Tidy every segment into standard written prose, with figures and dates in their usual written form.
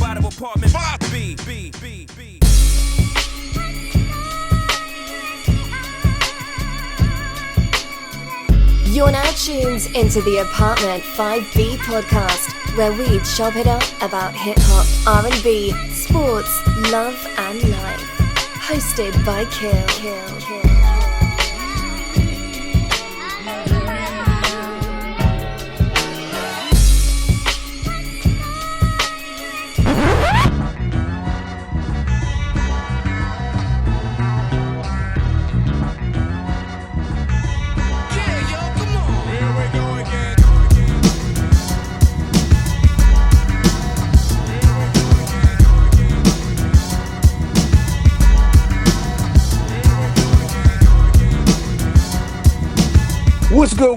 out of apartment 5B. You're now tuned into the Apartment 5B podcast, where we chop it up about hip-hop, R&B, sports, love and life. Hosted by Kill.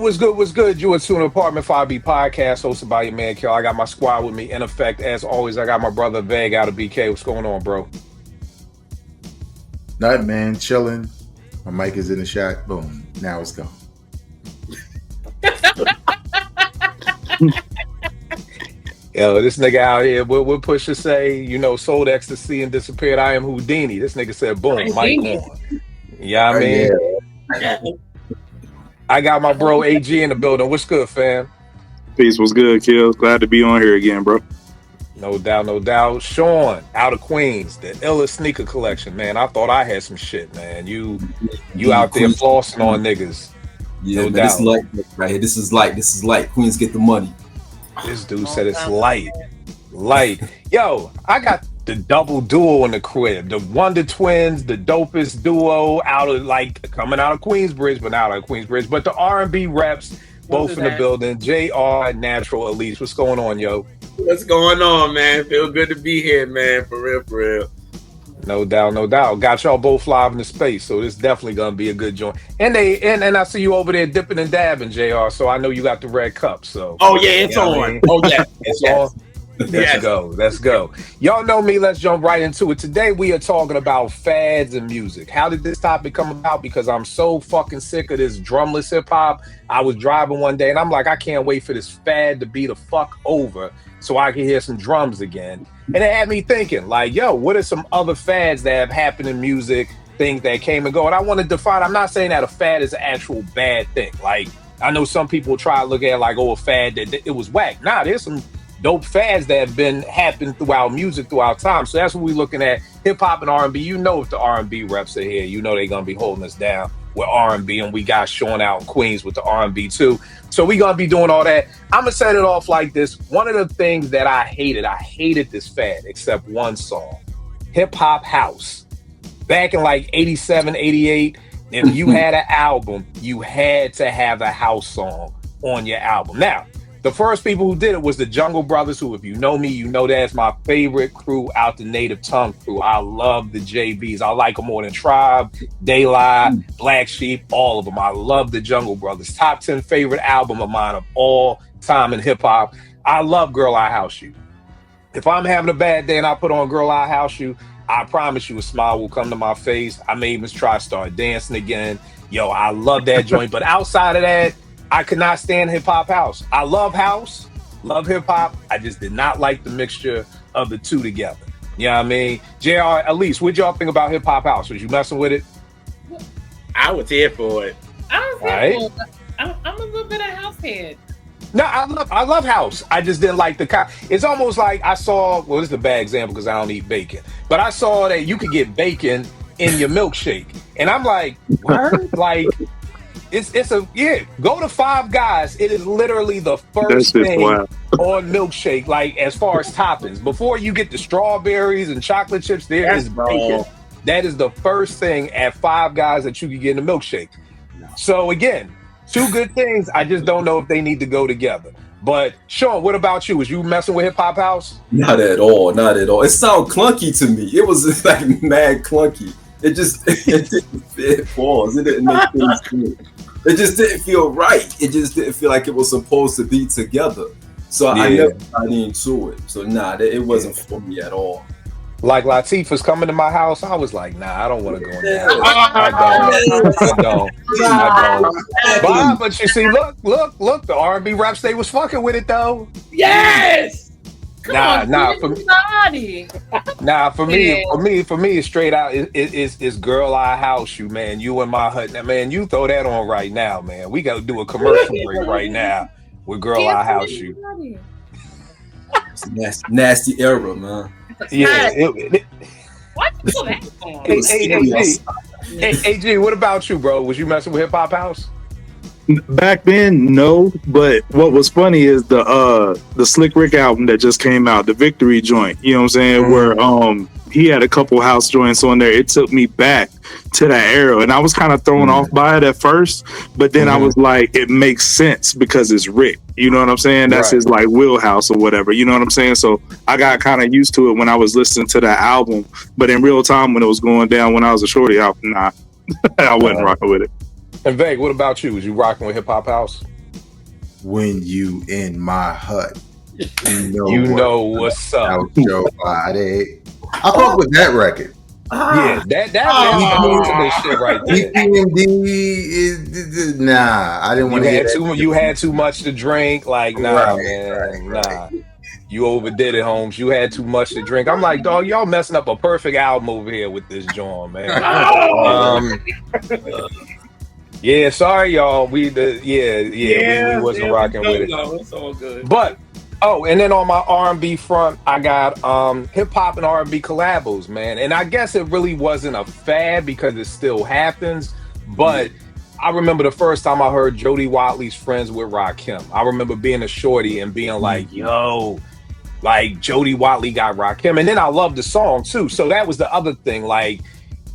What's good? You are to an Apartment 5B podcast hosted by your man, Kill. I got my squad with me. In effect, as always, I got my brother, Veg, out of BK. What's going on, bro? Nothing, man. Chilling. My mic is in the shot. Boom. Now it's gone. Yo, this nigga out here, what Pusha say, sold ecstasy and disappeared. I am Houdini. This nigga said, boom, mic on. Yeah, I mean? Yeah. I got my bro AG in the building. What's good, fam? Peace, what's good, Kill? Glad to be on here again, bro. No doubt. Sean, out of Queens, the illest sneaker collection, man. I thought I had some shit, man. You out there flossing on niggas. Yeah, no man, doubt. this light right here. This is light. Queens get the money. This dude said it's light. Yo, I got the double duo in the crib. The Wonder Twins, the dopest duo coming out of Queensbridge, but not out of Queensbridge. But the R&B reps, both in the building. JR, Natural Elites. What's going on, yo? What's going on, man? Feel good to be here, man. For real. No doubt. Got y'all both live in the space, so this definitely gonna be a good joint. And I see you over there dipping and dabbing, JR. So I know you got the red cup. So oh yeah, it's on. I mean? Oh yeah, it's on. Let's go. Y'all know me. Let's jump right into it. Today we are talking about fads and music. How did this topic come about? Because I'm so fucking sick of this drumless hip hop. I was driving one day and I'm like, I can't wait for this fad to be the fuck over so I can hear some drums again. And it had me thinking, like, yo, what are some other fads that have happened in music, things that came and go? And I want to define, I'm not saying that a fad is an actual bad thing. Like, I know some people try to look at it like, oh, a fad, that it was whack. Nah, there's some dope fads that have been happening throughout music throughout time. So that's what we're looking at. Hip hop and R&B. You know, if the R&B reps are here, you know they're gonna be holding us down with R&B, and we got Sean out in Queens with the R&B too. So we gonna be doing all that. I'm gonna set it off like this. One of the things that I hated this fad, except one song, hip hop house. Back in like 87, 88, if you had an album, you had to have a house song on your album. Now, the first people who did it was the Jungle Brothers, who, if you know me, you know that's my favorite crew out the Native Tongue crew. I love the JBs. I like them more than Tribe, Daylight, Black Sheep, all of them. I love the Jungle Brothers. Top 10 favorite album of mine of all time in hip hop. I love Girl, I House You. If I'm having a bad day and I put on Girl, I House You, I promise you a smile will come to my face. I may even try to start dancing again. Yo, I love that joint. But outside of that, I could not stand hip hop house. I love house, love hip hop. I just did not like the mixture of the two together. You know what I mean? JR, at least, what'd y'all think about hip hop house? Was you messing with it? I was here for it. I'm a little bit of house head. No, I love house. I just didn't like it's almost like I saw, well, this is a bad example because I don't eat bacon, but I saw that you could get bacon in your milkshake. And I'm like, what? Like, go to Five Guys. It is literally the first thing on milkshake, like as far as toppings. Before you get the strawberries and chocolate chips, there is bacon. That is the first thing at Five Guys that you can get in a milkshake. So again, two good things. I just don't know if they need to go together. But Sean, what about you? Was you messing with hip hop house? Not at all. It sounded clunky to me. It was like mad clunky. It didn't fit. Pause. It didn't make things good. It just didn't feel right. It just didn't feel like it was supposed to be together. So I never got into it. So it wasn't for me at all. Like Latifah's coming to my house, I was like, nah, I don't want to go in there. I don't. But you see, look, the R&B raps, they was fucking with it though. Yes! Come Nah, on, nah, give me body. for me, it's straight out. It's Girl I House You, man. You in my hut, now, man. You throw that on right now, man. We got to do a commercial break right now with Girl I House You. It's a nasty era, man. Yeah. Why you put that on? AG, what about you, bro? Was you messing with Hip Hop House? Back then, no. But what was funny is the Slick Rick album that just came out, the Victory joint. You know what I'm saying? Where he had a couple house joints on there. It took me back to that era, and I was kind of thrown off by it at first, but then I was like, it makes sense because it's Rick. You know what I'm saying? That's his like wheelhouse or whatever. You know what I'm saying? So I got kind of used to it when I was listening to that album, but in real time when it was going down when I was a shorty, I wasn't rocking with it. And Veg, what about you? Was you rocking with Hip Hop House? When you in my hut, you know what's up. Out your body. I fuck with that record. Yeah, that this shit right there. Nah, I didn't want to hear that. You had too much to drink. Like, nah, man, nah. You overdid it, Holmes. You had too much to drink. I'm like, dog, y'all messing up a perfect album over here with this joint, man. Yeah, sorry, y'all. We wasn't rocking with it. No, it's all good. But and then on my R&B front, I got hip hop and R&B collabos, man. And I guess it really wasn't a fad because it still happens. But I remember the first time I heard Jody Watley's Friends with Rakim. I remember being a shorty and being like, yo, like Jody Watley got Rakim. And then I loved the song too. So that was the other thing. Like,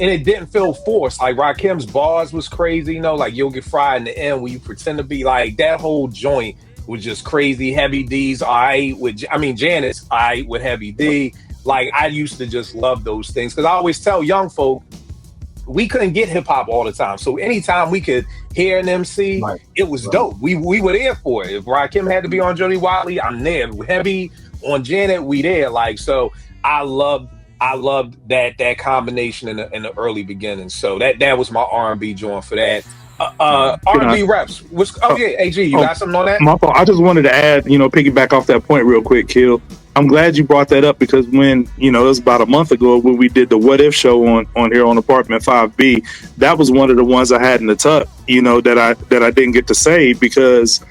and it didn't feel forced. Like Rakim's bars was crazy, you know, like You'll Get Fried in the end where you pretend to be like that whole joint was just crazy. Heavy D's Janet's with Heavy D. Like I used to just love those things because I always tell young folk we couldn't get hip hop all the time. So anytime we could hear an MC, it was dope. We were there for it. If Rakim had to be on Jody Watley, I'm there. Heavy on Janet, we there. Like so I loved that combination in the early beginning. So that was my R&B joint for that. R&B reps. AG, you got something on that? My fault. I just wanted to add, piggyback off that point real quick, Kill. I'm glad you brought that up because when, it was about a month ago when we did the What If show on here on Apartment 5B, that was one of the ones I had in the tuck, that I didn't get to say because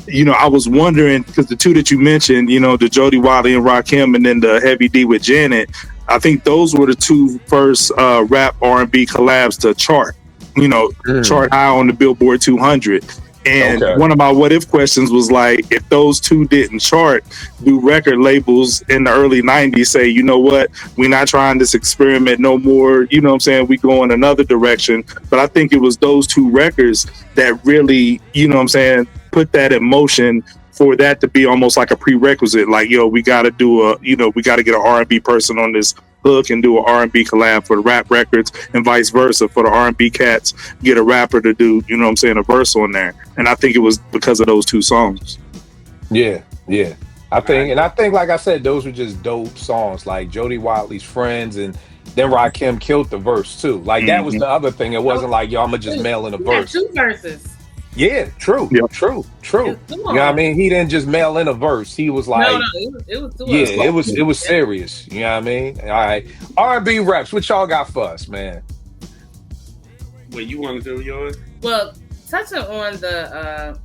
I was wondering because the two that you mentioned, the Jody Watley and Rakim and then the Heavy D with Janet, I think those were the two first rap R&B collabs to chart, chart high on the Billboard 200. And one of my what if questions was like, if those two didn't chart, do record labels in the early 90s say, you know what, we're not trying this experiment no more, you know what I'm saying, we go in another direction. But I think it was those two records that really, you know what I'm saying, put that in motion for that to be almost like a prerequisite. Like, yo, we got to do we got to get an R&B person on this hook and do an R&B collab for the rap records and vice versa for the R&B cats, get a rapper to do, a verse on there. And I think it was because of those two songs. Yeah. I think, like I said, those were just dope songs, like Jody Watley's Friends, and then Rakim killed the verse too. Like that was the other thing. It wasn't like, yo, I'm gonna just mail in a verse. Two verses. Yeah, true. You know what I mean? He didn't just mail in a verse. He was like, it was it was serious. You know what I mean? All right, R&B reps. What y'all got for us, man? What you want to do, yours? Well, touching on the,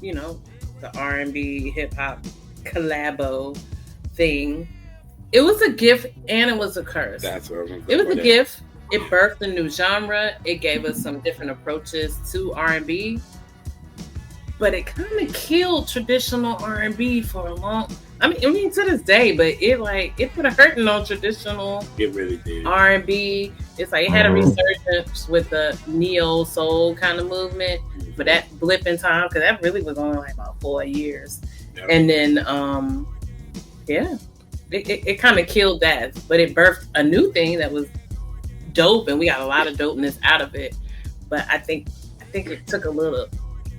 the R&B hip hop collabo thing, it was a gift and it was a curse. That's what it was a gift. It birthed a new genre. It gave us some different approaches to R&B, but it kind of killed traditional R&B for a long. I mean, to this day, but it put a hurting on traditional. It really did. R&B. It's like it had a resurgence with the neo soul kind of movement, but that blip in time because that really was only like about 4 years, and then it kind of killed that, but it birthed a new thing that was dope, and we got a lot of dopeness out of it. But I think it took a little,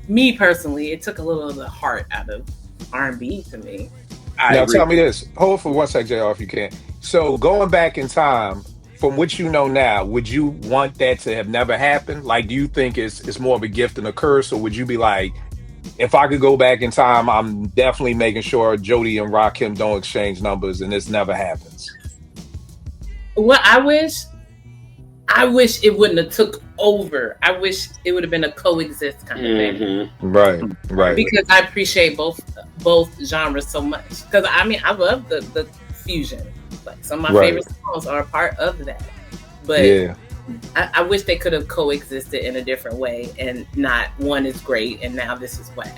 me personally, it took a little of the heart out of R&B to me. Now tell me this, hold for one sec, JR, if you can. So going back in time, from what you know now, would you want that to have never happened? Like, do you think it's more of a gift than a curse, or would you be like, if I could go back in time, I'm definitely making sure Jody and Rakim don't exchange numbers, and this never happens. What I wish it wouldn't have took over. I wish it would have been a coexist kind of thing. Right. Because I appreciate both genres so much. Because I mean, I love the fusion. Like some of my favorite songs are a part of that. But yeah. I wish they could have coexisted in a different way, and not one is great and now this is whack.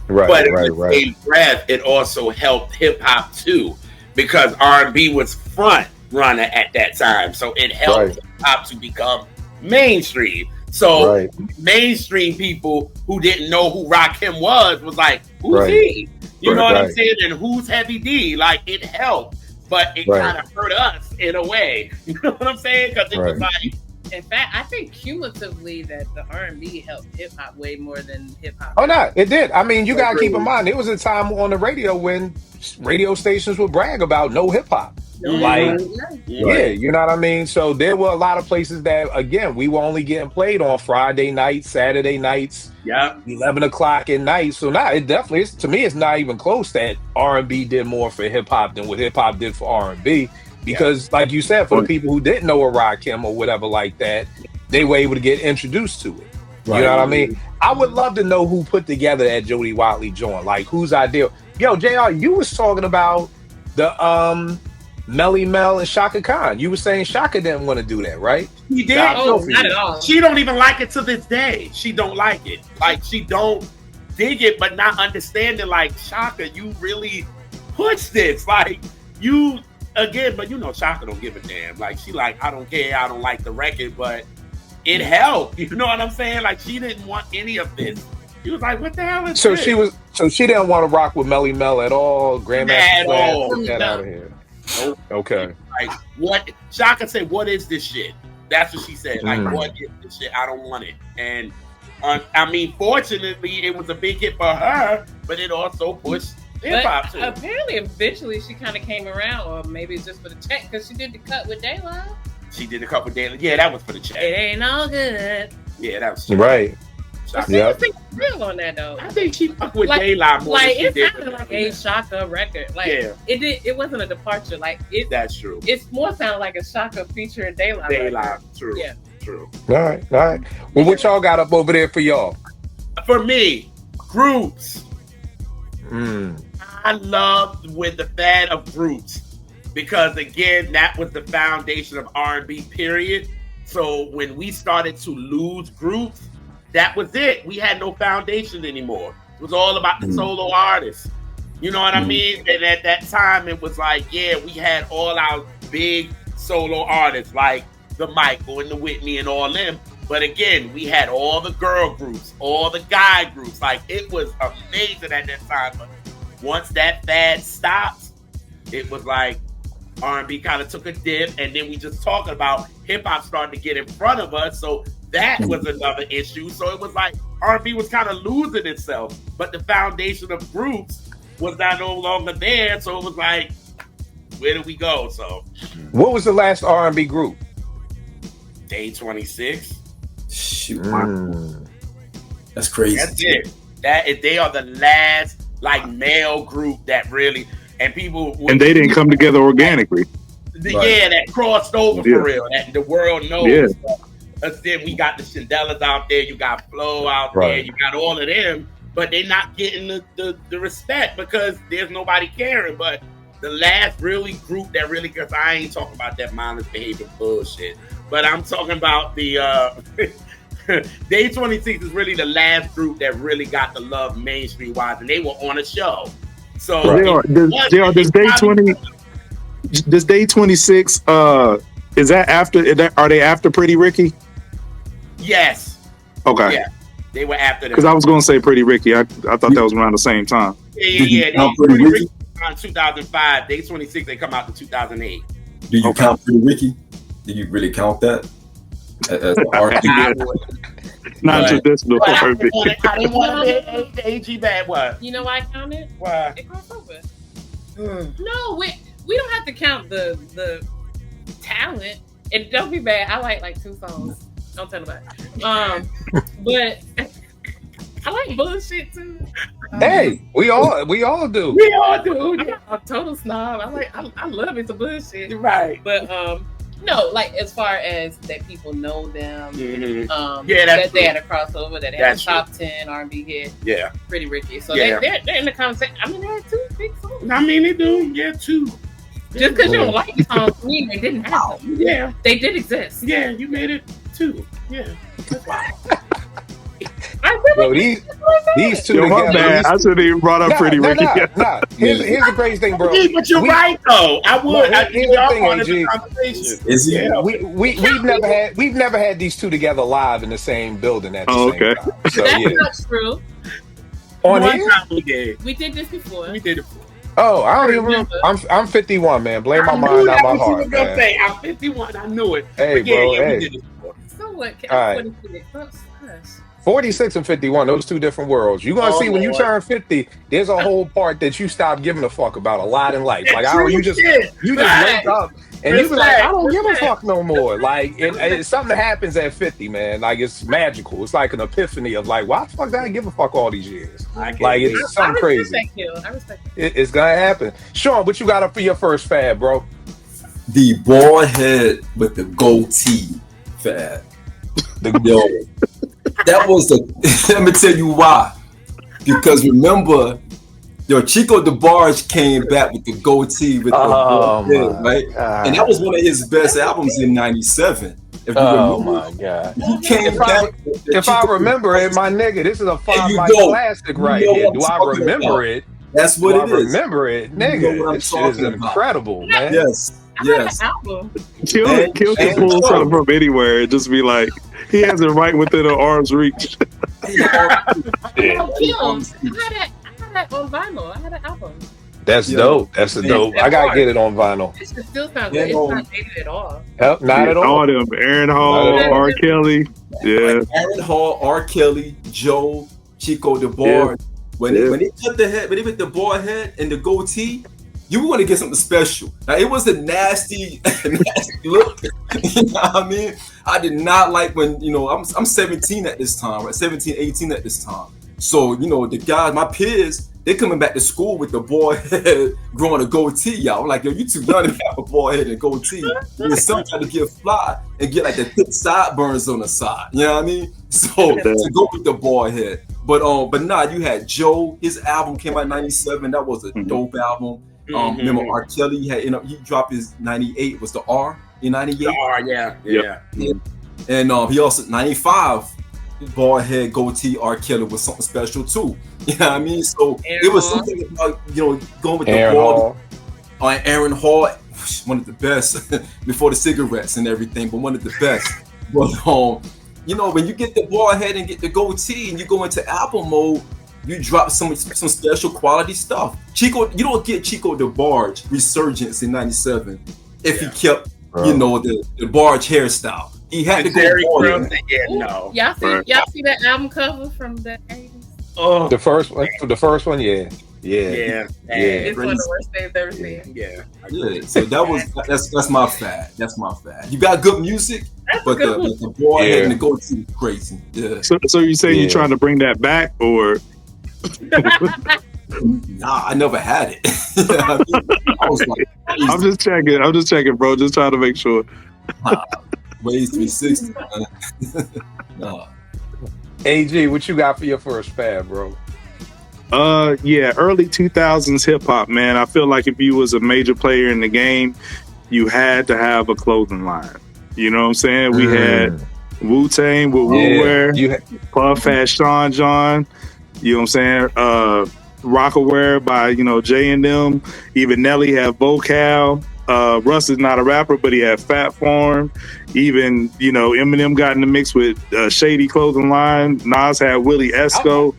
Right. But in the same breath, it also helped hip hop too, because R&B was front runner at that time, so it helped hip hop to become mainstream. So mainstream people who didn't know who Rakim was like, who's he? You know what I'm saying? And who's Heavy D? Like, it helped, but it kind of hurt us in a way. You know what I'm saying? Because it was like, in fact, I think cumulatively that the R&B helped hip hop way more than hip hop. Oh no, it did. I mean, you gotta keep in mind, there was a time on the radio when radio stations would brag about no hip hop. Like, yeah, you know what I mean? So there were a lot of places that, again, we were only getting played on Friday nights, Saturday nights, 11 o'clock at night. So now it definitely is, to me, it's not even close that R&B did more for hip hop than what hip hop did for R&B. Because, like you said, for the people who didn't know a Rakim or whatever like that, they were able to get introduced to it. You know what I mean? I would love to know who put together that Jody Watley joint. Like, whose idea? Yo, JR, you was talking about the Melly Mel and Shaka Khan. You were saying Shaka didn't want to do that, right? He did. Not at all. She don't even like it to this day. She don't like it. Like, she don't dig it, but not understanding, like, Shaka, you really push this. Like, you, again, but you know, Shaka don't give a damn. Like, she like, I don't care, I don't like the record, but it helped. You know what I'm saying? Like, she didn't want any of this. She was like, what the hell is this? So she didn't want to rock with Melly Mel at all. Grandmaster all. Flash, get out of here. Nope. Okay. Like, what? Shaka said, what is this shit? That's what she said. Like, what is this shit? I don't want it. And I mean, fortunately, it was a big hit for her, but it also pushed hip hop too. Apparently, eventually, she kind of came around, or maybe it's just for the check, because she did the cut with Daylight. She did a couple of days. Yeah, that was for the check. It ain't all good. Yeah, that was right. I think real on that though. I think she fucked with Daylight more. Like, than she it did sounded like a Shaka record. Like, it wasn't a departure. Like, that's true. It's more sound like a Shaka featuring Daylight. True. Yeah. True. All right. Well, what y'all got up over there for y'all? For me, groups. I loved with the fan of groups, because again, that was the foundation of R&B, period. So when we started to lose groups, that was it. We had no foundation anymore. It was all about the solo artists. You know what I mean? And at that time, it was like, yeah, we had all our big solo artists, like the Michael and the Whitney and all them. But again, we had all the girl groups, all the guy groups. Like, it was amazing at that time. But once that fad stopped, it was like R&B kind of took a dip. And then we just talking about hip-hop starting to get in front of us. So that was another issue. So it was like R&B was kind of losing itself. But the foundation of groups was not no longer there. So it was like, where do we go? So what was the last R&B group? Day 26. Shoot, that's crazy. That's it. They are the last like male group that really, and people, and they didn't come together organically. Yeah, that crossed over for real. That the world knows. Yeah. Then we got the Shandellas out there. You got Flo out there. You got all of them, but they're not getting the respect because there's nobody caring. But the last really group that really, because I ain't talking about that mindless behavior bullshit, but I'm talking about the Day 26 is really the last group that really got the love mainstream wise, and they were on a show. So does Day 26 is that after? Are they after Pretty Ricky? Yes. Okay. Yeah, they were after them. Because I was going to say Pretty Ricky. I thought that was around the same time. Yeah. Pretty Ricky on 2005. Day 26. They come out in 2008. Do you count Pretty Ricky? Do you really count that as an R&B? Not traditional R&B. I didn't want to be AG bad. What? You know why I count it? Why? It crossed over. No, we don't have to count the talent. And don't be bad. I like 2 songs. Don't tell nobody. But I like bullshit too. Hey, we all do. We all do. I'm a total snob. I love it to bullshit. Right. But no, like as far as that people know them, Yeah, that's that they had a crossover, that they had a That's top 10 R&B hit, Yeah. Pretty Ricky. So Yeah. they're in the conversation. I mean, they had 2 big songs. I mean, they do. Yeah, too. Just because you don't like the songs, mean they didn't have them. Yeah. They did exist. Yeah, you made it too. Yeah. Yo, these two Yo, my together. bad. I should have even brought up Pretty Ricky. Nah. Here's the crazy thing, bro. But you're right though. I would. No, here's the y'all thing, part of the AG. conversation. Is he? Yeah. We've never had these two together live in the same building at the same okay. time. So That's yeah. not true. On One here? time we did. We did this before. We did it before. Oh, I don't even remember. I'm 51, man. Blame my I knew mind, not that my was you heart, was gonna man. say. I'm 51. I knew it. Hey, But yeah, bro, yeah, hey. we did it before. So what? All right. 46. Gosh. 46 and 51, those two different worlds. You're gonna Oh, see when you Lord. turn 50, there's a whole part that you stop giving a fuck about a lot in life. Like, you just Shit. wake up and you be like, I don't give a Respect. fuck no more. Like, it's something that happens at 50, man. Like, it's magical. It's like an epiphany of like, why the fuck did I give a fuck all these years? Like, it's something crazy. I respect you. It's gonna happen. Sean, what you got up for your first fad, bro? The bald head with the goatee fad. Yo, that was the. Let me tell you why. Because remember, Chico DeBarge came back with the goatee with the bald head, right? God. And that was one of his best albums in '97. If you Oh remember, my God. he came back. with the If I Chico remember it, DeBarge. my nigga, this is a There you 5 mic go. classic You right know here. what I'm Do I talking remember about. it? That's Do what I it is. remember it? You know Nigga, what I'm this shit is talking about. incredible, man. Yes, I yes. had an album. Kill And- can and pull Sean. something from anywhere and just be like, he has it right within an arm's reach. Oh, Kim, I had that on vinyl. I had an album. That's Yeah. dope. That's a dope. I gotta get it on vinyl. This shit still sounds Yeah, good. It's no. not dated at all. Yep, not at all. All them. Aaron Hall, Not at all. R. Kelly. Yeah. Like Aaron Hall, R. Kelly, Joe, Chico DeBarge. When they cut the head, when they put the bald head and the goatee, you want to get something special. Now it was a nasty, nasty look. You know what I mean? I did not like when, I'm 17 at this time, right? 17, 18 at this time. So, the guys, my peers, they coming back to school with the bald head, growing a goatee, y'all. I'm like, yo, you too young to have a bald head and goatee. You're sometimes to get fly and get like the thick sideburns on the side. You know what I mean? So to go with the bald head. But nah, you had Joe. His album came out in '97. That was a dope album. Remember R. Kelly? He dropped his '98. Was the R in '98? Yeah. And he also '95. Bald head, goatee, R. Kelly was something special too. You know what I mean? So it was something about going with Aaron the bald. Hall. Aaron Hall, one of the best before the cigarettes and everything, but one of the best. But when you get the bald head and get the goatee and you go into album mode, you drop some special quality stuff. Chico, you don't get Chico DeBarge resurgence in '97 if he kept the Barge hairstyle. He had to go bald. No. Y'all see that album cover from the 80s? Oh, The first one, yeah. It's one of the worst things I've ever seen. Yeah. So that's my fad. That's my fad. You got good music, That's but a good one. the bald head and the goatee is crazy. Yeah. So you saying you're trying to bring that back, or Nah, I never had it. You know what I mean? I was like, I'm just checking, bro. Just trying to make sure. Ways 360. Man. Nah. AG, what you got for your first fad, bro? Yeah, early 2000s hip hop, man. I feel like if you was a major player in the game, you had to have a clothing line. You know what I'm saying? We had Wu-Tang with Wu-Wear, Puff had Sean John, you know what I'm saying? Rockaware by, Jay and them. Even Nelly had Vocal. Russ is not a rapper, but he had Fat Farm. Even, Eminem got in the mix with Shady Clothing Line. Nas had Willie Esco.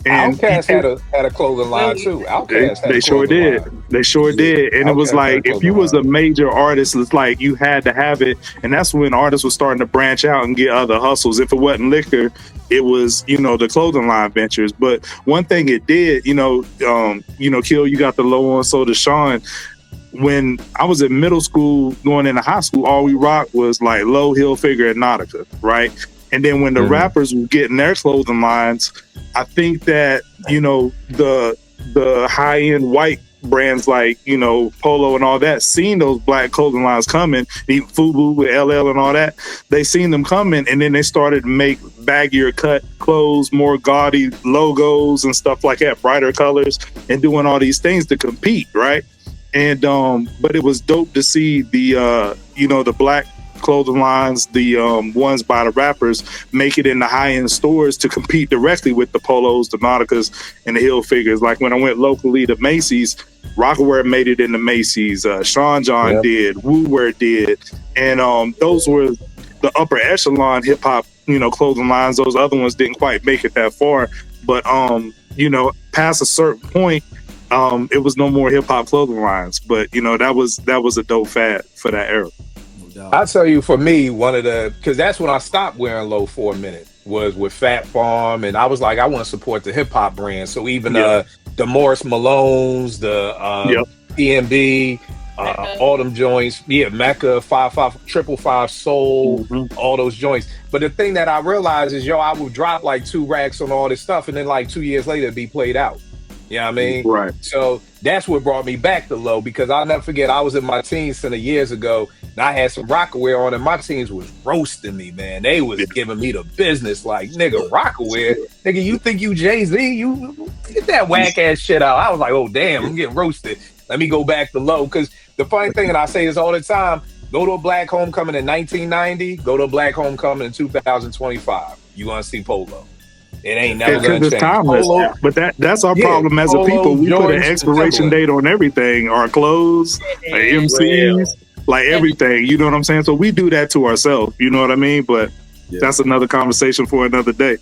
And Outkast had a clothing line too. Outkast had they a sure clothing did. line. They sure did. And it was Outkast like, had a if you clothing was a line. major artist, it's like you had to have it. And that's when artists were starting to branch out and get other hustles. If it wasn't liquor, it was, the clothing line ventures. But one thing it did, Kill, you got the low on, so does Sean. When I was in middle school, going into high school, all we rocked was like Low, Hill Figure, and Nautica, right? And then when the rappers were getting their clothing lines, I think that, you know, the high-end white brands like, you know, Polo and all that, seen those black clothing lines coming, FUBU with LL and all that, they seen them coming, and then they started to make baggier cut clothes, more gaudy logos and stuff like that, brighter colors, and doing all these things to compete, right? And but it was dope to see the you know, the black clothing lines, the ones by the rappers, make it in the high-end stores to compete directly with the Polos, the Nauticas, and the Hill Figures. Like when I went locally to Macy's, Rockaware made it into Macy's, Sean John did, Wooware did, and those were the upper echelon hip-hop, you know, clothing lines. Those other ones didn't quite make it that far, but you know, past a certain point, it was no more hip-hop clothing lines. But you know, that was a dope fad for that era. I'll tell you, for me, because that's when I stopped wearing low for a minute, was with Fat Farm, and I was like, I want to support the hip hop brand. So even the Morris Malones, the EMB, all them joints, Mecca, 555 Soul, all those joints. But the thing that I realized is, I would drop like 2 racks on all this stuff, and then like 2 years later, it'd be played out. You know what I mean? Right. So that's what brought me back to low, because I'll never forget, I was in my teens center years ago, and I had some Rockaware on, and my teens was roasting me, man. They was giving me the business, like, nigga, Rockaware? Nigga, you think you Jay-Z? You get that whack ass shit out. I was like, oh, damn, I'm getting roasted. Let me go back to low, because the funny thing, and I say this all the time, go to a black homecoming in 1990, go to a black homecoming in 2025. You gonna see Polo. It ain't never gonna change. Timeless. But that's our problem as a people. We put an expiration date on everything. Our clothes, our MCs, like everything. You know what I'm saying? So we do that to ourselves. You know what I mean? But that's another conversation for another day.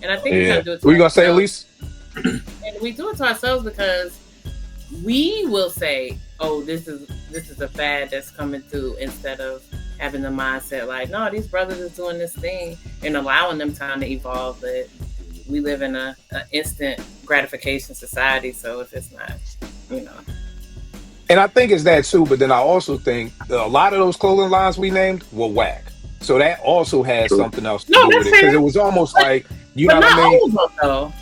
And I think we gotta do it to what you gonna say, Elise? And we do it to ourselves because we will say, oh, this is a fad that's coming through, instead of having the mindset like, no, these brothers is doing this thing, and allowing them time to evolve. But we live in a instant gratification society, so if it's not, you know. And I think it's that too, but then I also think a lot of those clothing lines we named were whack. So that also has something else to do with it, because it was almost like, you know what I mean? All of them, though.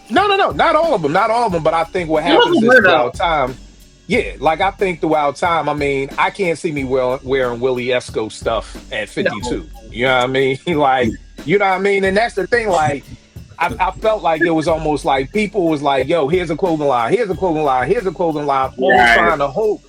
No, not all of them. But I think what happens is throughout time. Yeah, like I think throughout time, I mean, I can't see me wearing Willie Esco stuff at 52. No. You know what I mean? Like, you know what I mean? And that's the thing, like, I felt like it was almost like people was like, yo, here's a clothing line, all trying to hope,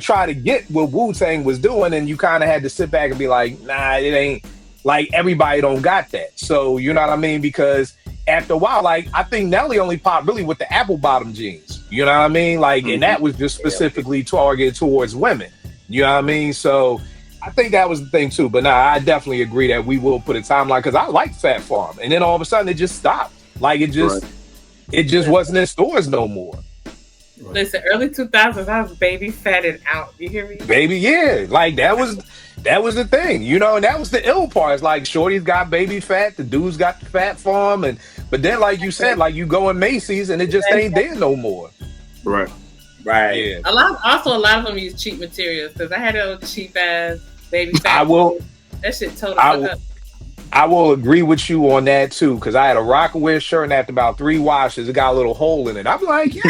try to get what Wu-Tang was doing, and you kind of had to sit back and be like, nah, it ain't, like, everybody don't got that. So, you know what I mean? Because after a while, like, I think Nelly only popped really with the apple bottom jeans. You know what I mean? Like, and that was just specifically targeted towards women. You know what I mean? So I think that was the thing too. But I definitely agree that we will put a timeline, because I like Fat Farm, and then all of a sudden it just stopped. Like it just wasn't in stores no more. Right. Listen, early 2000s, I was baby fatted out. You hear me? Baby, yeah. Like that was the thing, you know, and that was the ill part. It's like shorties got baby fat, the dudes got the Fat Farm, but then like you said, like you go in Macy's and it just ain't there no more. Right. Yeah. A lot of them use cheap materials, because I had a cheap ass baby fat. That shit totally fucked up. I will agree with you on that too, because I had a Rockaware shirt, and after about 3 washes, it got a little hole in it. I'm like, yeah.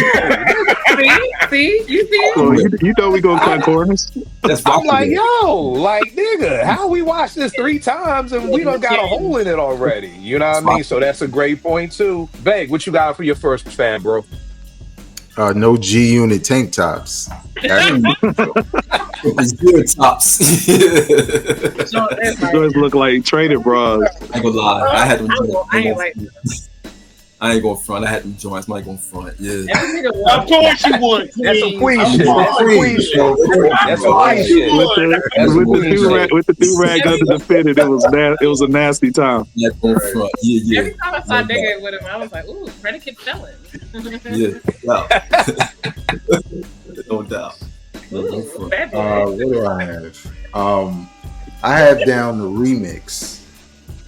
see, you see? Oh, you know we gonna cut corners. I'm like, yo, like, nigga, how we wash this 3 times and we done got a hole in it already? You know what I mean? So that's a great point too. Veg, what you got for your first fad, bro? No G-Unit tank tops. It's good tops. Those look like traded bras. I ain't gonna lie. I had them joints. I ain't gonna front. I had them joints. I ain't gonna front. Yeah. Of course you would. That's a queen shit. That's a queen shit. With the do-rag under the fitted, it was a nasty time. Yeah. Every time I saw Diggy with him, I was like, ooh, predicate felon. No doubt. What do I have? I have down the remix,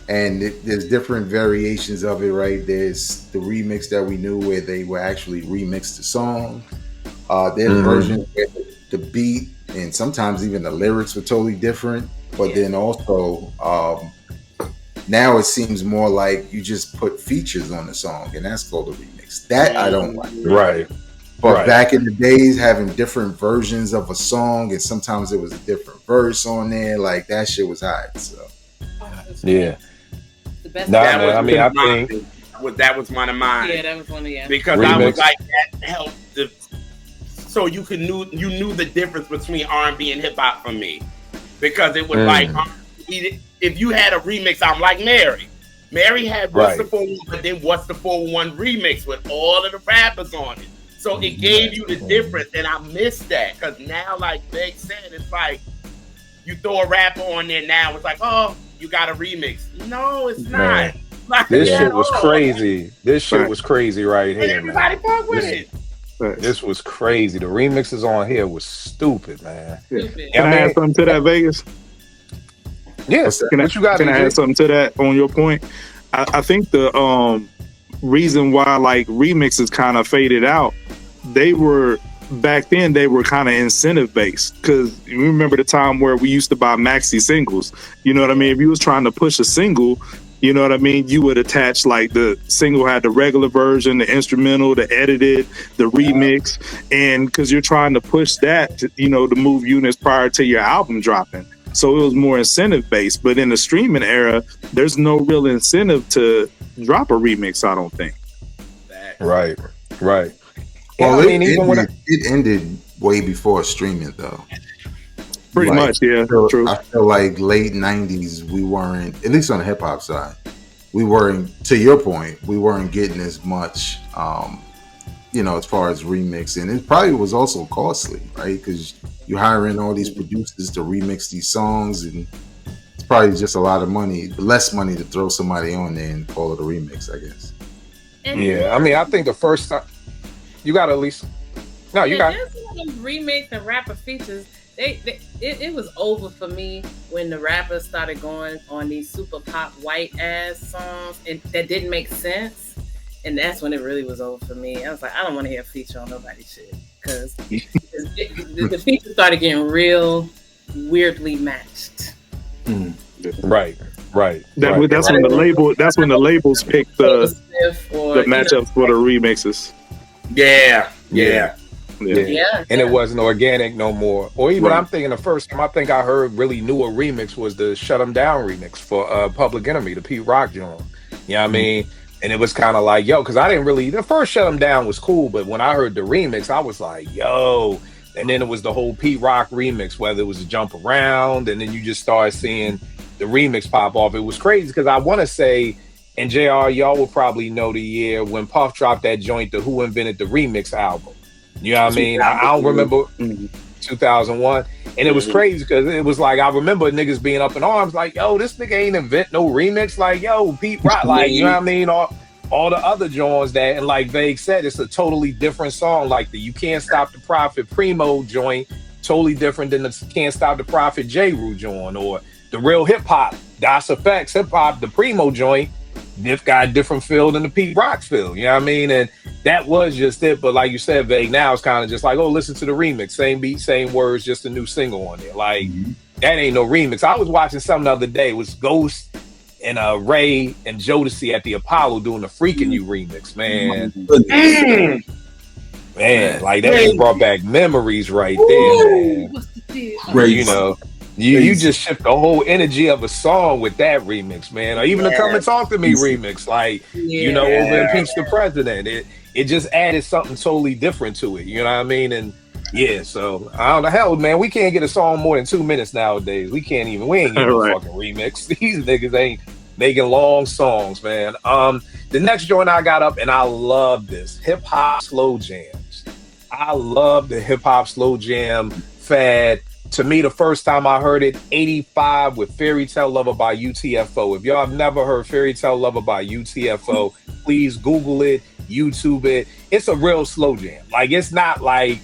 and there's different variations of it, right? There's the remix that we knew where they were actually remixed the song. There's versions where the beat and sometimes even the lyrics were totally different. but then also now it seems more like you just put features on the song, and that's called a remix. That I don't like. Right. But back in the days, having different versions of a song, and sometimes it was a different verse on there, like that shit was hot. So yeah. The best That man, was I mean, I mine. think that was one of mine. Yeah, that was one of them. Because Remix. I was like, that helped so you knew the difference between R&B and hip hop for me, because it was like if you had a remix, I'm like Mary. Mary had What's the 411, but then What's the 411 remix with all of the rappers on it. So it gave you the difference, and I missed that, because now, like Big said, it's like you throw a rapper on there now, it's like, oh, you got a remix. No, it's not. Like, this shit was crazy. This shit was crazy right here, everybody man. fuck with it. This was crazy. The remixes on here was stupid, man. Stupid. Can I add something to that, Vegas? Yes. Can What you got? I add something to that on your point? I think the reason why like remixes kind of faded out, they were back then they were kind of incentive based, because you remember the time where we used to buy maxi singles. You know what I mean? If you was trying to push a single, you know what I mean, you would attach like the single had the regular version, the instrumental, the edited, the remix, and because you're trying to push that to, you know, to move units prior to your album dropping. So it was more incentive based. But in the streaming era, there's no real incentive to drop a remix, I don't think. Right. well, I mean, it ended way before streaming though. Pretty much, yeah. True. I feel like late 90s, we weren't, at least on the hip hop side, we weren't, to your point, we weren't getting as much, you know, as far as remixing. It probably was also costly, right? Because you're hiring all these producers to remix these songs, and it's probably just a lot of money, less money to throw somebody on there and call it a remix, I guess. Yeah, I mean, I think the first time you got at least. No, you got. There's some of them remix and rapper features. It was over for me when the rappers started going on these super pop white ass songs and that didn't make sense, and that's when it really was over for me. I was like, I don't want to hear a feature on nobody's shit, because the features started getting real weirdly matched. Right. That's when the label. That's when the labels picked the matchups for the remixes. Yeah. And it wasn't organic no more. Or even I'm thinking the first time I think I really knew a remix was the Shut 'Em Down remix for Public Enemy, the Pete Rock joint. You know what I mean? And it was kind of like, yo, because I didn't really, the first Shut 'Em Down was cool, but when I heard the remix, I was like, yo. And then it was the whole Pete Rock remix, whether it was a Jump Around, and then you just started seeing the remix pop off. It was crazy because I want to say, and JR, y'all will probably know the year when Puff dropped that joint, the Who Invented the Remix album. You know what I mean? I don't remember 2001. And it was crazy because it was like, I remember niggas being up in arms like, yo, this nigga ain't invent no remix. Like, yo, Pete Rock, like, you know what I mean? All the other joints that, and like Vague said, it's a totally different song. Like the You Can't Stop the Prophet Primo joint, totally different than the Can't Stop the Prophet J. Rue joint, or the real hip hop, Das Effects hip hop, the Primo joint. This got a different feel than the Pete Rock feel, you know what I mean? And that was just it. But like you said, Vague, now it's kind of just like, oh, listen to the remix, same beat, same words, just a new single on there. Like that ain't no remix. I was watching something the other day. It was Ghost and Ray and Jodeci at the Apollo doing the Freaking You remix, man. Man, like that just brought back memories right there, man. You know. You just shift the whole energy of a song with that remix, man. Or even the Come and Talk to Me remix, like, you know, over Impeach the President. It just added something totally different to it, you know what I mean? And yeah, so I don't know, hell, man, we can't get a song more than 2 minutes nowadays. We ain't getting no fucking remix. These niggas ain't making long songs, man. The next joint I got up, and I love this, hip hop slow jams. I love the hip hop slow jam fad. To me, the first time I heard it, 85 with Fairy Tale Lover by UTFO. If y'all have never heard Fairy Tale Lover by UTFO, please Google it, YouTube it. It's a real slow jam. Like, it's not like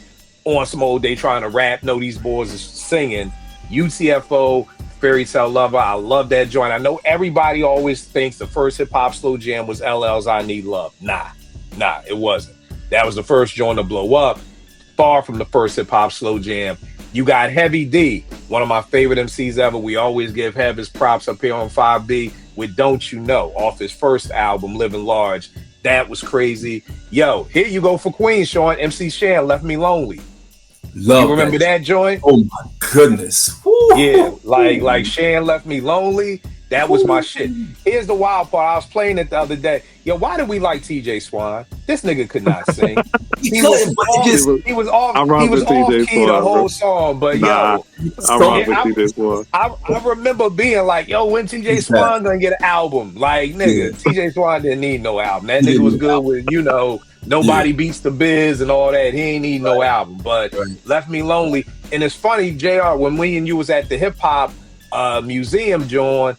on some old day trying to rap. No, these boys are singing. UTFO, Fairy Tale Lover. I love that joint. I know everybody always thinks the first hip hop slow jam was LL's I Need Love. Nah, it wasn't. That was the first joint to blow up. Far from the first hip hop slow jam. You got Heavy D, one of my favorite MCs ever. We always give Hev his props up here on 5B with Don't You Know off his first album, Living Large. That was crazy. Yo, here you go for Queen, Sean. MC Shan, Left Me Lonely. Love you remember that joint? Oh my goodness. Woo. Yeah, like Shan Left Me Lonely. That was my shit. Here's the wild part. I was playing it the other day. Yo, why did we like TJ Swan? This nigga could not sing. He was off key the whole song, but yo, I remember being like, yo, when TJ Swan gonna get an album? Like, nigga, TJ Swan didn't need no album. That nigga was good with, Nobody Beats the Biz and all that. He ain't need no album, but Left Me Lonely. And it's funny, JR, when me and you was at the hip hop museum, John,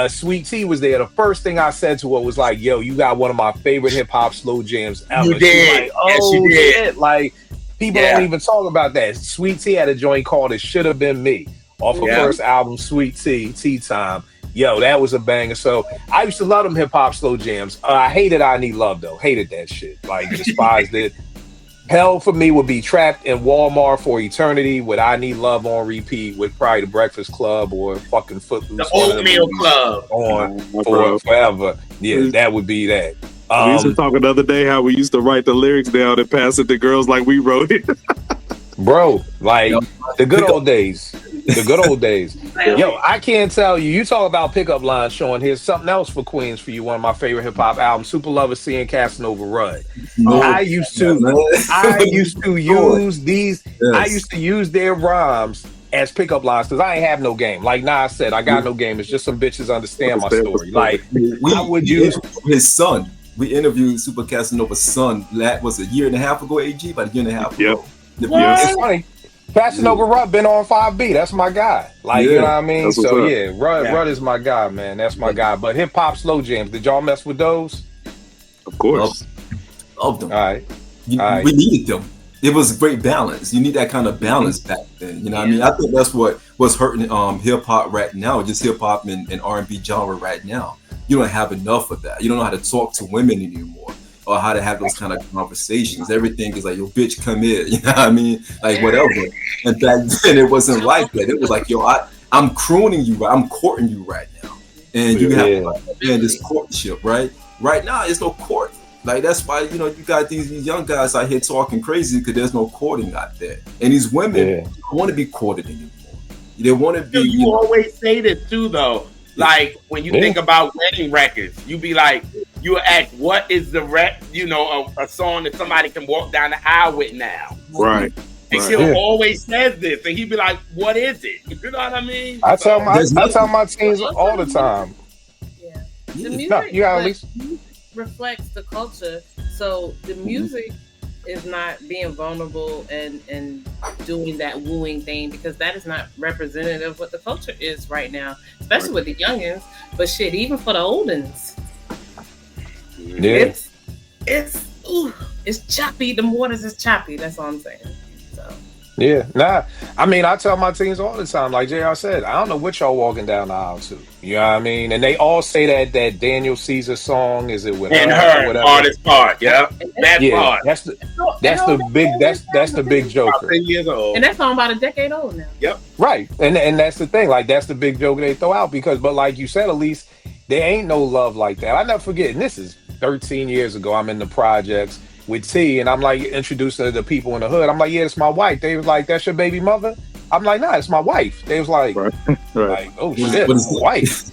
Sweet T was there. The first thing I said to her was like, yo, you got one of my favorite hip hop slow jams ever. You did. Like, oh, yes, you did. Like, people don't even talk about that. Sweet T had a joint called It Should Have Been Me off her first album, Sweet T, Tea Time. Yo, that was a banger. So I used to love them hip hop slow jams. I hated I Need Love though. Hated that shit. Like, despised it. Hell for me would be Trapped in Walmart for Eternity with I Need Love on repeat with probably The Breakfast Club or fucking Footloose. The Oatmeal Club. On for forever. Yeah, that would be that. We used to talk the other day how we used to write the lyrics down and pass it to girls like we wrote it. Bro, like the good old days. The good old days. Yo, I can't tell you. You talk about pickup lines, Sean. Here's something else for Queens for you. One of my favorite hip hop albums, Super Lover C and Casanova Rudd. I used to use these. I used to use their rhymes as pickup lines because I ain't have no game. Like Nas said, I got no game. It's just some bitches understand my story. Like I would use his son. We interviewed Super Casanova's son. That was a year and a half ago. AG, about a year and a half ago. It's funny. Casanova Rudd been on 5B. That's my guy. Like, you know what I mean? So Rudd is my guy, man. That's my guy. But hip hop slow jams, did y'all mess with those? Of course. Love them. All right. We needed them. It was great balance. You need that kind of balance back then. You know what I mean? I think that's what's hurting hip hop right now, just hip hop and R&B genre right now. You don't have enough of that. You don't know how to talk to women anymore, or how to have those kind of conversations. Everything is like, yo, bitch, come here. You know what I mean? Like, whatever. And back then, it wasn't like that. It was like, yo, I'm crooning you, right? I'm courting you right now. And you have this courtship, right? Right now, it's no court. Like, that's why, you got these young guys out here talking crazy because there's no courting out there. And these women don't want to be courted anymore. They want to be. You always say this too, though. Like, when you think about wedding records, you be like, you ask, what is the a song that somebody can walk down the aisle with now? Right. And she'll always says this, and he'd be like, what is it? You know what I mean? I tell my teens all the time. Yeah. The music reflects the culture. So the music is not being vulnerable and doing that wooing thing, because that is not representative of what the culture is right now, especially with the youngins. But shit, even for the oldins. Yeah. It's choppy. The waters is choppy. That's all I'm saying. So. Yeah, nah. I mean, I tell my teens all the time, like JR said, I don't know what y'all walking down the aisle to. You know what I mean? And they all say that Daniel Caesar song, is it with and her hardest part, part. That's the big joker. 10 years old. And that song about a decade old now. Yep. Right. And that's the thing. Like, that's the big joke they throw out but like you said, Elise, there ain't no love like that. I never forget, and this is 13 years ago, I'm in the projects with T, and I'm like introducing the people in the hood. I'm like, yeah, it's my wife. They was like, that's your baby mother? I'm like, nah, it's my wife. They was like, like, oh shit, my wife.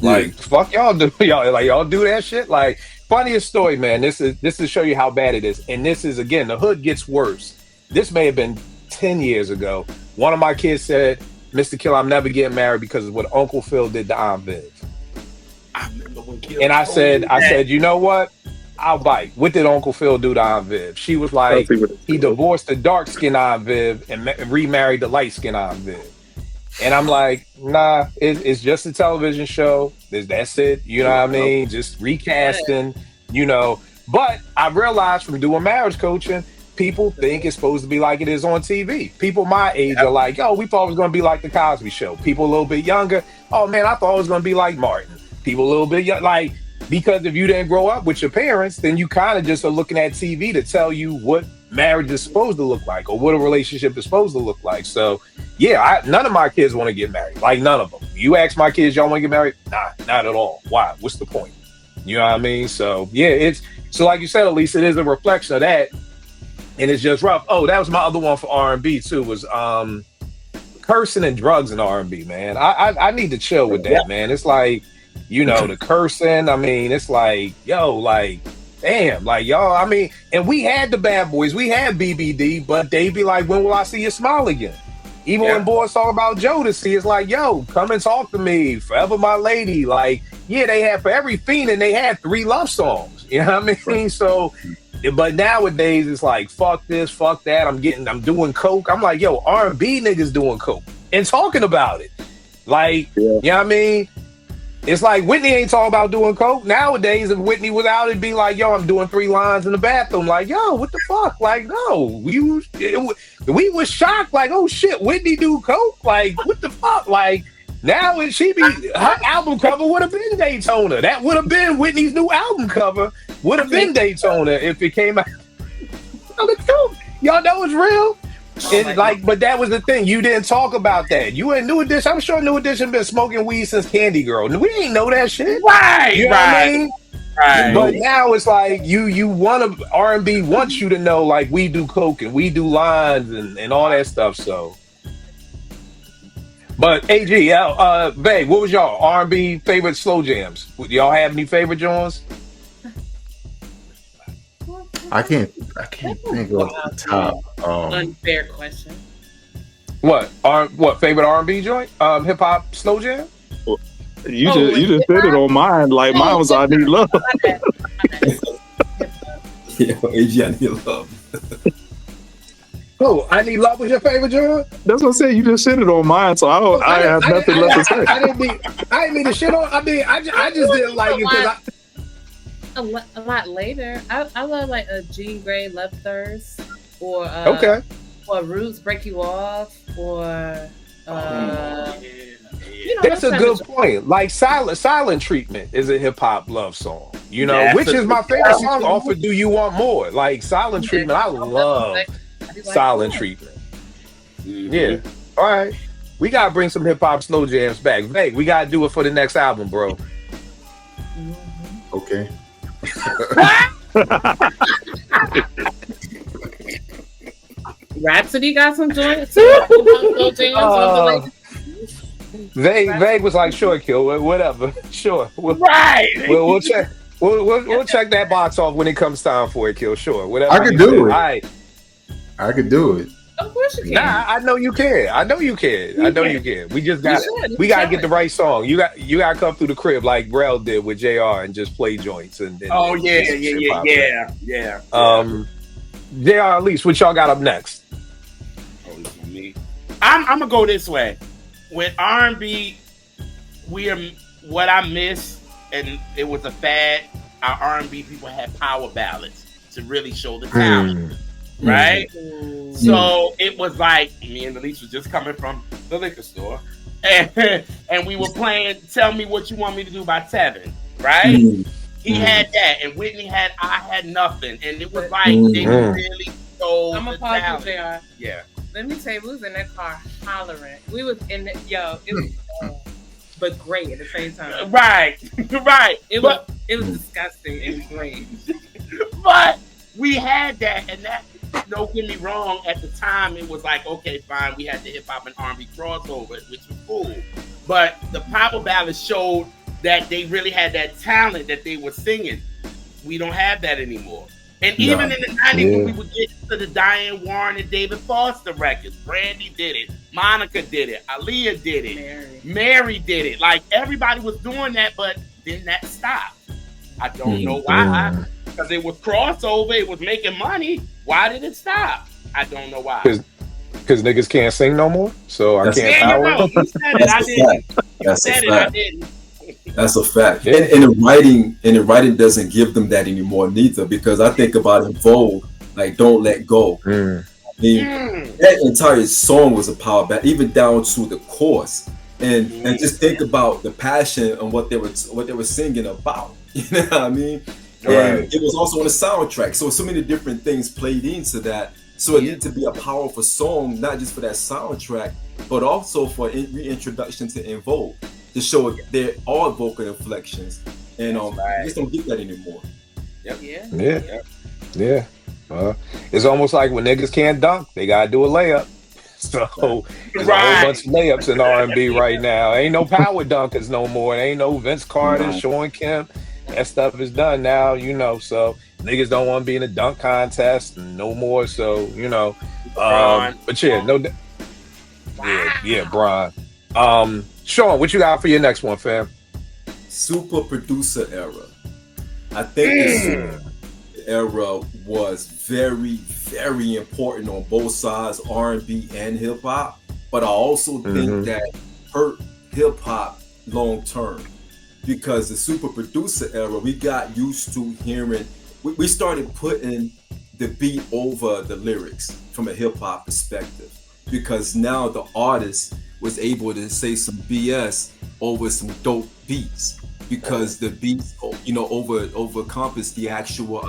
Like, fuck y'all do. Y'all do that shit? Like, funniest story, man. This is to show you how bad it is. And this is, again, the hood gets worse. This may have been 10 years ago. One of my kids said, Mr. Kill, I'm never getting married because of what Uncle Phil did to Aunt Viv. And I said, you know what? I'll bite. What did Uncle Phil do to Aunt Viv? She was like, he divorced the dark-skinned Aunt Viv and remarried the light-skinned Aunt Viv. And I'm like, nah, it's just a television show. That's it. You know what I mean? Just recasting, But I realized from doing marriage coaching, people think it's supposed to be like it is on TV. People my age are like, oh, we thought it was going to be like The Cosby Show. People a little bit younger, oh, man, I thought it was going to be like Martin. People a little bit young, like, because if you didn't grow up with your parents, then you kind of just are looking at TV to tell you what marriage is supposed to look like or what a relationship is supposed to look like. So yeah, none of my kids want to get married. Like none of them. You ask my kids, y'all want to get married? Nah, not at all. Why? What's the point? You know what I mean? So yeah, so like you said, at least it is a reflection of that, and it's just rough. Oh, that was my other one for R&B too. Was cursing and drugs in R&B, man. I need to chill with that, man. It's like, you know, the cursing. I mean, it's like, yo, like, damn, like y'all. I mean, and we had the bad boys, we had BBD, but they be like, when will I see you smile again? Even when boys talk about Jodeci, it's like, yo, come and talk to me, forever my lady. Like, yeah, they had for every fiend, and they had 3 love songs. You know what I mean? So, but nowadays it's like, fuck this, fuck that. I'm doing coke. I'm like, yo, R&B niggas doing coke and talking about it. Like, you know what I mean? It's like Whitney ain't talking about doing coke. Nowadays, if Whitney was out, it'd be like, yo, I'm doing 3 lines in the bathroom. Like, yo, what the fuck? Like, no, we was shocked. Like, oh shit, Whitney do coke? Like, what the fuck? Like, now her album cover would have been Daytona. That would have been Whitney's new album cover. Would have been Daytona if it came out. Y'all know it's real. And like, but that was the thing. You didn't talk about that. You in New Edition. I'm sure New Edition been smoking weed since Candy Girl. We ain't know that shit. Right. You know what I mean? Right. But now it's like you want to, R&B wants you to know, like, we do coke and we do lines and all that stuff. So, but AG, babe, what was y'all R&B favorite slow jams? Y'all have any favorite joints? I can't think of the top. Unfair question. What favorite R&B joint? Hip hop slow jam? You just said it on mine. Like mine was I Need Love. Yeah, AG, I Need Love. Oh, I Need Love was your favorite joint? That's what I said. You just said it on mine, so I have nothing left to say. I didn't mean to shit on. I mean, I just didn't like it because a lot later. I love like a Jean Grey Love Thirst or or Roots Break You Off or that's a good point. Like Silent Treatment is a hip hop love song, you know, which is my favorite song off of Do You Want More? Like Silent Treatment, I love Silent Treatment. Mm-hmm. Yeah. All right. We gotta bring some hip hop slow jams back. Hey, we gotta do it for the next album, bro. Okay. Rhapsody got some joints. Vague was like, sure, Kill, whatever, sure. We'll check. We'll check that box off when it comes time for it, Kill. Sure, whatever. I could do it. Right. I could do it. Of course you can. Nah, I know you can. You can. We just got. We gotta get the right song. You got to come through the crib like Brel did with JR and just play joints and. Yeah. JR, at least what y'all got up next? Oh, this is me. I'm gonna go this way. With R&B, what I miss, and it was a fad. Our R&B people had power ballads to really show the talent. Right? So it was like me and Elise was just coming from the liquor store and we were playing Tell Me What You Want Me to Do by Tevin, right? He had that and Whitney had I Had Nothing, and it was like they really showed I'm the pause talent. JR. Yeah. Let me tell you, we was in that car hollering. We was in the, it was but great at the same time. Right. It was disgusting and great. But we had that, and that, don't get me wrong, at the time it was like, okay, fine, we had the hip hop and R&B crossover, which was cool. But the power ballads showed that they really had that talent that they were singing. We don't have that anymore. And even in the 90s, when we would get to the Diane Warren and David Foster records, Brandy did it, Monica did it, Aaliyah did it, Mary did it. Like, everybody was doing that, but then that stopped. I don't know why. Because it was crossover, it was making money. Why did it stop? I don't know why. Because niggas can't sing no more, so I can't power. No, you said it, I didn't. I didn't. That's a fact. And the writing doesn't give them that anymore neither, because I think about In Vogue, like Don't Let Go. I mean, that entire song was a power ballad, even down to the chorus. And just think about the passion and what they were singing about. You know what I mean? And it was also on the soundtrack. So many different things played into that So it needed to be a powerful song, not just for that soundtrack, but also for reintroduction to En Vogue, to show there are vocal inflections, and you just don't get that anymore. Yeah. It's almost like when niggas can't dunk, they gotta do a layup. So there's a whole bunch of layups in R&B right now. Ain't no power dunkers no more. Ain't no Vince Carter, Sean Kemp. That stuff is done now, so niggas don't want to be in a dunk contest no more. So, but yeah, Brian. Sean, what you got for your next one, fam? Super producer era. I think the super era was very, very important on both sides, R&B and hip hop. But I also think that hurt hip hop long term, because the super producer era, we got used to hearing, we started putting the beat over the lyrics from a hip hop perspective, because now the artist was able to say some BS over some dope beats, because the beats, overcompass the actual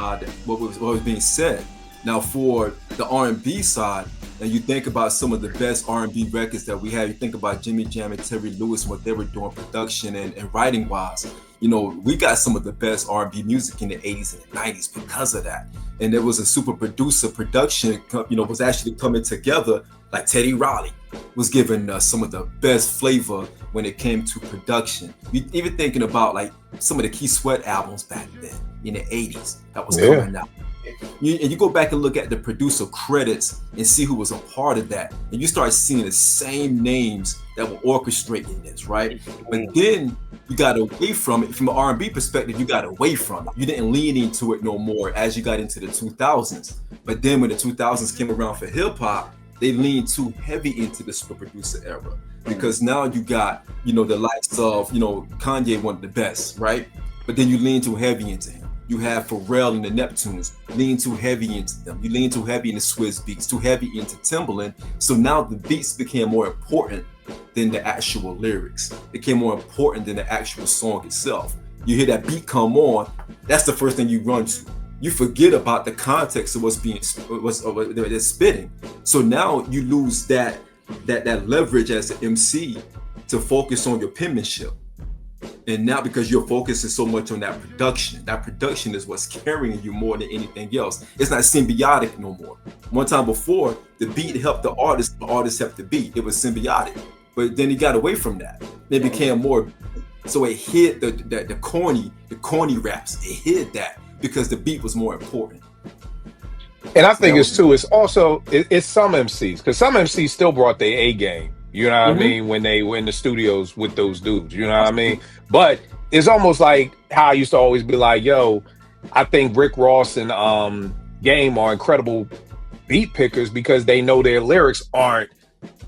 what was being said. Now for the R&B side, and you think about some of the best R&B records that we have, you think about Jimmy Jam and Terry Lewis, what they were doing production and writing wise, we got some of the best R&B music in the 80s and the 90s because of that. And there was a super producer production, was actually coming together, like Teddy Riley was giving us some of the best flavor when it came to production. Even thinking about like some of the Key Sweat albums back then in the 80s that was coming out. You go back and look at the producer credits and see who was a part of that, and you start seeing the same names that were orchestrating this, right? But then you got away from it. From an R&B perspective, you got away from it. You didn't lean into it no more as you got into the 2000s. But then when the 2000s came around for hip hop, they leaned too heavy into the super producer era, because now you got, the likes of, Kanye, one of the best, right? But then you lean too heavy into him. You have Pharrell and the Neptunes, lean too heavy into them. You lean too heavy into Swizz Beatz, too heavy into Timbaland. So now the beats became more important than the actual lyrics. It became more important than the actual song itself. You hear that beat come on, that's the first thing you run to. You forget about the context of what's they're spitting. So now you lose that leverage as an MC to focus on your penmanship. And now, because you're focusing so much on that production is what's carrying you more than anything else. It's not symbiotic no more. One time before, the beat helped the artist helped the beat. It was symbiotic. But then he got away from that. It became more, so it hid the corny raps. It hid that because the beat was more important. And I think it's also some MCs, because some MCs still brought their A game. You know what I mean? When they were in the studios with those dudes, you know what I mean? But it's almost like how I used to always be like, yo, I think Rick Ross and Game are incredible beat pickers because they know their lyrics aren't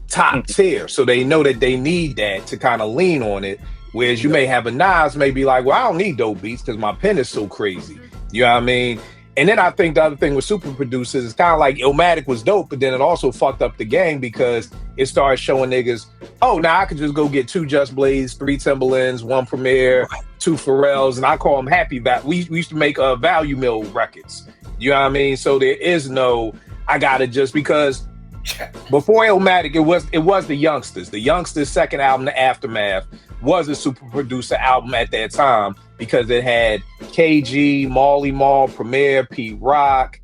top tier. So they know that they need that to kind of lean on it. Whereas you may have a Nas may be like, well, I don't need dope beats because my pen is so crazy. You know what I mean? And then I think the other thing with super producers is kind of like Illmatic was dope, but then it also fucked up the game because it started showing niggas, oh, now I could just go get 2 Just Blaze, 3 Timbalands, 1 Premier, 2 Pharrells, and I call them Happy Value. We used to make Value Mill records. You know what I mean? So there is no, I gotta just, because before Illmatic, it was the Youngsters. The Youngsters' second album, The Aftermath, was a super producer album at that time because it had KG, Marley Marl, Premier, Pete Rock,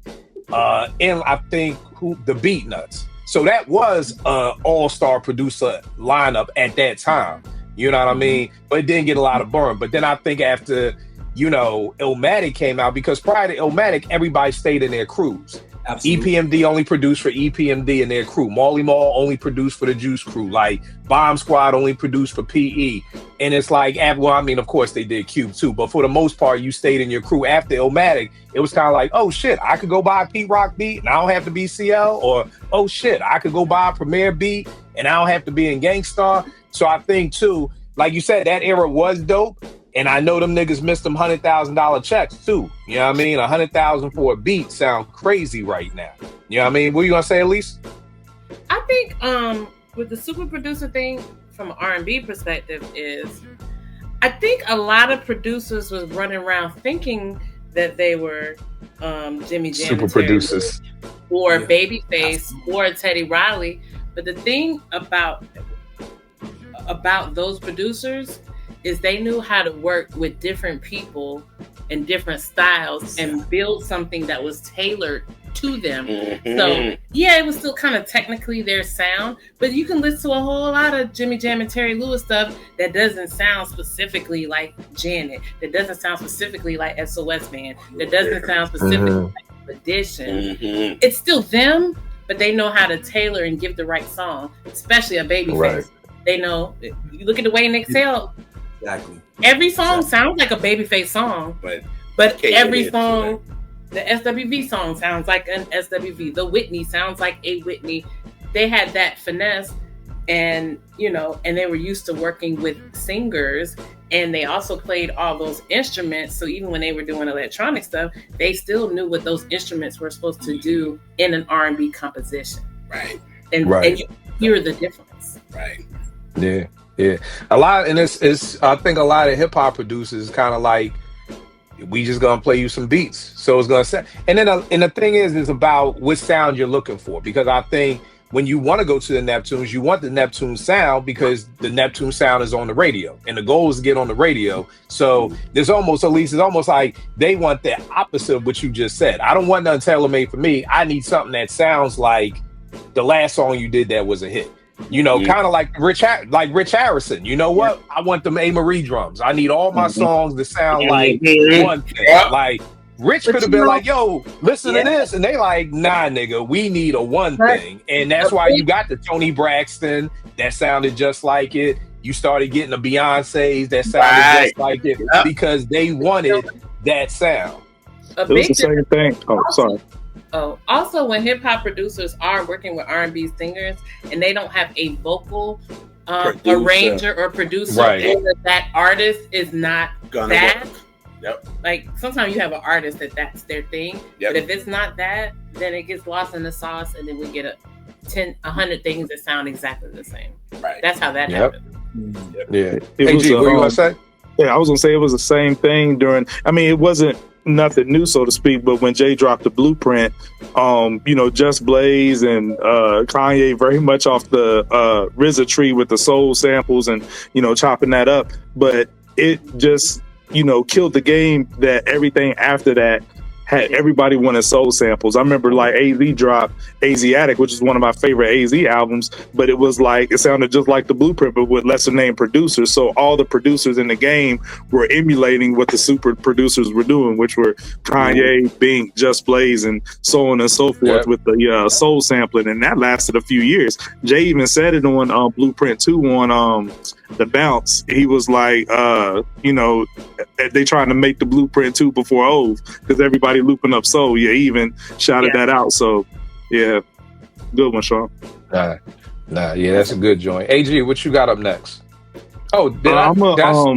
and I think the Beatnuts. So that was an all-star producer lineup at that time. You know what I mean? But it didn't get a lot of burn. But then I think after, Illmatic came out, because prior to Illmatic, everybody stayed in their crews. Absolutely. EPMD only produced for EPMD and their crew. Marley Marl only produced for the Juice Crew. Like Bomb Squad only produced for PE. And it's like, well, I mean, of course they did Cube too, but for the most part, you stayed in your crew. After Illmatic, it was kind of like, oh shit, I could go buy a Pete Rock beat and I don't have to be CL, or oh shit, I could go buy a Premier beat and I don't have to be in Gangstar. So I think too, like you said, that era was dope. And I know them niggas missed them $100,000 checks too. You know what I mean? $100,000 for a beat sound crazy right now. You know what I mean? What are you gonna say, Elise? I think with the super producer thing from an R&B perspective is, I think a lot of producers was running around thinking that they were Jimmy Jam super producers. or Babyface or Teddy Riley. But the thing about those producers is they knew how to work with different people and different styles and build something that was tailored to them. So yeah, it was still kind of technically their sound, but you can listen to a whole lot of Jimmy Jam and Terry Lewis stuff that doesn't sound specifically like Janet, that doesn't sound specifically like SOS Band, that doesn't sound specifically like Edition. It's still them, but they know how to tailor and give the right song, especially a Babyface. Right. They know. You look at the way and Excel. Exactly. Every song sounds like a Babyface song, but every song, the SWV song sounds like an SWV. The Whitney sounds like a Whitney. They had that finesse, and and they were used to working with singers, and they also played all those instruments. So even when they were doing electronic stuff, they still knew what those instruments were supposed to do in an R&B composition. Right. And you hear the difference. Right. Yeah. A lot, and it's I think a lot of hip hop producers kind of like, we just gonna play you some beats, so it's gonna sound. And then and the thing is about what sound you're looking for, because I think when you want to go to the Neptunes, you want the Neptune sound because the Neptune sound is on the radio, and the goal is to get on the radio. So there's almost, at least it's almost like they want the opposite of what you just said. I don't want nothing tailor-made for me. I need something that sounds like the last song you did that was a hit. Kind of like Rich Harrison. You know what? I want them A. Marie drums. I need all my songs to sound like one thing. Like Rich could have been like, yo, listen to this. And they like, nah, nigga, we need a one thing. And that's why you got the Toni Braxton that sounded just like it. You started getting the Beyonces that sounded just like it because they wanted that sound. It was the same thing. Oh, sorry. Oh, also when hip hop producers are working with R&B singers and they don't have a vocal arranger or producer, and that artist is not that. Like sometimes you have an artist that's their thing, but if it's not that, then it gets lost in the sauce, and then we get 100 things that sound exactly the same. Right. That's how that happens. Yeah. Hey, G, what you want to say? Yeah, I was gonna say it was the same thing during. I mean, it wasn't nothing new, so to speak, but when Jay dropped the Blueprint, Just Blaze and Kanye very much off the RZA tree with the soul samples and chopping that up, but it just killed the game that everything after that had everybody wanted soul samples. I remember like AZ dropped Asiatic, which is one of my favorite AZ albums, but it was like, it sounded just like the Blueprint, but with lesser named producers. So all the producers in the game were emulating what the super producers were doing, which were Kanye, Bink, Just Blaze, and so on and so forth with the soul sampling. And that lasted a few years. Jay even said it on Blueprint 2 on The Bounce. He was like, they trying to make the Blueprint 2 before Ove, because everybody looping up soul. Yeah, he even shouted that out. So, yeah, good one, Sean. Yeah, that's a good joint. AG, what you got up next? Oh,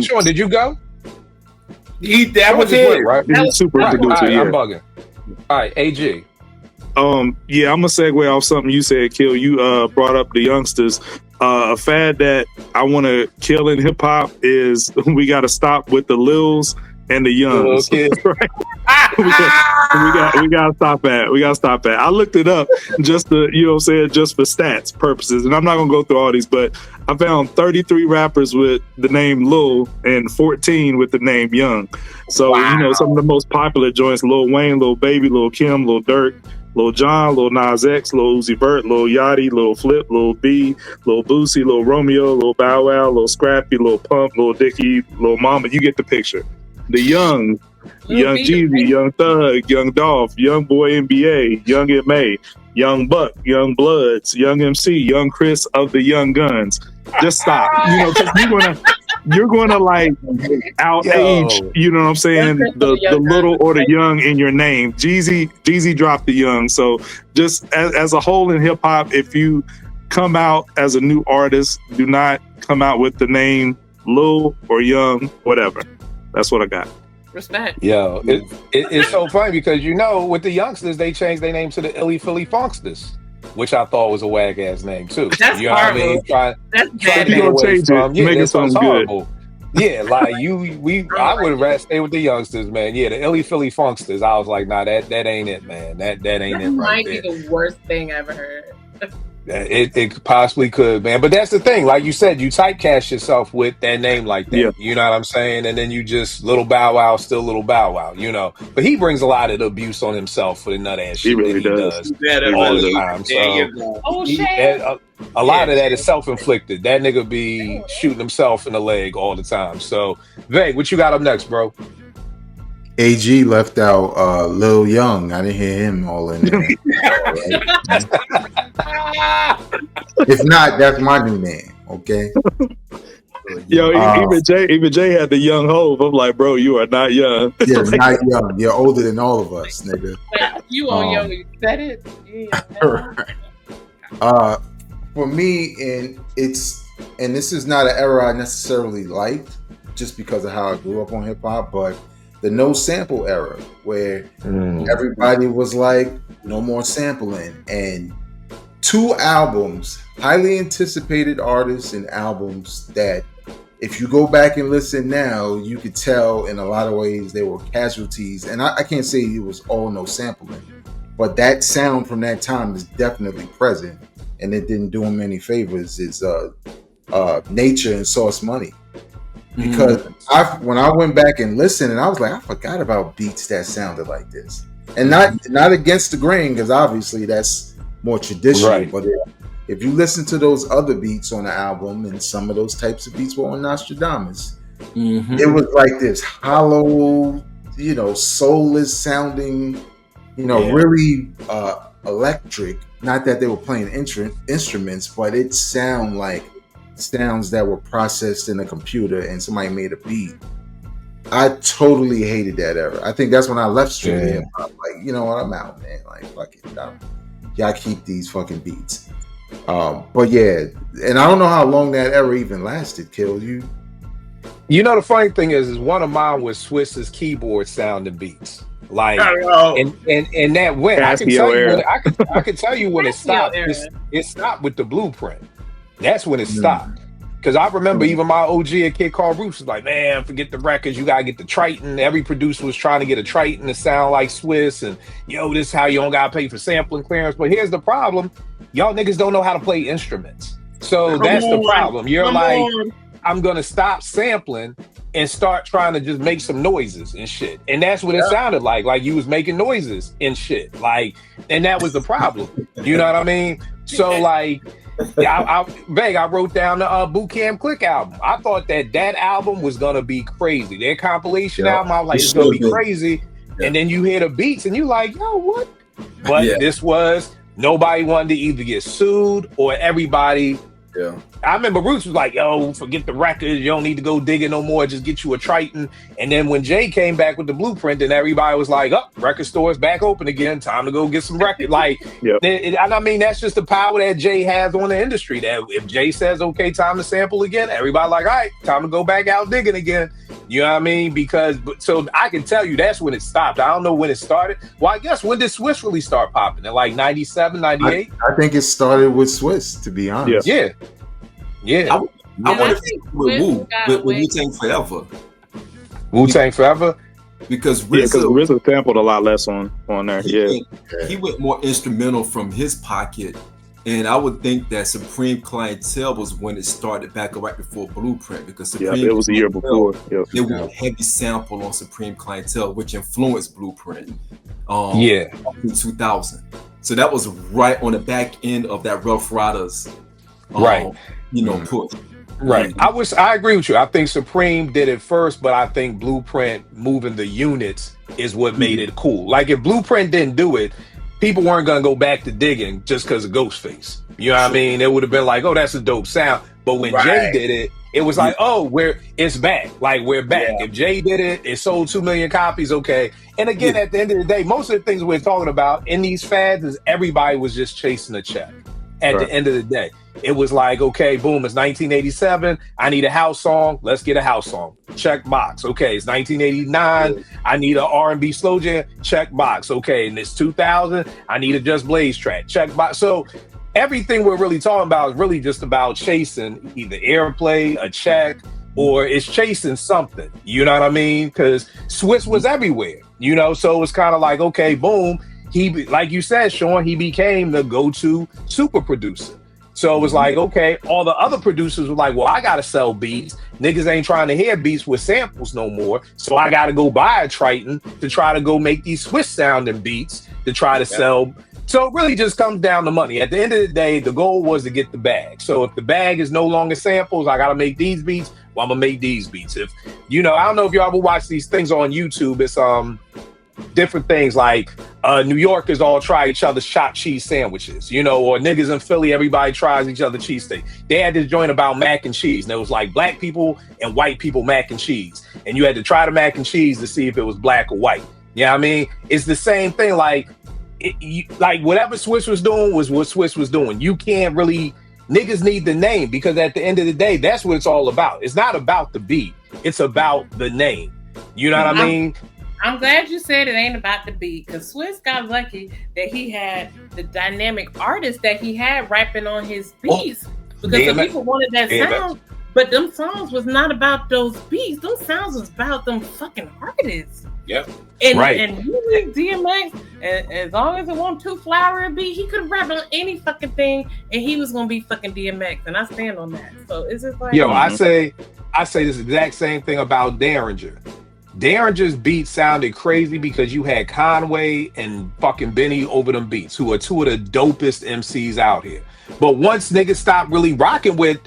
Sean, did you go? That was it, right? He was super producer. I'm bugging. All right, AG. I'm gonna segue off something you said, Kill. You brought up the youngsters. A fad that I want to kill in hip hop is we got to stop with the Lils and the Youngs. Right? we got to stop that. We got to stop that. I looked it up just to, just for stats purposes, and I'm not gonna go through all these, but I found 33 rappers with the name Lil and 14 with the name Young. So some of the most popular joints: Lil Wayne, Lil Baby, Lil Kim, Lil Durk, Lil Jon, Lil Nas X, Lil Uzi Vert, Lil Yachty, Lil Flip, Lil B, Lil Boosie, Lil Romeo, Lil Bow Wow, Lil Scrappy, Lil Pump, Lil Dicky, Lil Mama. You get the picture. The Young, Young Jeezy, Young Thug, Young Dolph, Young Boy NBA, Young M.A., Young Buck, Young Bloods, Young MC, Young Chris of the Young Guns. Just stop. You're gonna like outage, you know what I'm saying, the little or the young in your name. Jeezy dropped the Young. So just as a whole in hip hop, if you come out as a new artist, do not come out with the name Lil or Young, whatever. That's what I got. Respect. Yo, it's so funny because with the youngsters, they changed their name to the Illy Philly Funksters, which I thought was a wag ass name too. That's you know horrible. what I mean? Trying That's to get away from. Make it sound good. Yeah, like I would rather stay with the youngsters, man. Yeah, the Illy Philly Funksters. I was like, nah, that ain't it, man. That ain't it right might there. be the worst thing I ever heard. It possibly could, man. But that's the thing. Like you said, you typecast yourself with that name like that. Yeah. You know what I'm saying? And then you just Little Bow Wow, still Little Bow Wow, you know. But he brings a lot of the abuse on himself for the nut ass shit really that he does. all the time. So a lot of that is self-inflicted. That nigga be shooting himself in the leg all the time. So, Veg, what you got up next, bro? AG left out Lil Young. I didn't hear him all in there. If not, that's my new name. Okay. Yo, even Jay had the young Hove. I'm like, bro, you are not young. You're not young. You're older than all of us, nigga. You on young? You said it. Yeah. For me, and this is not an era I necessarily liked, just because of how I grew up on hip hop, but the no sample era, where everybody was like, no more sampling, and 2 albums, highly anticipated artists and albums that if you go back and listen now, you could tell in a lot of ways they were casualties. And I can't say it was all no sampling, but that sound from that time is definitely present, and it didn't do him any favors. Is Nature and Sauce Money. Because when I went back and listened, and I was like, I forgot about beats that sounded like this, and not against the grain, because obviously that's more traditional. Right. But if you listen to those other beats on the album, and some of those types of beats were on Nostradamus, it was like this hollow, soulless sounding, really electric. Not that they were playing instruments, but it sound like sounds that were processed in a computer and somebody made a beat. I totally hated that era. I think that's when I left straight hip hop. Like, you know what, I'm out, man. Like, fuck it. Y'all keep these fucking beats. But yeah, and I don't know how long that era even lasted. Kill you. You know, the funny thing is one of mine was Swiss's keyboard sounding beats. Like, and that went. I can tell you when it stopped. It stopped with the Blueprint. That's when it stopped. Because I remember even my OG, a kid called Bruce, was like, man, forget the records. You got to get the Triton. Every producer was trying to get a Triton to sound like Swiss. And, this is how you don't got to pay for sampling clearance. But here's the problem. Y'all niggas don't know how to play instruments. So that's the problem. You're like, I'm going to stop sampling and start trying to just make some noises and shit. And that's what it sounded like. Like you was making noises and shit. Like, and that was the problem. You know what I mean? So like, I wrote down the Boot Camp Click album. I thought that album was gonna be crazy. Their compilation album, I was like, it's gonna be crazy. And then you hear the beats and you like, yo, what? But this was, nobody wanted to either get sued or everybody. Yeah. I remember Roots was like, yo, forget the records. You don't need to go digging no more. Just get you a Triton. And then when Jay came back with the Blueprint, then everybody was like, record stores back open again. Time to go get some records. Like, and I mean, that's just the power that Jay has on the industry. That if Jay says, okay, time to sample again, everybody like, all right, time to go back out digging again. You know what I mean? So I can tell you that's when it stopped. I don't know when it started. Well, I guess when did Swiss really start popping? In like 97, 98? I think it started with Swiss, to be honest. Yeah. I want to think with Wu-Tang Forever. Wu-Tang Forever? Because RZA sampled a lot less on there. He went more instrumental from his pocket. And I would think that Supreme Clientele was when it started back right before Blueprint, because Supreme it was a year before. It was a heavy sample on Supreme Clientele, which influenced Blueprint. In 2000. So that was right on the back end of that Rough Riders, push. Right. I agree with you. I think Supreme did it first, but I think Blueprint moving the units is what made it cool. Like if Blueprint didn't do it, people weren't going to go back to digging just because of Ghostface. You know what I mean? It would have been like, oh, that's a dope sound. But when Jay did it, it was like, it's back. Like, we're back. Yeah. If Jay did it, it sold 2 million copies, okay. And again, at the end of the day, most of the things we're talking about in these fads is everybody was just chasing a check. At the end of the day, it was like, okay, boom, it's 1987. I need a house song. Let's get a house song. Check box. Okay, it's 1989. I need an R&B slow jam. Check box. Okay, and it's 2000. I need a Just Blaze track. Check box. So everything we're really talking about is really just about chasing either airplay, a check, or it's chasing something. You know what I mean? Because Swiss was everywhere, you know? So it was kind of like, okay, boom. Like you said, Sean, he became the go-to super producer. So it was like, okay, all the other producers were like, well, I got to sell beats. Niggas ain't trying to hear beats with samples no more. So I got to go buy a Triton to try to go make these Swiss sounding beats to try to sell. So it really just comes down to money. At the end of the day, the goal was to get the bag. So if the bag is no longer samples, I got to make these beats. Well, I'm going to make these beats. If, you know, I don't know if y'all ever watch these things on YouTube. It's different things like New Yorkers all try each other's chopped cheese sandwiches, you know, or niggas in Philly, everybody tries each other's cheesesteak. They had this joint about mac and cheese, and it was like black people and white people mac and cheese, and you had to try the mac and cheese to see if it was black or white. You know what I mean? It's the same thing. Like, like whatever Swiss was doing was what Swiss was doing. You can't really, niggas need the name, because at the end of the day, that's what it's all about. It's not about the beat. It's about the name. You know what I mean? I'm glad you said it ain't about the beat, because Swiss got lucky that he had the dynamic artist that he had rapping on his beats. Because some people wanted that sound, but them songs was not about those beats. Those sounds was about them fucking artists. Yep. And, right. And really, DMX, as long as it wasn't too flowery beat, he could rap on any fucking thing, and he was gonna be fucking DMX, and I stand on that. So it's just like, I say this exact same thing about Derringer. Derringer's beats sounded crazy because you had Conway and fucking Benny over them beats, who are two of the dopest MCs out here. But once niggas stopped really rocking with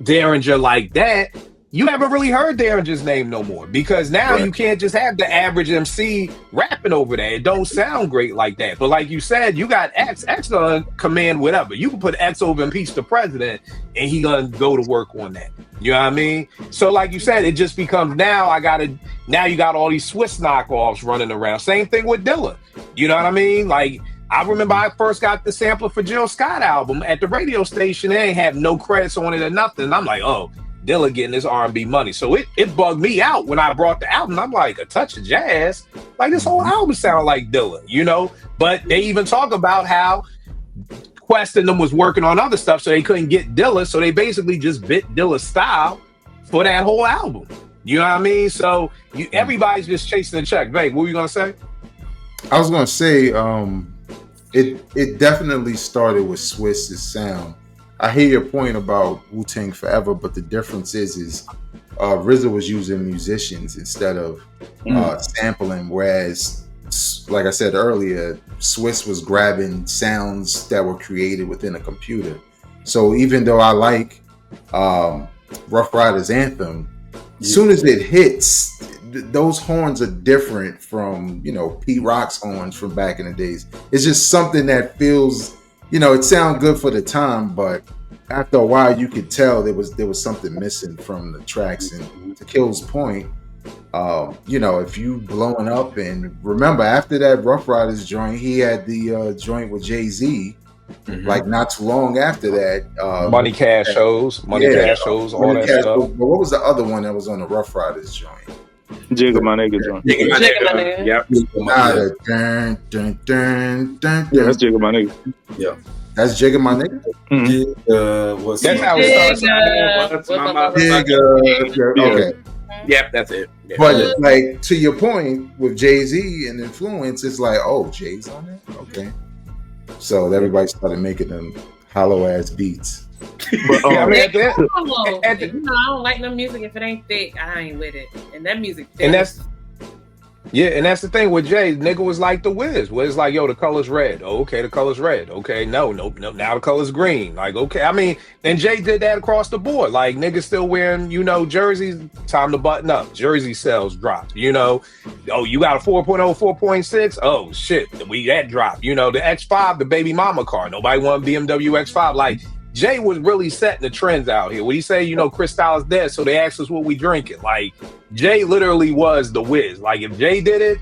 Derringer like that, you haven't really heard Derringer's name no more, because now you can't just have the average MC rapping over that. It don't sound great like that. But like you said, you got X gonna command whatever. You can put X over impeach the president and he gonna go to work on that. You know what I mean? So like you said, it just becomes now you got all these Swiss knockoffs running around. Same thing with Dilla. You know what I mean? Like, I remember I first got the sampler for Jill Scott album at the radio station. They ain't have no credits on it or nothing. And I'm like, oh, Dilla getting this R&B money. So it bugged me out when I brought the album. I'm like, a touch of jazz? Like, this whole album sounded like Dilla, you know? But they even talk about how Quest and them was working on other stuff, so they couldn't get Dilla. So they basically just bit Dilla's style for that whole album. You know what I mean? So everybody's just chasing a check. Babe, what were you going to say? I was going to say, it definitely started with Swiss's sound. I hear your point about Wu-Tang Forever, but the difference is RZA was using musicians instead of sampling, whereas, like I said earlier, Swiss was grabbing sounds that were created within a computer. So even though I like Rough Riders Anthem, as soon as it hits, those horns are different from, you know, Pete Rock's horns from back in the days. It's just something that feels, you know, it sounds good for the time, but after a while you could tell there was something missing from the tracks. And to Kill's point, you know, if you blowing up, and remember after that Rough Riders joint, he had the joint with Jay-Z, like not too long after that. Money Cash shows, all that stuff. But what was the other one that was on the Rough Riders joint? Jigga My Nigga joint. Jigga My Nigga. Yep. Yeah, that's Jigga My Nigga. Yeah. That's Jigga My Nigga? That's how it starts. Okay. Yep, that's it. Yeah. But like, to your point with Jay-Z and influence, it's like, oh, Jay's on it? Okay. So everybody started making them hollow ass beats. But, I mean, you know, I don't like no music if it ain't thick. I ain't with it. And that music thick. And that's the thing with Jay. Nigga was like the Wiz. Wiz like, yo, the color's red. Oh, okay, the color's red. Okay, no, now the color's green. Like, okay, I mean, and Jay did that across the board. Like, niggas still wearing, you know, jerseys. Time to button up. Jersey sales dropped. You know, oh, you got a 4.0, 4.6. Oh shit, that dropped. You know, the X5, the baby mama car. Nobody want BMW X5. Like, Jay was really setting the trends out here. When he say, you know, Cristal is dead, so they asked us what we drinking. Like, Jay literally was the Wiz. Like, if Jay did it,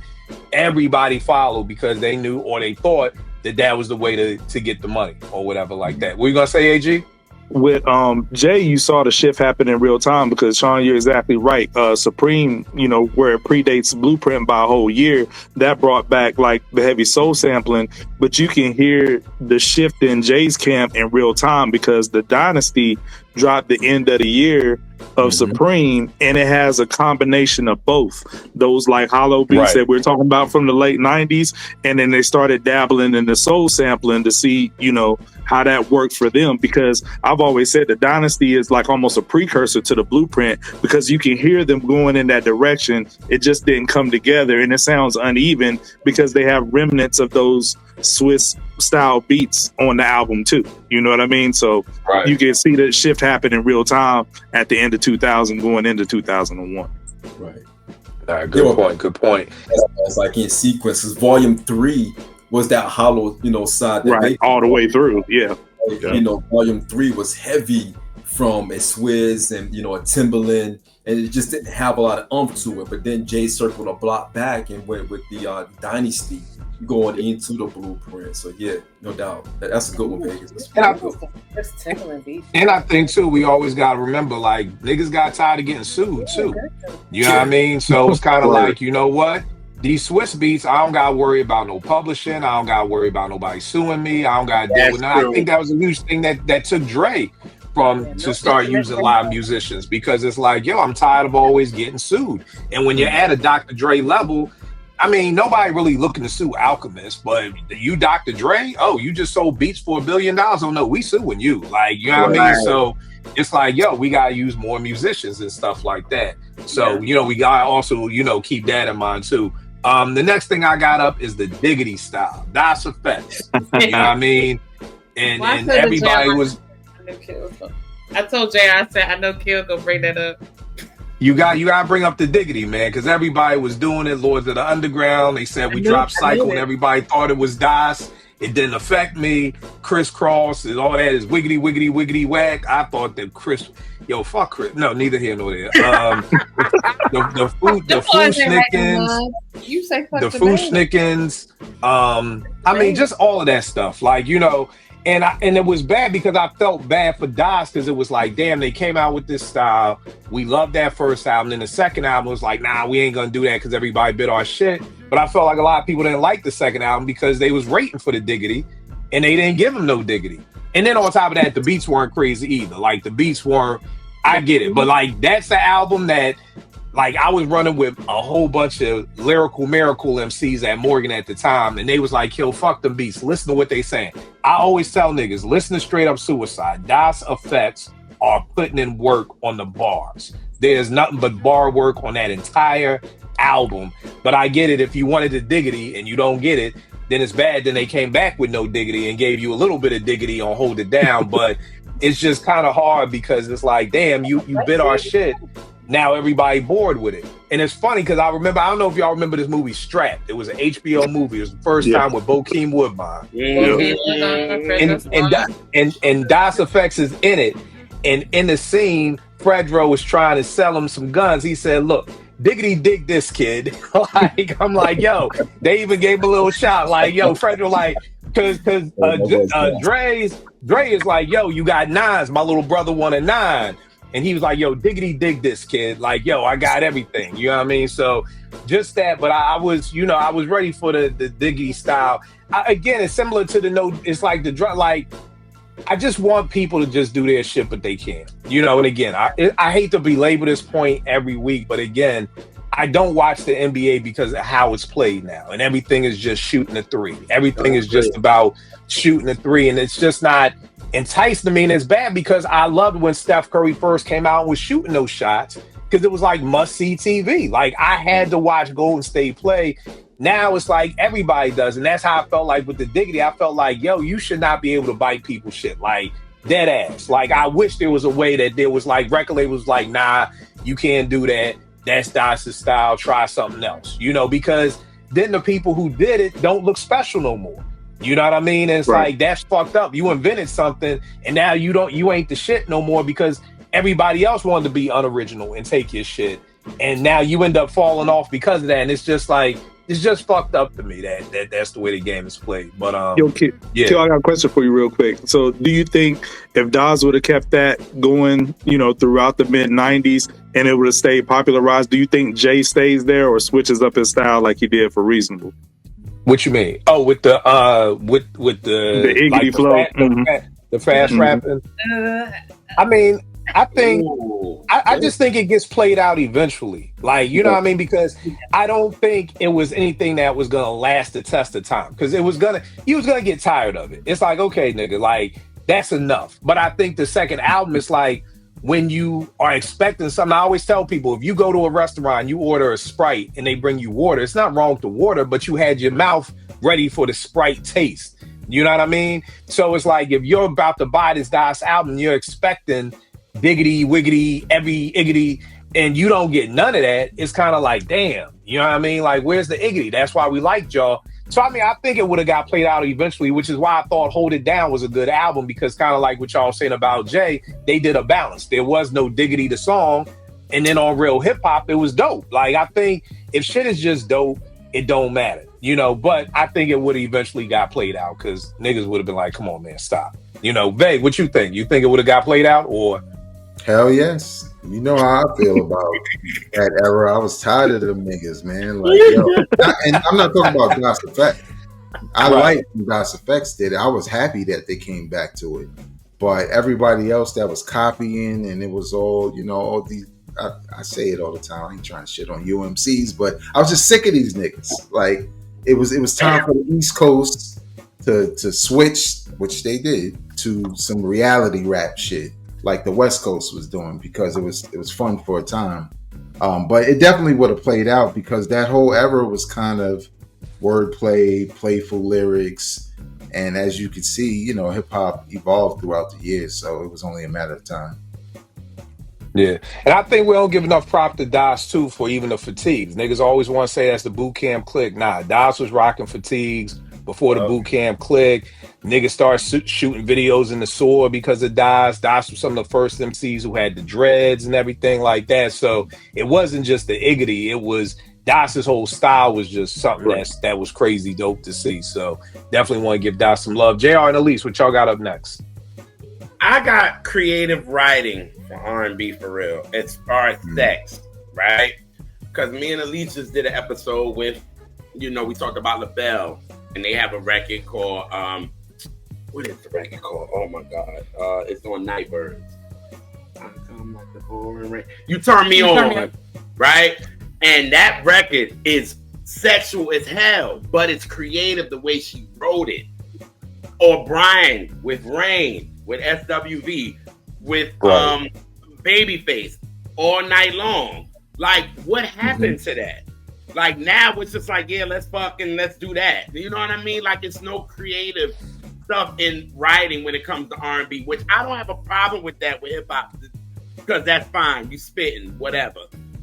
everybody followed because they knew or they thought that was the way to get the money or whatever like that. What you gonna say, AG? With Jay, you saw the shift happen in real time, because Sean, you're exactly right. Supreme, you know, where it predates Blueprint by a whole year, that brought back like the heavy soul sampling, but you can hear the shift in Jay's camp in real time, because the Dynasty dropped the end of the year of Supreme, and it has a combination of both those like hollow beats that we're talking about from the late 90s, and then they started dabbling in the soul sampling to see, you know, how that worked for them, because I've always said the Dynasty is like almost a precursor to the Blueprint, because you can hear them going in that direction. It just didn't come together, and it sounds uneven because they have remnants of those Swiss style beats on the album too. You know what I mean? So you can see the shift happen in real time at the end of 2000 going into 2001. Right. Good point. It's like in sequences. Volume 3 was that hollow, you know, side that all the way through. Yeah. You know, Volume 3 was heavy from a Swizz and, you know, a Timbaland, and it just didn't have a lot of oomph to it. But then Jay circled a block back and went with the Dynasty going into the Blueprint. So yeah, no doubt. That's a good one, Vegas. And I think too, we always gotta remember, like, niggas got tired of getting sued too. You know what I mean? So it's kind of like, you know what? These Swiss beats, I don't gotta worry about no publishing. I don't gotta worry about nobody suing me. I don't gotta deal with that. I think that was a huge thing that took Dre to start using live musicians, because it's like, yo, I'm tired of always getting sued. And when you're at a Dr. Dre level, I mean, nobody really looking to sue Alchemist, but you Dr. Dre, oh, you just sold beats for $1 billion. Oh no, we suing you. Like, you know what I mean? So it's like, yo, we gotta use more musicians and stuff like that. So, you know, we gotta also, you know, keep that in mind too. The next thing I got up is the diggity style, Das Effects. You know what I mean? And everybody was. I told Jay, I said, I know Kill gonna bring that up. You gotta bring up the diggity, man, because everybody was doing it. Lords of the Underground, they said we dropped Cycle, and everybody thought it was Das. It didn't affect me. Crisscross and all that is wiggity, wiggity, wiggity, whack. I thought that fuck Chris. No, neither here nor there. The Fushnikins. You say fuck the Fushnikins. I mean, just all of that stuff. Like, you know, and it was bad because I felt bad for Das, because it was like, damn, they came out with this style. We loved that first album. Then the second album was like, nah, we ain't gonna do that because everybody bit our shit. But I felt like a lot of people didn't like the second album because they was rating for the diggity and they didn't give them no diggity. And then on top of that, the beats weren't crazy either. Like, the beats weren't, I get it. But like, that's the album that, like, I was running with a whole bunch of lyrical miracle MCs at Morgan at the time, and they was like, yo, fuck them beats. Listen to what they saying. I always tell niggas, listen to Straight Up Suicide. Das Effects are putting in work on the bars. There's nothing but bar work on that entire album. But I get it, if you wanted the diggity and you don't get it, then it's bad. Then they came back with no diggity and gave you a little bit of diggity on Hold It Down. But it's just kind of hard because it's like, damn, you bit our shit. Now everybody bored with it. And it's funny because I don't know if y'all remember this movie Strapped. It was an HBO movie. It was the first time with Bokeem Woodbine. And Das Effects is in it. And in the scene, Fredro was trying to sell him some guns. He said, look, diggity dig this kid. Like, I'm like, yo, they even gave him a little shot. Like, yo, Fredro, like, because Dre is like, yo, you got 9s. My little brother wanted 9. And he was like, yo, diggity dig this kid. Like, yo, I got everything. You know what I mean? So just that. But I was ready for the diggity style. Again, it's similar to the note. It's like the drum. Like, I just want people to just do their shit, but they can't. You know, and again, I hate to belabor this point every week, but again, I don't watch the NBA because of how it's played now. And everything is just shooting a 3. Everything is just about shooting a 3. And it's just not enticed to me, and it's bad because I loved when Steph Curry first came out and was shooting those shots because it was like must-see TV. Like, I had to watch Golden State play. Now it's like everybody does, and that's how I felt like with the diggity. I felt like, yo, you should not be able to bite people's shit, like, dead ass. Like, I wish there was a way that there was like record labels like, nah, you can't do that. That's Das's style. Try something else, you know, because then the people who did it don't look special no more. You know what I mean? And it's like, that's fucked up. You invented something and now you ain't the shit no more because everybody else wanted to be unoriginal and take your shit. And now you end up falling off because of that. And it's just like, it's just fucked up to me that's the way the game is played. But Yo, Kid, I got a question for you real quick. So do you think if Daz would have kept that going, you know, throughout the mid 90s and it would have stayed popularized, do you think Jay stays there or switches up his style like he did for Reasonable? What you mean? Oh, with the with the iggity like flow, the fast rapping. I mean, I think Ooh. I just think it gets played out eventually. Like, you know what I mean? Because I don't think it was anything that was gonna last the test of time. Because you was gonna get tired of it. It's like, okay, nigga, like that's enough. But I think the second album is like when you are expecting something. I always tell people, if you go to a restaurant, you order a Sprite and they bring you water, it's not wrong with the water, but you had your mouth ready for the Sprite taste. You know what I mean? So it's like if you're about to buy this Das album, you're expecting diggity, wiggity, every iggity, and you don't get none of that. It's kind of like, damn, you know what I mean? Like, where's the iggity? That's why we liked y'all. So I mean, I think it would have got played out eventually, which is why I thought Hold It Down was a good album, because kind of like what y'all saying about Jay, they did a balance. There was no diggity the song, and then on real hip hop, it was dope. Like, I think if shit is just dope, it don't matter, you know. But I think it would have eventually got played out because niggas would have been like, come on, man, stop. You know, Vay, what you think? You think it would have got played out, or? Hell yes. You know how I feel about that era. I was tired of them niggas, man. Like, yo, and I'm not talking about Das Effect. I like when Das Effects did it. I was happy that they came back to it. But everybody else that was copying, and it was all, you know, all these, I say it all the time. I ain't trying to shit on UMCs, but I was just sick of these niggas. Like, it was time for the East Coast to switch, which they did, to some reality rap shit like the West Coast was doing, because it was fun for a time. But it definitely would have played out, because that whole era was kind of wordplay, playful lyrics, and as you could see, you know, hip hop evolved throughout the years, so it was only a matter of time. Yeah, and I think we don't give enough prop to Das too for even the fatigues. Niggas always want to say that's the boot camp clique. Nah, Das was rocking fatigues before the boot camp clique. Niggas started shooting videos in the sewer because of Das. Das was some of the first MCs who had the dreads and everything like that. So it wasn't just the iggity. It was Das's whole style was just something that was crazy dope to see. So definitely want to give Das some love. JR and Elise, what y'all got up next? I got creative writing for R&B for real, as far as sex, right? Because me and Elise just did an episode with, you know, we talked about LaBelle, and they have a record called, what is the record called? Oh my God. It's on Nightbirds. I come like the pouring rain. You turn me on, right? And that record is sexual as hell, but it's creative the way she wrote it. Or Brian with Rain, with SWV, with Babyface, All Night Long. Like, what happened to that? Like, now it's just like, yeah, let's do that. You know what I mean? Like, it's no creative stuff in writing when it comes to R&B, which I don't have a problem with that with hip hop, because that's fine. You spitting, whatever.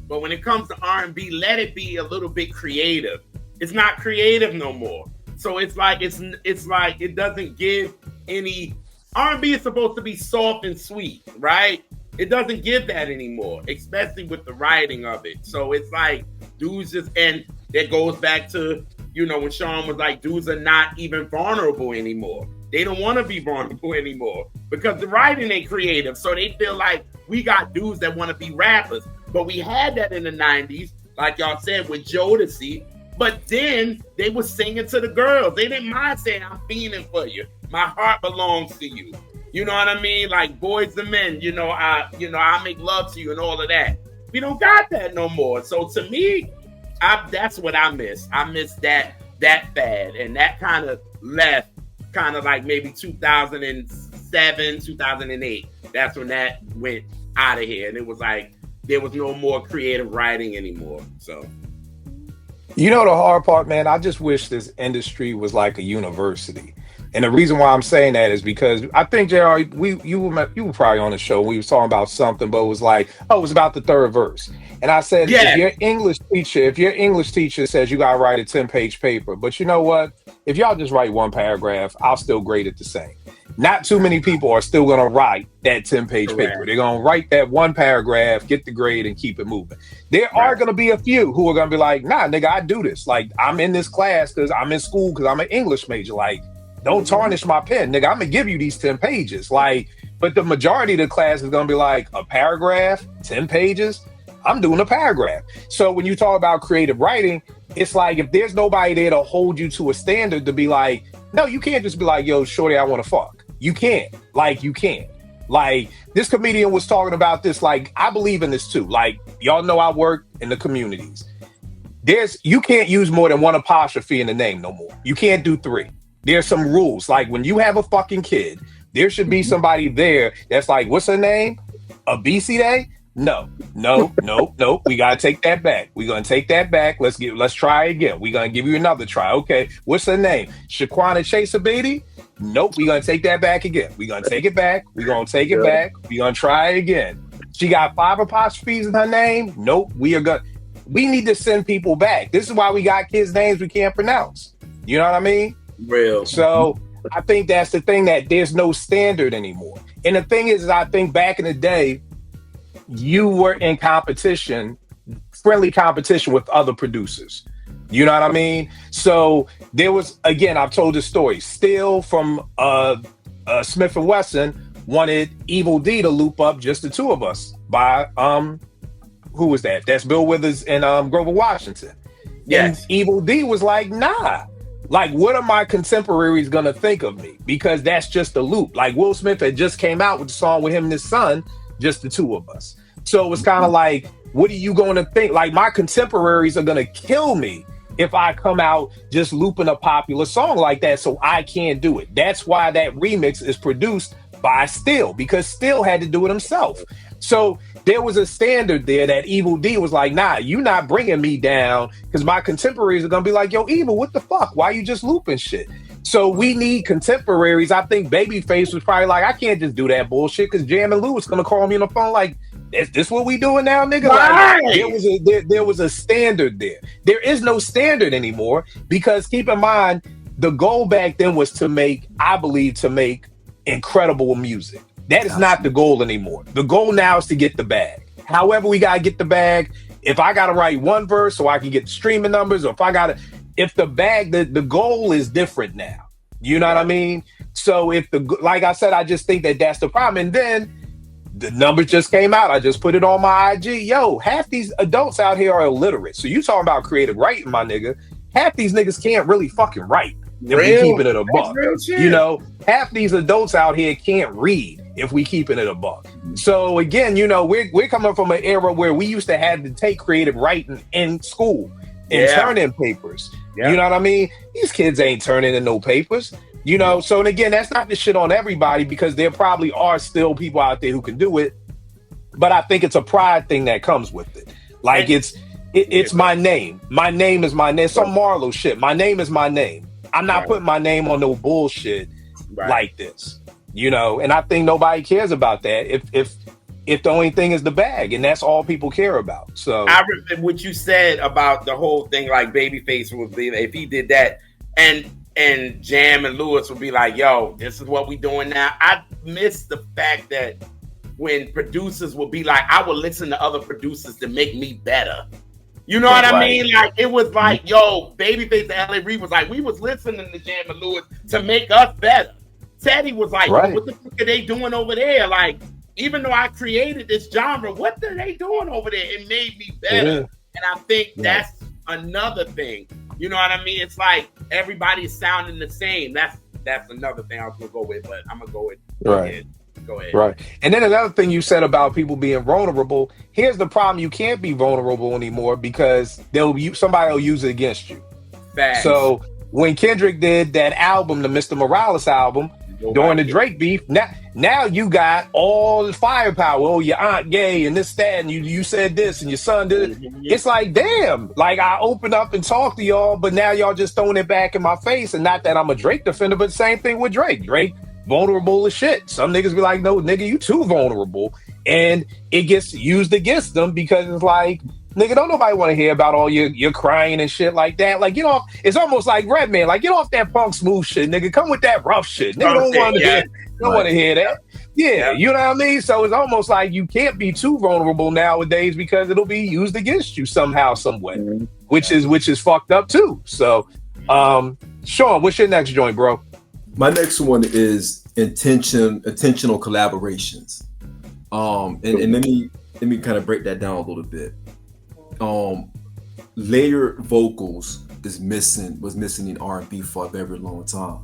But when it comes to R&B, let it be a little bit creative. It's not creative no more. So it's like it doesn't give any. R&B is supposed to be soft and sweet, right? It doesn't give that anymore, especially with the writing of it. So it's like dudes just, and that goes back to, you know, when Sean was like, dudes are not even vulnerable anymore. They don't want to be vulnerable anymore because the writing ain't creative. So they feel like we got dudes that want to be rappers. But we had that in the 90s, like y'all said, with Jodeci. But then they were singing to the girls. They didn't mind saying, I'm fiending for you. My heart belongs to you. You know what I mean? Like Boys to Men, I make love to you and all of that. We don't got that no more. So to me, that's what I miss. I miss that fad. And that kind of left kind of like maybe 2007, 2008. That's when that went out of here. And it was like, there was no more creative writing anymore. So, you know, the hard part, man, I just wish this industry was like a university. And the reason why I'm saying that is because I think, JR, you were probably on the show. We were talking about something, but it was like, it was about the third verse. And I said, if your English teacher says you got to write a 10-page paper, but you know what? If y'all just write one paragraph, I'll still grade it the same. Not too many people are still going to write that 10-page paper. They're going to write that one paragraph, get the grade, and keep it moving. There are going to be a few who are going to be like, nah, nigga, I do this. Like, I'm in this class because I'm in school because I'm an English major. Like, don't tarnish my pen, nigga. I'm going to give you these 10 pages. Like, but the majority of the class is going to be like, a paragraph, 10 pages? I'm doing a paragraph. So when you talk about creative writing, it's like if there's nobody there to hold you to a standard to be like, no, you can't just be like, yo, shorty, I want to fuck. You can't. Like, you can't. Like, this comedian was talking about this. Like, I believe in this too. Like, y'all know I work in the communities. You can't use more than one apostrophe in the name no more. You can't do 3. There's some rules. Like, when you have a fucking kid, there should be somebody there that's like, what's her name? Obesity Day? No. We gotta take that back. We're gonna take that back. Let's try again. We're gonna give you another try. Okay, what's her name? Shaquana Chase-Abedi? Nope, we're gonna take that back again. We're gonna take it back. We're gonna take it back. We're gonna try again. She got 5 apostrophes in her name. Nope, we need to send people back. This is why we got kids' names we can't pronounce. You know what I mean? Real. So I think that's the thing, that there's no standard anymore. And the thing is I think back in the day, you were in competition, friendly competition with other producers. You know what I mean? So there was, again, I've told this story. Still from Smith & Wesson wanted Evil D to loop up just the 2 of us by who was that? That's Bill Withers and Grover Washington. Yes. And Evil D was like, nah. Like, what are my contemporaries gonna think of me? Because that's just a loop. Like, Will Smith had just came out with the song with him and his son, just the 2 of us. So it was kind of like, what are you going to think? Like, my contemporaries are going to kill me if I come out just looping a popular song like that. So I can't do it. That's why that remix is produced by Still, because Still had to do it himself. So there was a standard there that Evil D was like, nah, you not bringing me down, because my contemporaries are going to be like, yo, Evil, what the fuck? Why you just looping shit? So we need contemporaries. I think Babyface was probably like, I can't just do that bullshit, because Jam and Lewis going to call me on the phone like, is this what we doing now, nigga? Right. Like, there was a standard there. There is no standard anymore, because keep in mind, the goal back then was to make incredible music. That is not the goal anymore. The goal now is to get the bag. However we gotta get the bag. If I gotta write one verse so I can get the streaming numbers, or if the goal is different now. You know what I mean? So like I said, I just think that's the problem. And then the numbers just came out. I just put it on my IG. Yo, half these adults out here are illiterate. So you talking about creative writing, my nigga. Half these niggas can't really fucking write if we keeping it a buck. You know, half these adults out here can't read if we keeping it a buck. So again, you know, we're coming from an era where we used to have to take creative writing in school and turn in papers. You know what I mean? These kids ain't turning in no papers. You know, so and again, that's not the shit on everybody, because there probably are still people out there who can do it. But I think it's a pride thing that comes with it. Like it's my name. My name is my name. Some Marlo shit. My name is my name. I'm not putting my name on no bullshit like this. You know, and I think nobody cares about that if the only thing is the bag, and that's all people care about. So I remember what you said about the whole thing, like Babyface would be, if he did that, and Jam and Lewis would be like, yo, this is what we doing now. I miss the fact that when producers would be like, I would listen to other producers to make me better. You know what I mean? Like, it was like, yo, Babyface and L.A. Reid was like, we was listening to Jam and Lewis to make us better. Teddy was like, what the fuck are they doing over there? Like, even though I created this genre, what are they doing over there? It made me better. And I think that's another thing. You know what I mean? It's like everybody's sounding the same. That's another thing I was gonna go with, but I'm gonna go with Go ahead. Right. And then another thing you said about people being vulnerable. Here's the problem: you can't be vulnerable anymore, because somebody will use it against you. Facts. So when Kendrick did that album, the Mr. Morales album, during the Drake beef, now you got all the firepower. Oh, your aunt gay and this, that, and you said this and your son did it. It's like, damn, like I opened up and talked to y'all, but now y'all just throwing it back in my face. And not that I'm a Drake defender, but same thing with Drake. Drake, vulnerable as shit. Some niggas be like, no, nigga, you too vulnerable. And it gets used against them, because it's like, nigga, don't nobody want to hear about all your crying and shit like that. Like, it's almost like Redman. Like, get off that punk smooth shit, nigga. Come with that rough shit. Nigga don't want to hear that. Yeah, you know what I mean? So it's almost like you can't be too vulnerable nowadays, because it'll be used against you somehow, some way, which is fucked up too. So, Sean, what's your next joint, bro? My next one is intentional collaborations. And let me kind of break that down a little bit. Layered vocals was missing in R&B for a very long time.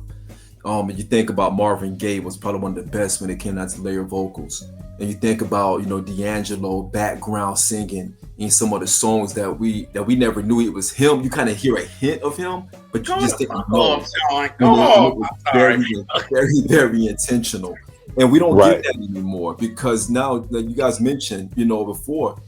And you think about Marvin Gaye was probably one of the best when it came down to layer vocals. And you think about, D'Angelo background singing in some of the songs that we never knew it was him. You kind of hear a hint of him, but you just didn't know. It was very, very, very intentional. And we don't get that anymore because now, like you guys mentioned, before,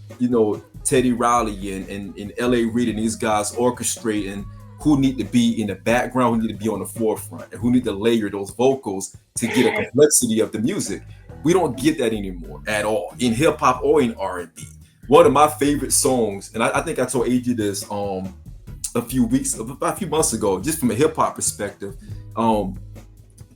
Teddy Riley and L.A. Reid and these guys orchestrating who need to be in the background, who need to be on the forefront, and who need to layer those vocals to get a complexity of the music. We don't get that anymore at all in hip hop or in R&B. One of my favorite songs, and I think I told AJ this about a few months ago, just from a hip hop perspective.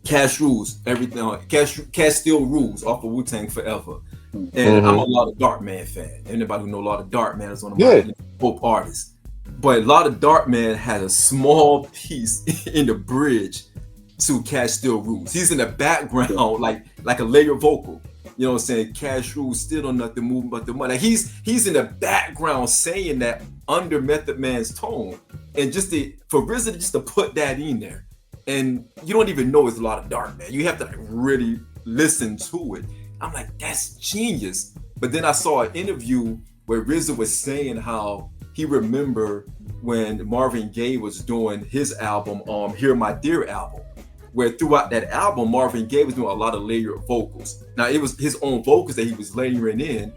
Cash Rules, everything. Cash Still Rules off of Wu-Tang Forever. And I'm a lot of Darkman fan. Anybody who know a lot of Darkman is one of my hope artists. But a lot of Darkman had a small piece in the bridge to Cash Still Rules. He's in the background, like a layer vocal. You know what I'm saying? Cash Rules still don't nothing moving but the money. Like he's in the background saying that under Method Man's tone. And for RZA just to put that in there. And you don't even know it's a lot of Darkman. You have to really listen to it. I'm like, that's genius. But then I saw an interview where RZA was saying how he remember when Marvin Gaye was doing his album, Hear My Dear album, where throughout that album, Marvin Gaye was doing a lot of layered vocals. Now, it was his own vocals that he was layering in,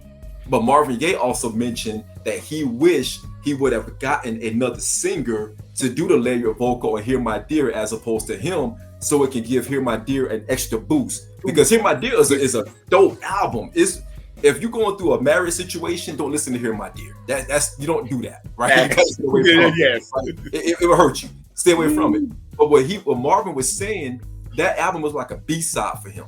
but Marvin Gaye also mentioned that he wished he would have gotten another singer to do the layered vocal on Hear My Dear as opposed to him, so it can give Hear My Dear an extra boost. Because Hear My Dear is a dope album. If you're going through a marriage situation, don't listen to Hear My Dear. That's you don't do that, right? You gotta stay away from it, right? It will hurt you. Stay away from it. But what Marvin was saying, that album was like a B-side for him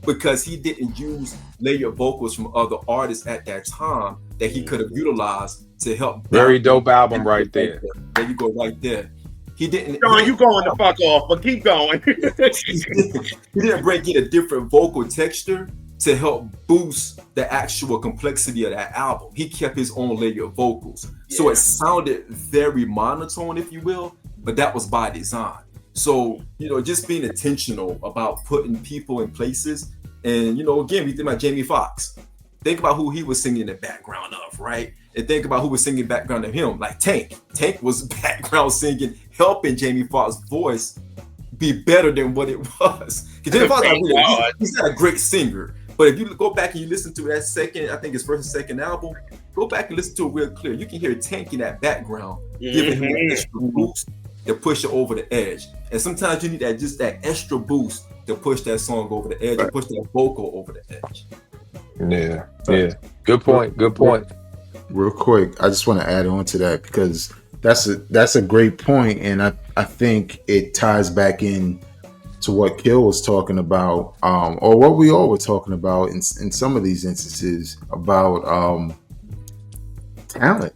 because he didn't use layered vocals from other artists at that time that he could have utilized to help. Very dope album right there. There you go, right there. He didn't. John, you going the fuck off, but keep going. He didn't bring in a different vocal texture to help boost the actual complexity of that album. He kept his own layered vocals. So it sounded very monotone, if you will, but that was by design. So, just being intentional about putting people in places. And, again, we think about Jamie Foxx. Think about who he was singing in the background of, right? And think about who was singing background of him, like Tank. Tank was background singing, helping Jamie Foxx's voice be better than what it was. Because Jamie Foxx, he's not a great singer. But if you go back and you listen to that second, I think his first and second album, go back and listen to it real clear. You can hear Tank in that background, giving him an extra boost to push it over the edge. And sometimes you need that extra boost to push that song over the edge, to push that vocal over the edge. Yeah. Good point. Real quick, I just want to add on to that because that's a great point, and I think it ties back in to what Kill was talking about, or what we all were talking about in some of these instances about talent,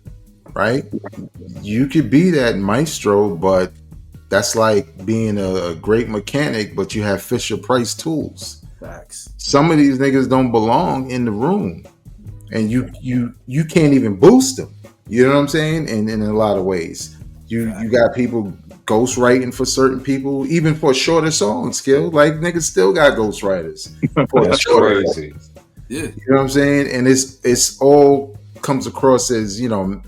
right? You could be that maestro, but that's like being a great mechanic, but you have Fisher Price tools. Facts. Some of these niggas don't belong in the room, and you can't even boost them. You know what I'm saying? And in a lot of ways, you got people ghostwriting for certain people, even for shorter songs. Kill, like niggas still got ghostwriters for shorter. Crazy. Yeah, you know what I'm saying? And it's all comes across as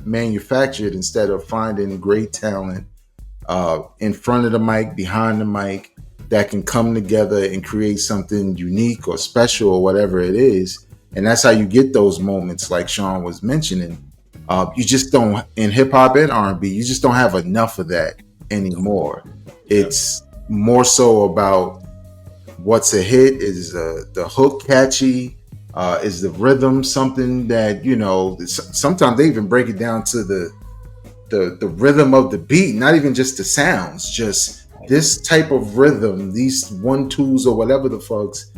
manufactured instead of finding great talent in front of the mic, behind the mic, that can come together and create something unique or special or whatever it is. And that's how you get those moments like Sean was mentioning. You just don't, in hip hop and R&B, you just don't have enough of that anymore. It's more so about what's a hit, is the hook catchy, is the rhythm something that, sometimes they even break it down to the rhythm of the beat, not even just the sounds, just this type of rhythm, these 1-2s or whatever the fucks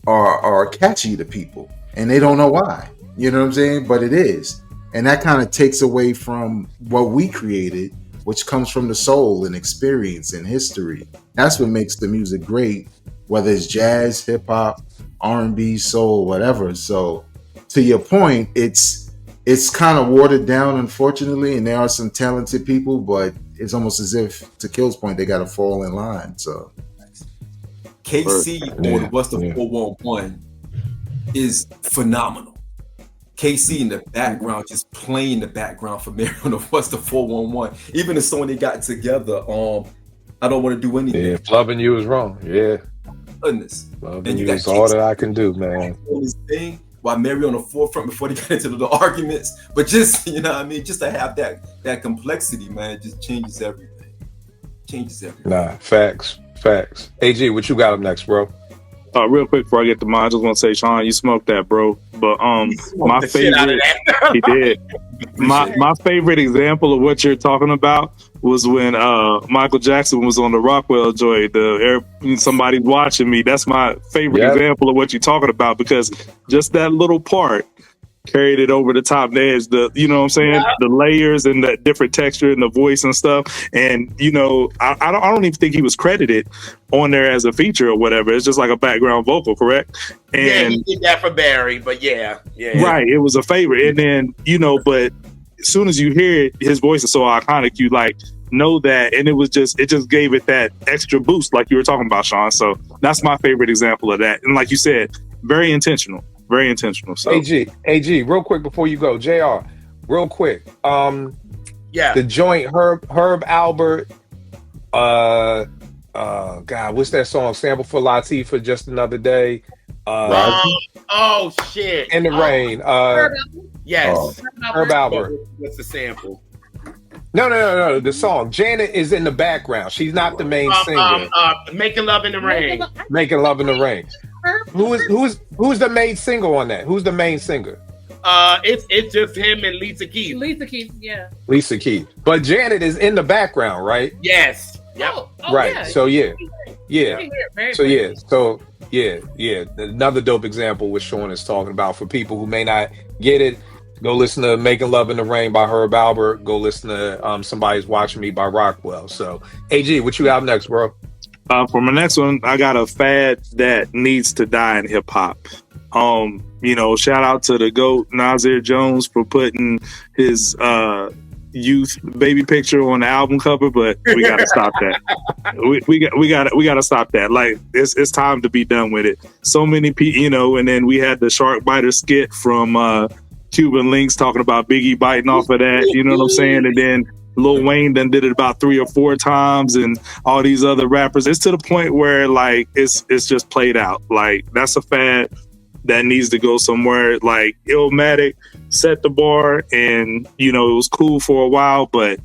are catchy to people, and they don't know why. You know what I'm saying? But it is. And that kind of takes away from what we created, which comes from the soul and experience and history. That's what makes the music great, whether it's jazz, hip hop, R&B, soul, whatever. So to your point, it's kind of watered down, unfortunately, and there are some talented people, but it's almost as if, to Kill's point, they got to fall in line. So KC Yeah, on What's the yeah. 411 is phenomenal. KC in the background, just playing the background for Mary on the What's the 411. Even the song they got together, I Don't Want to Do Anything. Yeah, loving you is wrong. Yeah. Goodness. Loving you is all that I can do, man. This thing while Mary on the forefront before they got into the arguments. But just, you know what I mean, just to have that complexity, man, it just changes everything. Nah, facts. AG, what you got up next, bro? Real quick before I get to mine, I just want to say, Sean, you smoked that, bro. But my favorite, he did. My favorite example of what you're talking about was when Michael Jackson was on the Rockwell joint. Somebody's watching me. That's my favorite example of what you're talking about, because just that little part carried it over the top edge. You know what I'm saying? Yeah. The layers and the different texture and the voice and stuff. And you know, I don't even think he was credited on there as a feature or whatever. It's just like a background vocal, correct? And yeah, he did that for Barry, but yeah. Right, it was a favorite. And then, you know, but as soon as you hear it, his voice is so iconic, you like know that, and it just gave it that extra boost, like you were talking about, Sean. So that's my favorite example of that. And like you said, very intentional. So AG, real quick before you go, JR, real quick. The joint Herb Albert, God, what's that song? Sample for Latifah, Just Another Day. Oh shit. In the Rain. Yes. Herb Albert. What's the sample? No. The song. Janet is in the background. She's not the main singer. Making Love in the Rain. Making Love in the Rain. Who's the main singer on that? Who's the main singer? It's just him and Lisa Keith. Lisa Keith. But Janet is in the background, right? Yes. Yep. Right. Yeah. So another dope example what Sean is talking about. For people who may not get it, go listen to Making Love in the Rain by Herb Albert. Go listen to Somebody's Watching Me by Rockwell. So AG, what you got next, bro? For my next one, I got a fad that needs to die in hip hop. You know, shout out to the GOAT Nasir Jones for putting his youth baby picture on the album cover, but we gotta stop that. We gotta stop that. Like it's time to be done with it. So many people, you know. And then we had the Shark Biter skit from Cuban Links talking about Biggie biting off of that. You know what I'm saying? And then Lil Wayne then did it about 3 or 4 times, and all these other rappers. It's to the point where like it's just played out. Like that's a fad that needs to go somewhere. Like Illmatic set the bar, and you know it was cool for a while, but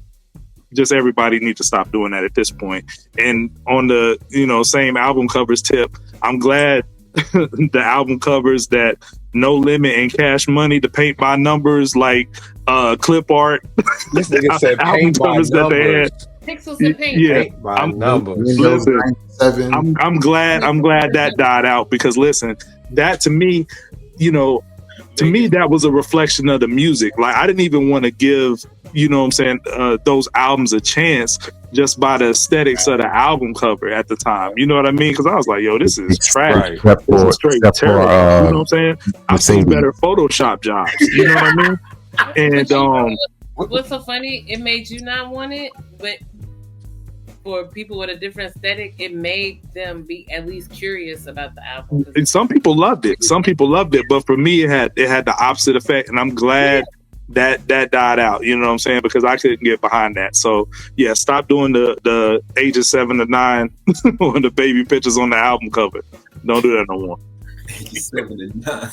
just everybody needs to stop doing that at this point. And on the same album covers tip, I'm glad the album covers that No Limit and Cash Money to paint by numbers like clip art. This nigga said paint by numbers. Pixels and paint. Yeah, paint by numbers. Listen, I'm glad that died out, because listen, that to me, that was a reflection of the music. Like I didn't even want to give, those albums a chance just by the aesthetics of the album cover at the time. You know what I mean? Because I was like, yo, this is trash. Right. This is straight terrible. You know what I'm saying? I've seen better Photoshop jobs. You know what I mean? And what's so funny? It made you not want it, but for people with a different aesthetic, it made them be at least curious about the album. And some people loved it. But for me, it had the opposite effect, and I'm glad that died out. You know what I'm saying? Because I couldn't get behind that. So yeah, stop doing the ages 7 to 9 on the baby pictures on the album cover. Don't do that no more. Ages 7 to 9.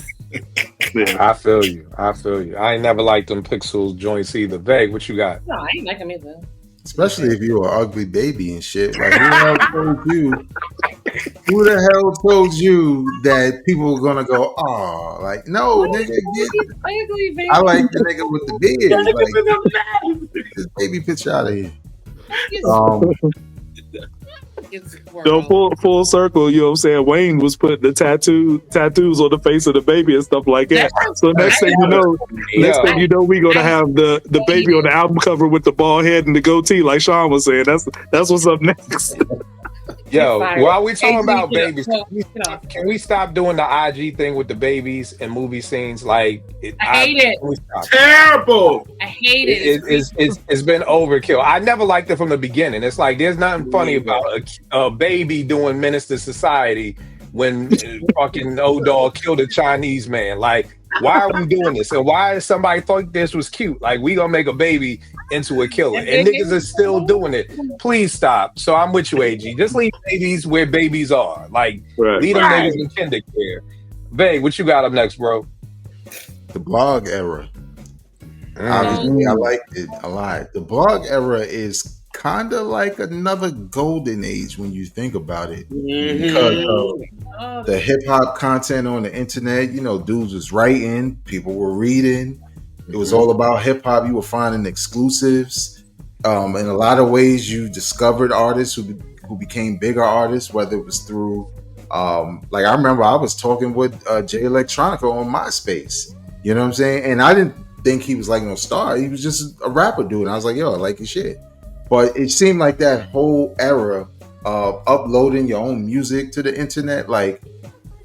Yeah. I feel you. I ain't never liked them pixels joints either. Vague, what you got? No, I ain't like them either. Especially if you were an ugly baby and shit. Like who the hell told you that people were gonna go, oh, like no, nigga, I like the nigga with the beard. Like, this baby picture out of here. Full circle, you know what I'm saying? Wayne was putting the tattoos on the face of the baby and stuff like that. So next thing you know, we gonna have the baby on the album cover with the bald head and the goatee, like Sean was saying. That's what's up next. Yo, Fire. while we talking AZ, about get babies, off. Get off. can we stop doing the IG thing with the babies and movie scenes? Like, I hate it. can we stop? Terrible. I hate it. It's been overkill. I never liked it from the beginning. It's like there's nothing funny about a baby doing menace to society when fucking old dog killed a Chinese man. Like, why are we doing this? And why is somebody thought this was cute? Like, we gonna make a baby into a killer, and niggas are still doing it. Please stop. So I'm with you, AG. Just leave babies where babies are. Like, leave them niggas in kindergarten. Vay, what you got up next, bro? The blog era. Obviously, I liked it a lot. The blog era is kind of like another golden age when you think about it, because of the hip hop content on the internet. You know, dudes was writing, people were reading. It was all about hip hop. You were finding exclusives. In a lot of ways, you discovered artists who became bigger artists, whether it was through, like I remember I was talking with Jay Electronica on MySpace. You know what I'm saying? And I didn't think he was like no star. He was just a rapper dude. And I was like, yo, I like his shit. But it seemed like that whole era of uploading your own music to the internet, like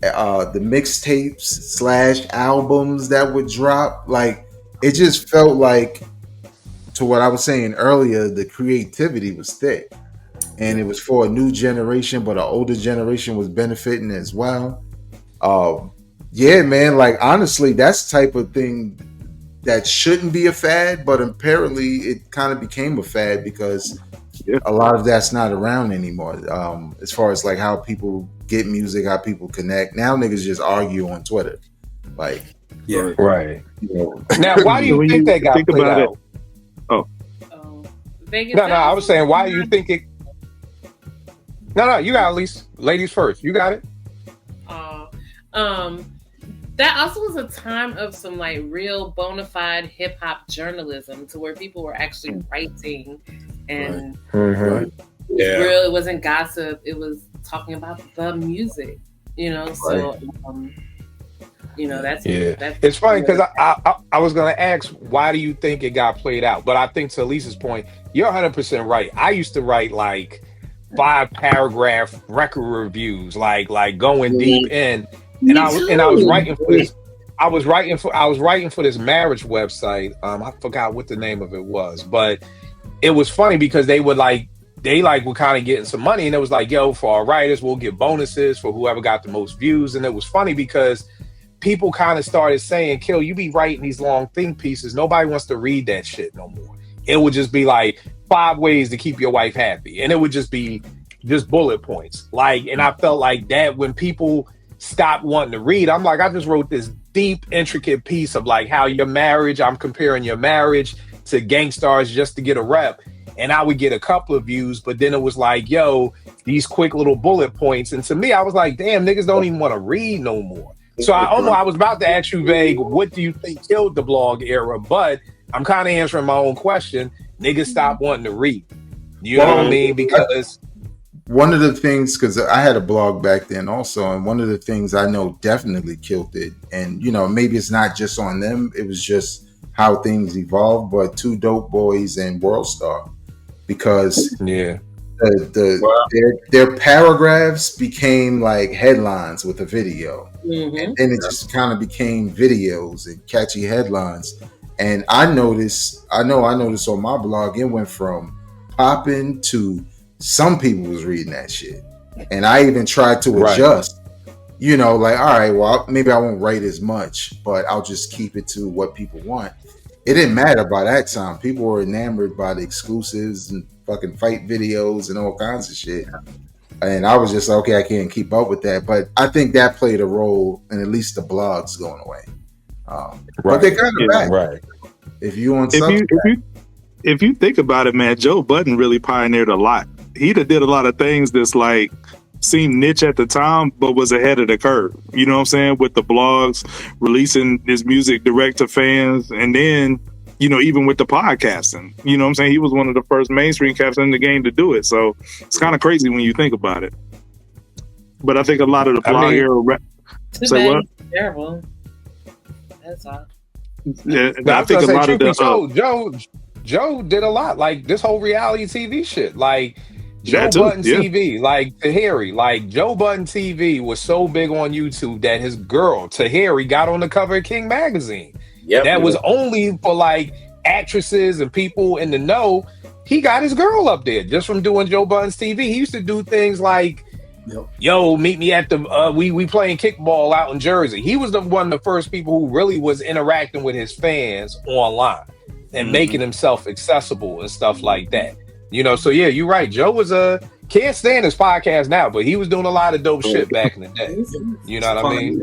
the mixtapes / albums that would drop, like it just felt like, to what I was saying earlier, the creativity was thick. And it was for a new generation, but an older generation was benefiting as well. Yeah, man, like honestly, that's the type of thing that shouldn't be a fad, but apparently it kind of became a fad because a lot of that's not around anymore. As far as like how people get music, how people connect. Now niggas just argue on Twitter. Like, right. You know. Now, why do you think that got played out? Vegas. No, I was saying, why do you think it? No, you got at least ladies first. You got it. That also was a time of some like real bona fide hip hop journalism, to where people were actually writing and real. It wasn't gossip. It was talking about the music, you know. So, you know, that's It's funny because I was gonna ask, why do you think it got played out? But I think to Lisa's point, you're 100% right. I used to write like 5-paragraph record reviews, like going deep in. And I was writing for this. I was writing for this marriage website. I forgot what the name of it was, but it was funny because they were kind of getting some money, and it was like, yo, for our writers, we'll get bonuses for whoever got the most views. And it was funny because people kind of started saying, Kill, you be writing these long think pieces. Nobody wants to read that shit no more. It would just be like 5 ways to keep your wife happy, and it would just be just bullet points. Like, and I felt like that when people stopped wanting to read, I'm like, I just wrote this deep, intricate piece of like how your marriage, I'm comparing your marriage to Gangstar's just to get a rep, and I would get a couple of views, but then it was like, yo, these quick little bullet points. And to me, I was like, damn, niggas don't even want to read no more. So I was about to ask you, Vague, what do you think killed the blog era? But I'm kind of answering my own question. Niggas stopped wanting to read. You know what I mean? Because one of the things, because I had a blog back then also, and one of the things I know definitely killed it, and you know, maybe it's not just on them, it was just how things evolved, but Two Dope Boys and Worldstar, because their paragraphs became like headlines with a video, and then it just kind of became videos and catchy headlines. And I noticed on my blog, it went from popping to some people was reading that shit. And I even tried to adjust, you know, like, all right, well, maybe I won't write as much, but I'll just keep it to what people want. It didn't matter by that time. People were enamored by the exclusives and fucking fight videos and all kinds of shit. And I was just like, okay, I can't keep up with that. But I think that played a role in at least the blogs going away. But they're kind of back. Right. If you think about it, man, Joe Budden really pioneered a lot. He did a lot of things that's like seemed niche at the time, but was ahead of the curve. You know what I'm saying? With the blogs, releasing his music direct to fans, and then, you know, even with the podcasting, you know what I'm saying? He was one of the first mainstream cats in the game to do it. So it's kind of crazy when you think about it. But I think a lot of the blog era say what? Terrible. That's all. Yeah, I think a lot of the Joe did a lot, like this whole reality TV shit. Like Joe Budden TV, like Tahiri, like Joe Budden TV was so big on YouTube that his girl Tahiri got on the cover of King magazine. Yep. That was only for like actresses and people in the know. He got his girl up there just from doing Joe Budden's TV. He used to do things like, yo, meet me at the we playing kickball out in Jersey. He was one of the first people who really was interacting with his fans online and making himself accessible and stuff like that. You know, so yeah, you're right. Joe was can't stand his podcast now, but he was doing a lot of dope shit back in the day. You know what I mean?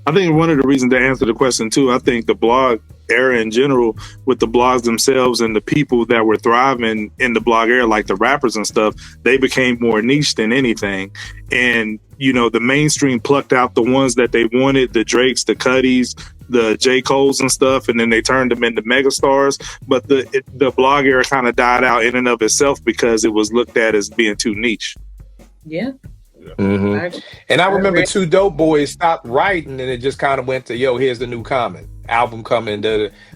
I think one of the reasons to answer the question too, I think the blog era in general, with the blogs themselves and the people that were thriving in the blog era, like the rappers and stuff, they became more niche than anything. And, you know, the mainstream plucked out the ones that they wanted, the Drakes, the Cuddies, the J. Coles and stuff, and then they turned them into megastars. But the blog era kind of died out in and of itself because it was looked at as being too niche. Yeah. Mm-hmm. And I remember Two Dope Boys stopped writing, and it just kind of went to, yo, here's the new comment album coming.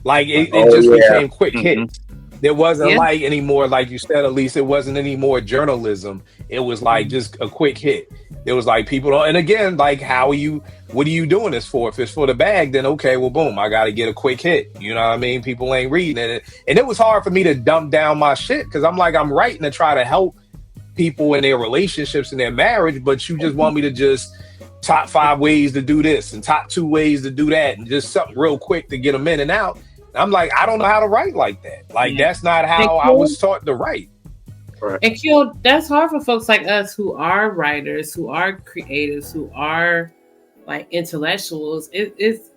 Like it just became quick hits. There wasn't like anymore, like you said, at least it wasn't any more journalism. It was like just a quick hit. It was like people don't, and again, like what are you doing this for? If it's for the bag, then okay, well, boom, I got to get a quick hit. You know what I mean? People ain't reading it. And it was hard for me to dumb down my shit because I'm writing to try to help people in their relationships and their marriage, but you just want me to just top 5 ways to do this and top 2 ways to do that and just something real quick to get them in and out. I'm like, I don't know how to write like that. Like, that's not how I was taught to write. Right. And Q, that's hard for folks like us who are writers, who are creatives, who are like intellectuals. It's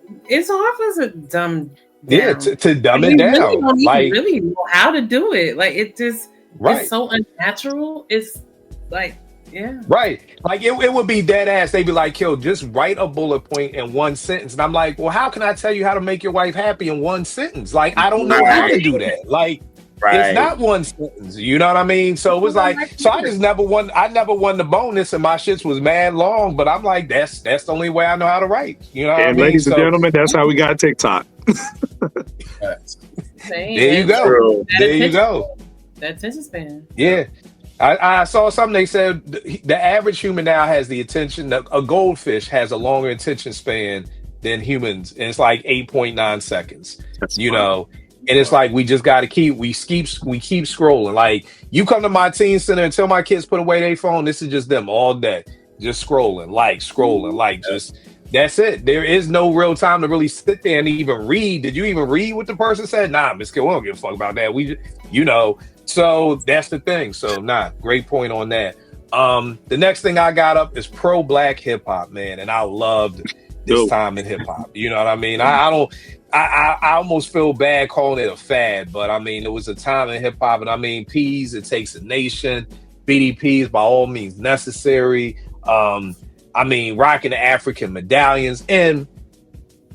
hard for us to dumb down. Yeah, to dumb it down. Really don't like, really know how to do it. Like, it just right. It's so unnatural. It's like, yeah. Right. Like it would be dead ass. They'd be like, yo, just write a bullet point in one sentence. And I'm like, well, how can I tell you how to make your wife happy in one sentence? Like, I don't know how to do that. Like, it's not one sentence. You know what I mean? So it was like, so I never won the bonus and my shits was mad long, but I'm like, that's the only way I know how to write. You know what I mean? Ladies and gentlemen, that's how we got TikTok. There you go. There you go. That attention span. Yeah. I saw something. They said the average human now has the attention. A goldfish has a longer attention span than humans, and it's like 8.9 seconds. That's know, and it's like we just got to keep scrolling. Like you come to my teen center and tell my kids put away their phone. This is just them all day, just scrolling, like just. That's it. There is no real time to really sit there and even read. Did you even read what the person said? Nah, Miss Kill, we don't give a fuck about that. We, so that's the thing. So great point on that. The next thing I got up is pro black hip hop, man, and I loved this time in hip hop. You know what I mean? I almost feel bad calling it a fad, but I mean it was a time in hip hop, and I mean P's, It Takes a Nation, BDP's by all means necessary. I mean, rocking the African medallions. And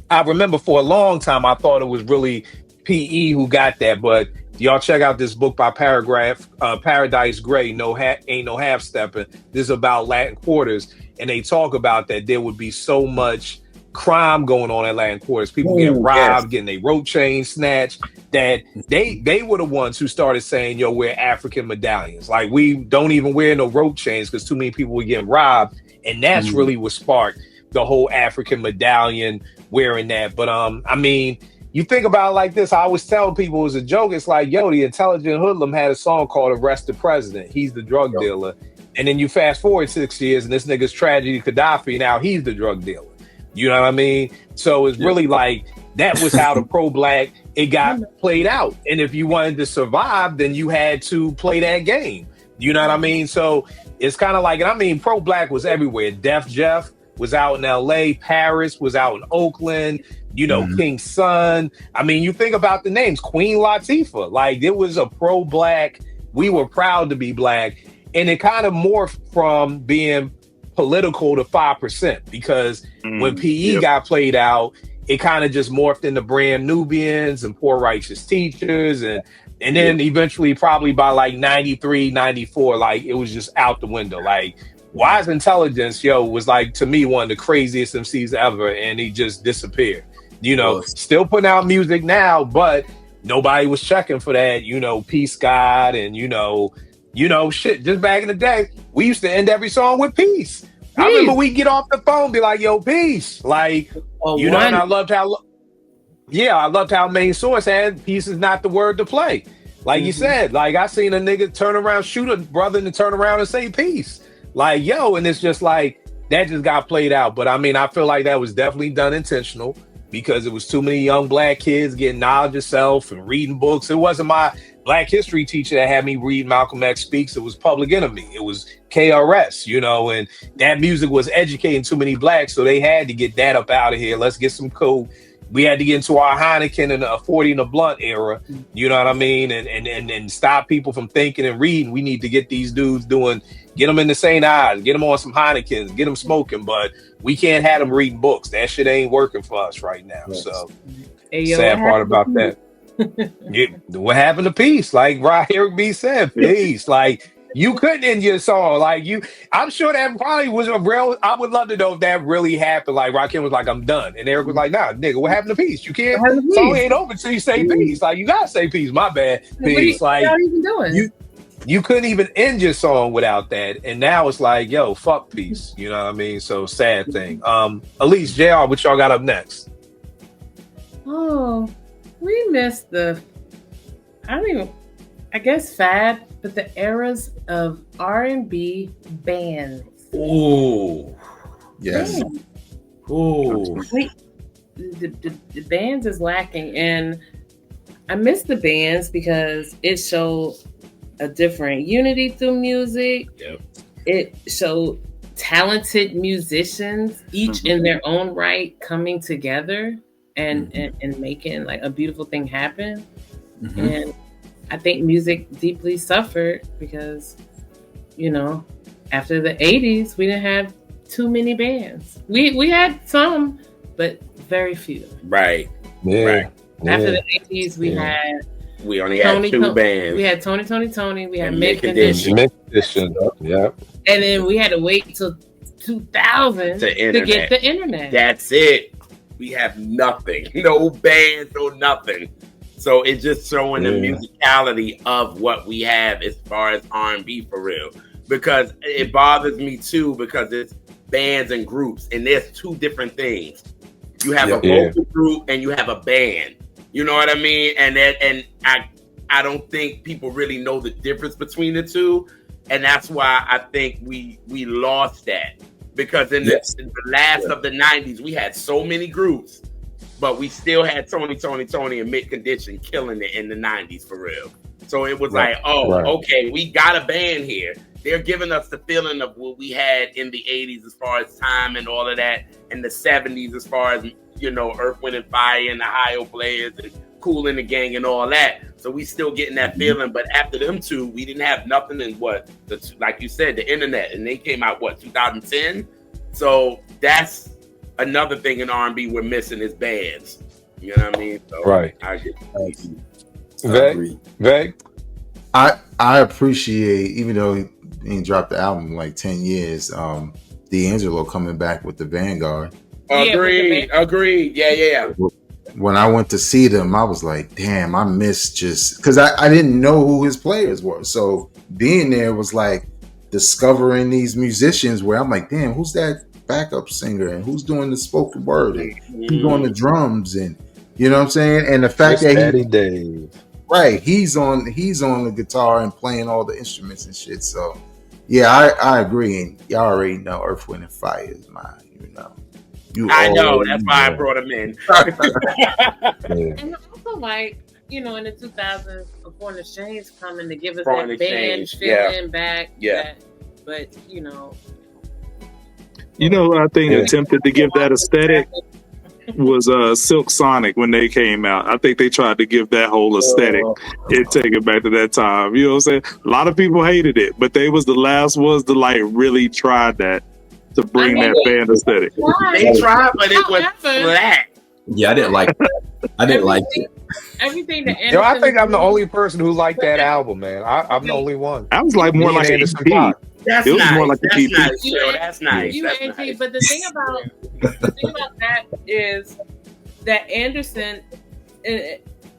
I remember for a long time, I thought it was really PE who got that. But y'all check out this book by Paradise Gray, Ain't No Half Stepping. This is about Latin Quarters. And they talk about that there would be so much crime going on in Latin Quarters. People getting robbed, getting their rope chains snatched, that they were the ones who started saying, yo, we're African medallions. Like, we don't even wear no rope chains because too many people were getting robbed. And that's really what sparked the whole African medallion wearing that. But I mean, you think about it like this. I always tell people it was a joke. It's like, yo, the Intelligent Hoodlum had a song called Arrest the President. He's the drug dealer. And then you fast forward 6 years and this nigga's tragedy Gaddafi. Now he's the drug dealer. You know what I mean? So it's really like that was how the pro-black, it got played out. And if you wanted to survive, then you had to play that game. You know what I mean? So it's kind of like, and I mean, pro-black was everywhere. Def Jeff was out in LA. Paris was out in Oakland. King Son. I mean, you think about the names. Queen Latifah. Like, it was a pro-black. We were proud to be black. And it kind of morphed from being political to 5% because when PE got played out, it kind of just morphed into Brand Nubians and Poor Righteous Teachers. And then eventually probably by like 93, 94, like it was just out the window. Like Wise Intelligence, was like to me one of the craziest MCs ever. And he just disappeared, still putting out music now, but nobody was checking for that, Peace God and, you know, shit, just back in the day, we used to end every song with peace. I remember we get off the phone, be like, yo, peace. Like, you know, and I loved how Main Source had peace is not the word to play. Like you said, like I seen a nigga turn around, shoot a brother and turn around and say peace. Like, yo, and it's just like, that just got played out. But I mean, I feel like that was definitely done intentional because it was too many young black kids getting knowledge of self and reading books. It wasn't my Black history teacher that had me read Malcolm X Speaks. It was Public Enemy. It was KRS, you know, and that music was educating too many blacks. So they had to get that up out of here. Let's get some coke. We had to get into our Heineken and a 40 and a blunt era, you know what I mean? And stop people from thinking and reading. We need to get these dudes get them in the St. Ives, get them on some Heinekens, get them smoking, but we can't have them reading books. That shit ain't working for us right now. Yes. So sad part about that. Yeah, what happened to peace? Like Eric B said, peace. Like you couldn't end your song. Like I'm sure that probably was a real. I would love to know if that really happened. Like Rakim was like, I'm done. And Eric was like, nah, nigga, what happened to peace? You can't. Song ain't over till you say peace. Like you gotta say peace. My bad. Peace. Like what are you even doing? You couldn't even end your song without that. And now it's like, yo, fuck peace. You know what I mean? So sad thing. Elise, JR, what y'all got up next? Oh, we missed I guess fad, but the eras of R&B bands. Ooh. Yes. Ooh. The bands is lacking, and I miss the bands because it showed a different unity through music. Yep. It showed talented musicians, each in their own right, coming together and making like a beautiful thing happen. And I think music deeply suffered because, you know, after the 80s, we didn't have too many bands. We had some, but very few. Right. Yeah. Right. After the 80s, we only had two bands. We had Tony. We had Mid Condition. Yeah. And then we had to wait till 2000 to get the internet. That's it. We have nothing. No bands, no nothing. So it's just showing the musicality of what we have as far as R&B for real. Because it bothers me too, because it's bands and groups, and there's two different things. You have a vocal group and you have a band. You know what I mean? And I don't think people really know the difference between the two. And that's why I think we lost that. Because in the last of the 90s, we had so many groups, but we still had Tony and Mid Condition killing it in the 90s for real. So it was okay, we got a band here. They're giving us the feeling of what we had in the 80s as far as time and all of that, and the 70s as far as, you know, Earth, Wind, and Fire and the Ohio players and Kool and the Gang and all that. So we still getting that feeling. But after them two, we didn't have nothing in like you said, the internet. And they came out, 2010? So that's another thing in R&B we're missing is bands. You know what I mean? So right. I agree. Veg? I appreciate, even though he ain't dropped the album in like 10 years, D'Angelo coming back with the Vanguard. Agreed. Yeah. When I went to see them, I was like, damn, I missed just because I didn't know who his players were. So being there was like discovering these musicians where I'm like, damn, who's that backup singer and who's doing the spoken word and who's doing the drums, and you know what I'm saying? And the fact that he's on the guitar and playing all the instruments and shit. So yeah, I agree. And y'all already know Earth, Wind, and Fire is mine, you know. I know, that's why I brought him in. And also, like, you know, in the 2000s, Foreign Exchange coming to give us that band feeling back. Yeah. But, you know, I think attempted to give that aesthetic was Silk Sonic when they came out. I think they tried to give that whole aesthetic and take it back to that time. You know what I'm saying? A lot of people hated it, but they was the last ones to like really try that. To bring that band aesthetic. They tried, but it was flat. Yeah, I didn't like it. Everything that I think I'm the only person who liked that album, man. I'm the only one. I was like more like an EP. That's nice. But the thing about that is that Anderson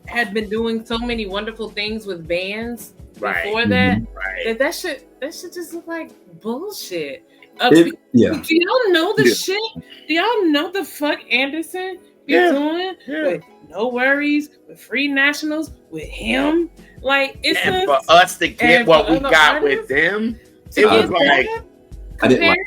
had been doing so many wonderful things with bands before that. that shit just look like bullshit. Yeah. Do y'all know the shit? Do y'all know the fuck Anderson be doing with No Worries, with Free Nationals, with him? Like, it's for us to get what we got with them, it was like I didn't like.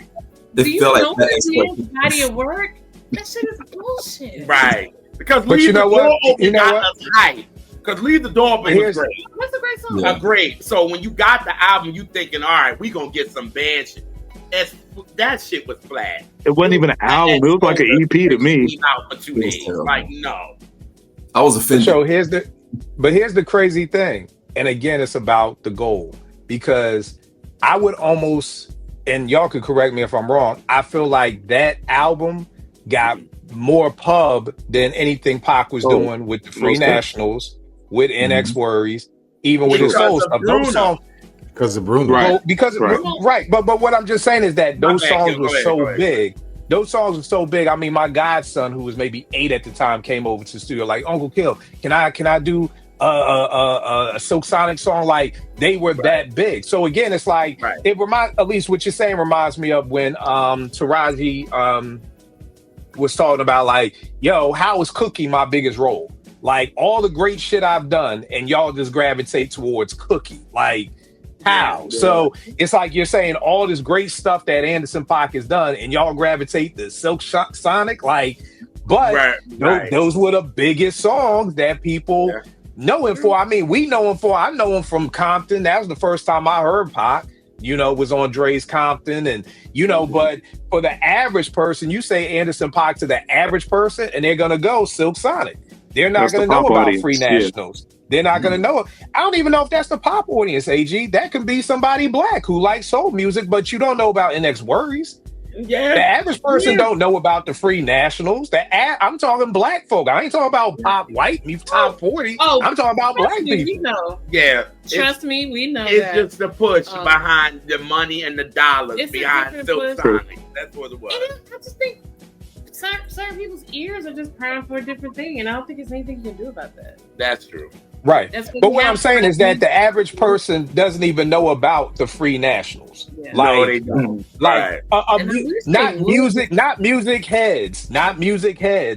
Do you know that body of work? That shit is bullshit. Right. Because Leave the Door Open got us hype. Because Leave the Door Open was great. What's a great song? Great. So when you got the album, you thinking, all right, we gonna get some band shit. That shit was flat. It wasn't even an album. It was like an EP to me. Out for 2 days. Like, no. I was offended. So here's the crazy thing. And again, it's about the goal. Because I would almost, and y'all could correct me if I'm wrong, I feel like that album got more pub than anything Pac was doing with the Free Nationals, with NX Worries, even with his soul stuff. Those songs, because of Bruno, right? But what I'm just saying is that those songs were so big. Those songs were so big. I mean, my godson, who was maybe 8 at the time, came over to the studio like, Uncle Kill, can I do a Silk Sonic song? Like, they were that big. So again, it's like it reminds, at least what you're saying reminds me of when Taraji was talking about like, yo, how is Cookie my biggest role? Like, all the great shit I've done, and y'all just gravitate towards Cookie. Like, how? So it's like you're saying all this great stuff that Anderson .Paak has done, and y'all gravitate to Silk Sonic. Like, but those were the biggest songs that people know him for. I mean, we know him for. I know him from Compton. That was the first time I heard Pac. You know, was on Dre's Compton, and you know, but for the average person, you say Anderson .Paak to the average person, and they're gonna go Silk Sonic. They're not going to know about Free Nationals. They're not going to know. I don't even know if that's the pop audience, AG. That can be somebody black who likes soul music, but you don't know about NX Worries. Yeah. The average person don't know about the Free Nationals. I'm talking black folk. I ain't talking about pop white, top 40. I'm talking about black people. We know. Yeah. Trust me, we know it's just the push behind the money and the dollars behind Silk Sonic. That's what it was. I just think certain people's ears are just crying for a different thing, and I don't think there's anything you can do about that. That's true. Right. But what I'm saying is that the average person doesn't even know about the Free Nationals. Yeah. Like, no, they don't. Like, not music heads,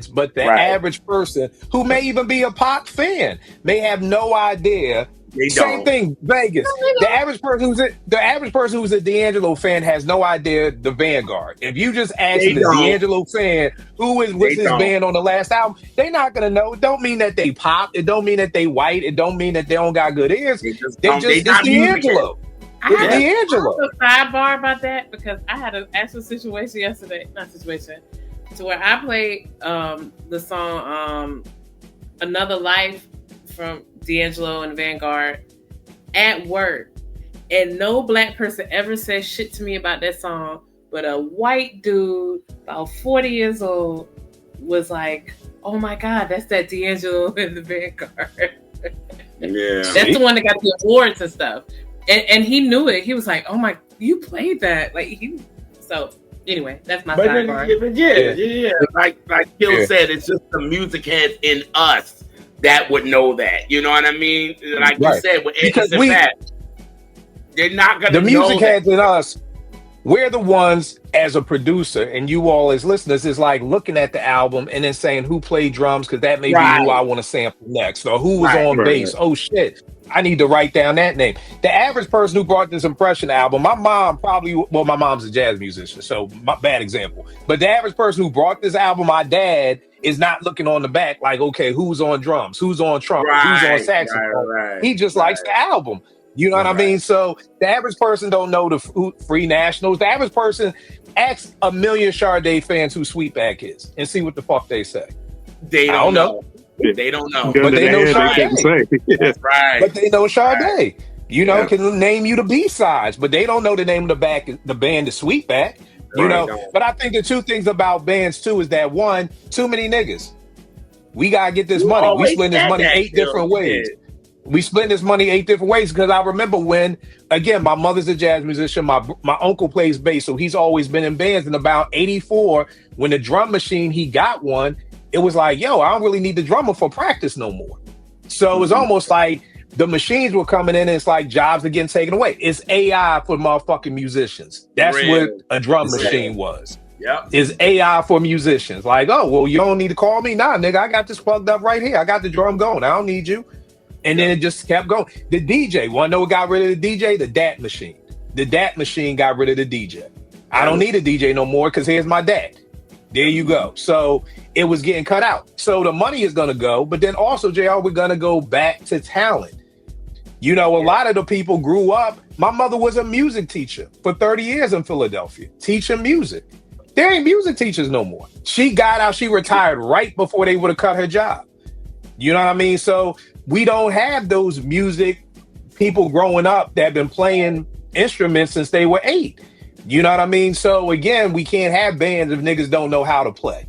but the average person who may even be a Pac fan may have no idea. Same thing, Vegas. The average person who's a D'Angelo fan has no idea the Vanguard. If you just ask the D'Angelo fan who was his band on the last album, they're not gonna know. It don't mean that they pop. It don't mean that they white. It don't mean that they don't got good ears. It's D'Angelo. I had a sidebar about that because I had an actual situation yesterday. To where I played the song "Another Life" from D'Angelo and Vanguard at work, and no black person ever said shit to me about that song, but a white dude about 40 years old was like, oh my god, that's that D'Angelo and the Vanguard. That's the one that got the awards and stuff, and he knew it. He was like, oh my, you played that, like so anyway, that's my sidebar. Like Gil said, it's just the music heads in us that would know that. You know what I mean? Like you said, with Anderson .Paak, they're not going to know. The music heads in us, we're the ones as a producer, and you all as listeners is like looking at the album and then saying who played drums, because that may be who I want to sample next, or who was on bass. Oh shit, I need to write down that name. The average person who brought this Impression album, my mom my mom's a jazz musician, so bad example. But the average person who brought this album, my dad, is not looking on the back like, okay, who's on drums, who's on trumpet, who's on saxophone. He just likes the album. You know what I mean? So the average person don't know the Free Nationals. The average person asks a million Sade fans who Sweetback is and see what the fuck they say. They don't know. They don't know. But they know Sade. That's right. But they know Sade. You know, can name you the B-sides, but they don't know the name of the band is Sweetback. You know, but I think the two things about bands too is that one, too many niggas. We gotta get this money. We split this money 8 different ways. We split this money 8 different ways because I remember when, again, my mother's a jazz musician. My uncle plays bass, so he's always been in bands. In about 84, when the drum machine, he got one, it was like, yo, I don't really need the drummer for practice no more. So it was almost like the machines were coming in and it's like jobs are getting taken away. It's AI for motherfucking musicians. That's what a drum machine was. Yep. Is AI for musicians. Like, oh, well, you don't need to call me. Nah, nigga, I got this plugged up right here. I got the drum going. I don't need you. And then it just kept going. The DJ, want to know what got rid of the DJ? The DAT machine. The DAT machine got rid of the DJ. I don't need a DJ no more because here's my DAT. There you go. So it was getting cut out. So the money is going to go. But then also, JR, we're going to go back to talent. You know, a lot of the people grew up. My mother was a music teacher for 30 years in Philadelphia, teaching music. There ain't music teachers no more. She got out. She retired right before they would have cut her job. You know what I mean? So we don't have those music people growing up that have been playing instruments since they were 8. You know what I mean? So again, we can't have bands if niggas don't know how to play.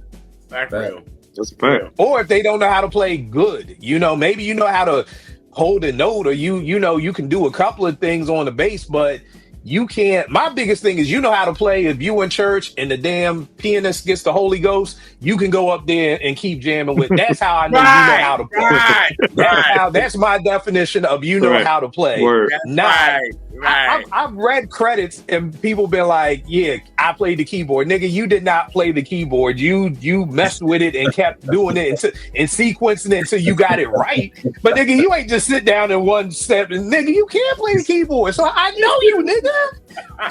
That's real. That's fair. Or if they don't know how to play good. You know, maybe you know how to hold a note, or you know you can do a couple of things on the bass, but you can't. My biggest thing is you know how to play. If you in church and the damn pianist gets the Holy Ghost, you can go up there and keep jamming with. That's how I know you know how to play. That's my definition of you know how to play. I've read credits and people been like, yeah, I played the keyboard. Nigga, you did not play the keyboard. You messed with it and kept doing it and sequencing it until you got it right. But nigga, you ain't just sit down in one step and nigga, you can't play the keyboard. So I know you, nigga.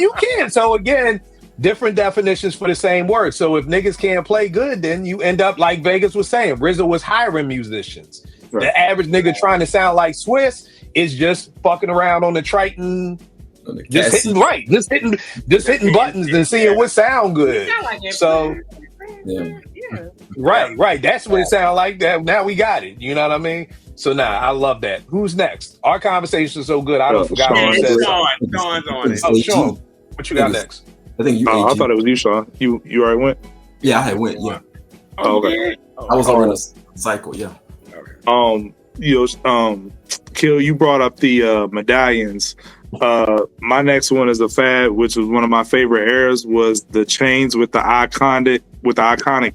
You can. So again, different definitions for the same word. So if niggas can't play good, then you end up like Vegas was saying. RZA was hiring musicians. Right. The average nigga trying to sound like Swiss is just fucking around on the Triton, just hitting buttons and seeing what sound good. So, right. That's what it sound like. That now we got it. You know what I mean? So I love that. Who's next? Our conversation is so good. I don't forgot what said. Sean's on it. Oh, Sean, what you got next? I think you. I thought it was you, Sean. You already went. Yeah, I went. Yeah. Okay. I was on a cycle. Yeah. Kill, you brought up the medallions. My next one is a fad, which was one of my favorite eras, was the chains with the iconic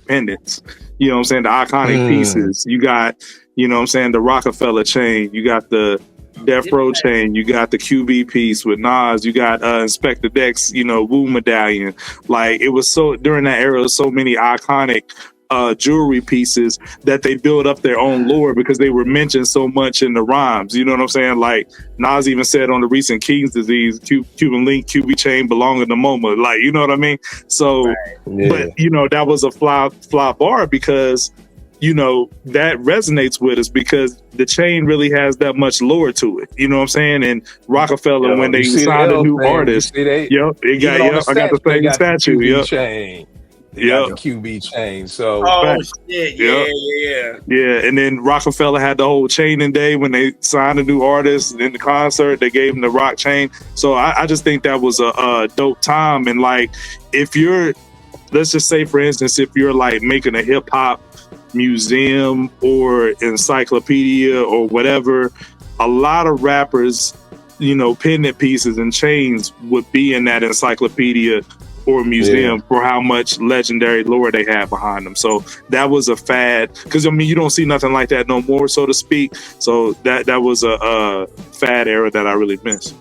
pendants. You know what I'm saying? The iconic pieces. You got, you know what I'm saying, the Rockefeller chain. You got the Death Row chain. You got the QB piece with Nas. You got Inspector Deck's, Woo medallion. Like, it was so, during that era, so many iconic jewelry pieces that they build up their own lore because they were mentioned so much in the rhymes. You know what I'm saying? Like Nas even said on the recent King's Disease, Cuban Link, QB chain belonging to MoMA. Like, you know what I mean? So, but that was a fly bar because, that resonates with us because the chain really has that much lore to it. You know what I'm saying? And Rockefeller, when they signed a new artist, I got the same statue. Chain. The QB chain. So yeah. And then Rockefeller had the whole chaining day when they signed a new artist in the concert. They gave him the rock chain. So I just think that was a dope time. And like, if you're, let's just say for instance, if you're like making a hip hop museum or encyclopedia or whatever, a lot of rappers, pendant pieces and chains would be in that encyclopedia or museum for how much legendary lore they have behind them. So that was a fad because you don't see nothing like that no more, so to speak. So that was a fad era that I really miss.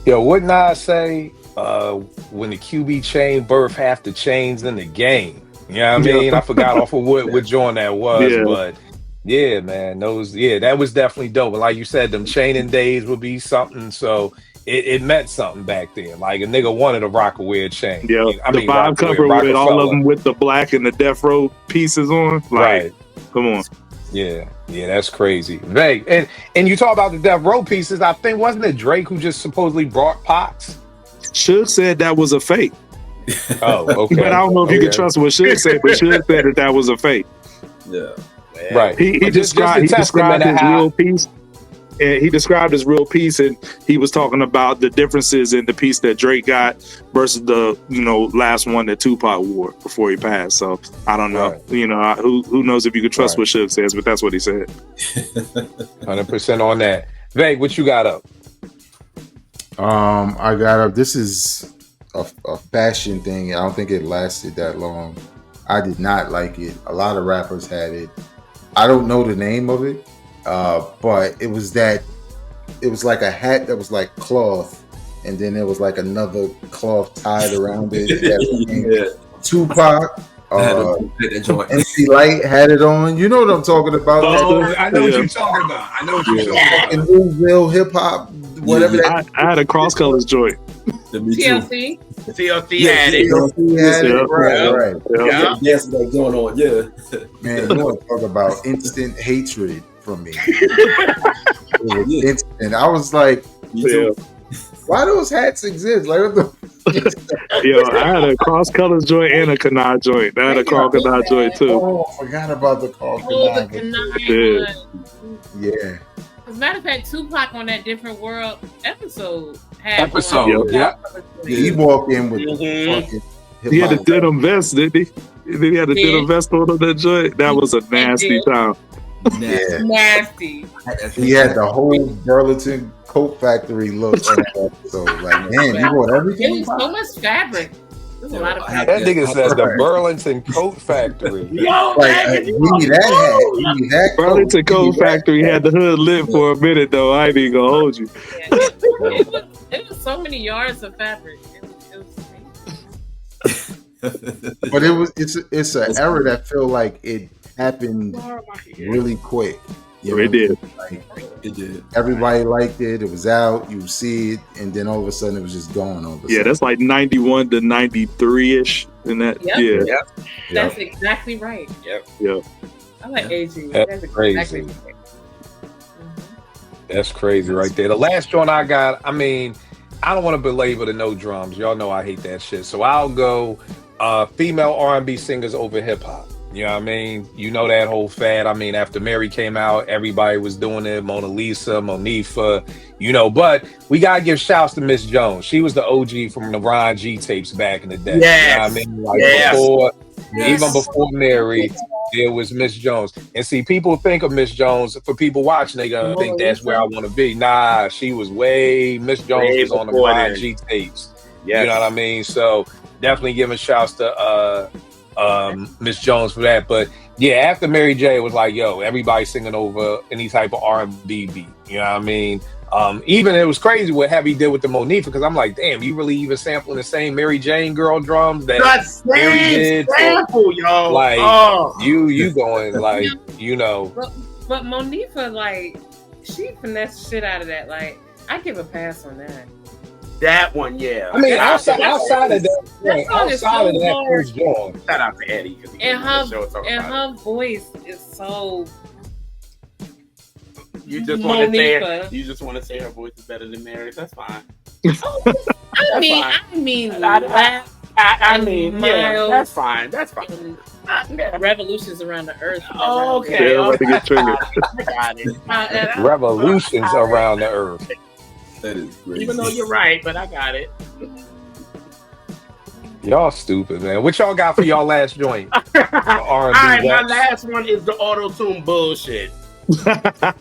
Yo, wouldn't I say when the QB chain birthed half the chains in the game? You know what I mean? I forgot off of what joint that was, but yeah, man, that was definitely dope. And like you said, them chaining days would be something. So it meant something back then. Like a nigga wanted a Rockaway chain. Yeah, the vibe cover with all of them with the black and the Death Row pieces on. Like, come on. Yeah, that's crazy. Vague. And you talk about the Death Row pieces. I think wasn't it Drake who just supposedly brought Pox? Suge said that was a fake. Oh, okay. But I don't know if you can trust what Suge said, but Suge said that was a fake. Yeah. Right. He described his real piece. And he described his real piece, and he was talking about the differences in the piece that Drake got versus the last one that Tupac wore before he passed. So I don't know. Right. Who knows if you could trust what Suge says, but that's what he said. 100% on that. Vague, what you got up? I got up. This is a fashion thing. I don't think it lasted that long. I did not like it. A lot of rappers had it. I don't know the name of it. But it was that it was like a hat that was like cloth, and then there was like another cloth tied around it. Yeah. Tupac, MC Light had it on. You know what I'm talking about? I know what you're talking about. I know what you're talking In Louisville hip hop, whatever. I had a cross colors joint. TLC. TLC had it. TLC had it. Right. Yeah, that's what's going on. Yeah, Man, you want to talk about instant hatred from me? It was instant. I was like, why those hats exist? Like, what the? Yo, I had a cross colors joint and a canard joint. I had a crocodile joint too. Oh, I forgot about the crocodile. Yeah. As a matter of fact, Tupac on that Different World episode had yeah. He walked in with the fucking hip-hop. He had a denim vest, didn't he? Then he had a denim vest on that joint. That was a nasty time. Yeah. Nasty. He had the whole Burlington Coat Factory look on that episode. Like, man, you want everything? It was so much fabric. There's a lot of fabric. That nigga says the Burlington Coat Factory. Yo, Like, give me that hat. Give me that coat. Burlington Coat Factory had the hood lit for a minute though. I ain't even gonna hold you. It was so many yards of fabric. It was But it's an era that feel like it happened really quick. You know? It did. Like, it did. Everybody liked it. It was out. You see it, and then all of a sudden it was just gone. Yeah, that's like 91 to 93 ish, and that. Yep. Yeah, that's exactly right. Yeah. I like AG. That's crazy. Exactly right. That's crazy right there. The last joint I got, I mean, I don't want to belabor the no drums. Y'all know I hate that shit. So I'll go female R&B singers over hip hop. You know what I mean? You know that whole fad. I mean, after Mary came out, everybody was doing it. Mona Lisa, Monifa, you know. But we got to give shouts to Miss Jones. She was the OG from the Ron G tapes back in the day. Yes. You know what I mean? Like even before Mary, there was Miss Jones. And see, people think of Miss Jones, for people watching, they gonna think that's where I want to be. Nah, she was Miss Jones was on the Ron G tapes. You know what I mean? So definitely giving shouts to Miss Jones for that. But yeah, after Mary J, it was like, yo, everybody singing over any type of R&B beat. You know what I mean? Even it was crazy what Heavy did with the Monifa, because I'm like, damn, you really even sampling the same Mary Jane girl drums that Mary did? Sample, yo. Like you going like, you know. But Monifa, like, she finessed shit out of that. Like, I give a pass on that. That one, yeah. I mean, outside of that first joint. Shout out to Eddie. And her voice is so. You just want to say her voice is better than Mary's. That's fine. I mean, that's fine. That's fine. Revolutions around the earth. Okay. Yeah, about to get triggered. I got it. Revolutions around the earth. That is crazy. Even though you're right, but I got it. Y'all stupid, man. What y'all got for y'all last joint? All right, my last one is the Autotune bullshit. The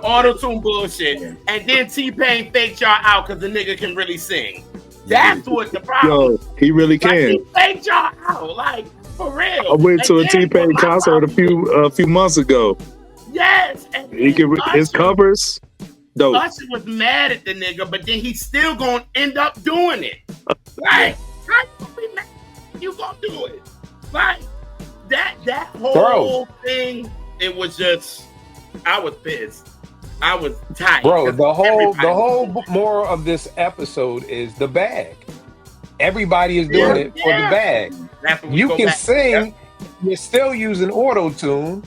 Autotune bullshit. And then T-Pain faked y'all out because the nigga can really sing. That's what the problem is. Yo, he really can. Like, he faked y'all out, like, for real. I went to a T-Pain concert a few months ago. Yes. And he can his covers. Dope. Usher was mad at the nigga, but then he's still gonna end up doing it. Like, how you gonna be mad? You gonna do it? Like that whole thing. It was just, I was pissed. I was tight. Bro, the whole moral of this episode is the bag. Everybody is doing it for the bag. You can sing, you're still using Autotune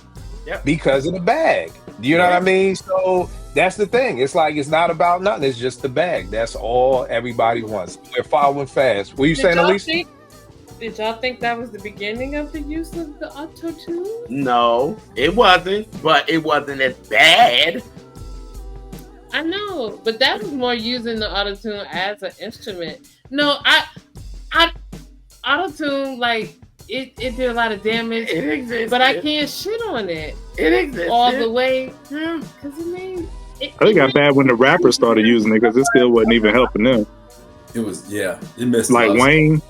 because of the bag. You know what I mean? So that's the thing. It's like, it's not about nothing. It's just the bag. That's all everybody wants. We're following fast. What are you saying, Elise? Did y'all think that was the beginning of the use of the Autotune? No, it wasn't. But it wasn't as bad. I know, but that was more using the Autotune as an instrument. No, I Autotune, like, it did a lot of damage. It exists, but I can't shit on it. It exists all the way. Because I think it got bad when the rappers started using it because it still wasn't even helping them. It was, it missed. Like Wayne,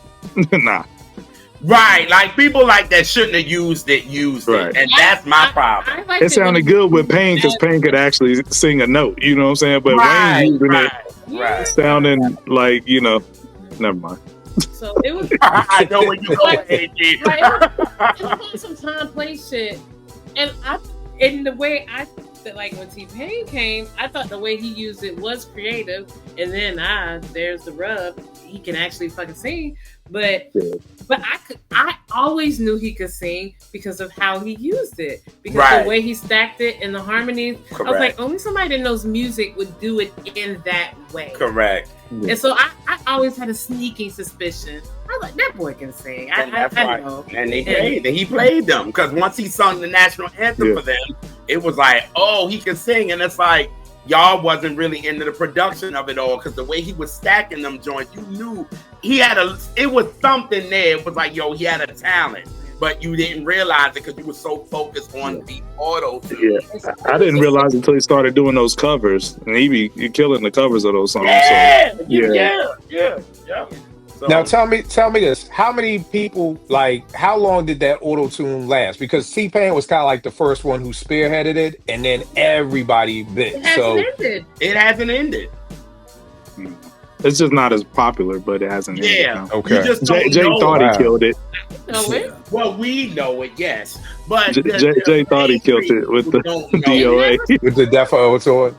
nah. Right, like people like that shouldn't have used it, Right. and that's my problem. I It sounded good with Payne because Payne could actually sing a note. You know what I'm saying? But Wayne using it, sounding like never mind. So it was. I know what you're going, AG. It was some time play shit, and in the way I that like when T-Pain came, I thought the way he used it was creative, and then there's the rub. He can actually fucking sing, but I always knew he could sing because of how he used it, because the way he stacked it and the harmonies. Correct. I was like, only somebody that knows music would do it in that way. Correct. And so I always had a sneaking suspicion. I was like, that boy can sing. I know. And he played them, because once he sung the national anthem for them, it was like, oh, he can sing. And it's like, y'all wasn't really into the production of it all, because the way he was stacking them joints, you knew it was something there. It was like, yo, he had a talent, but you didn't realize it because you were so focused on the auto-tune. Yeah, I didn't realize until he started doing those covers, and he be killing the covers of those songs. Yeah. So, now tell me this: how many people, like, how long did that auto-tune last? Because T-Pain was kind of like the first one who spearheaded it, and then everybody bit. It hasn't ended. It's just not as popular, but it hasn't ended. Yeah. Okay. You just don't Jay thought he killed it. Know it. Well, we know it, yes, but Jay thought he killed it with the DOA. With the Def Autotune.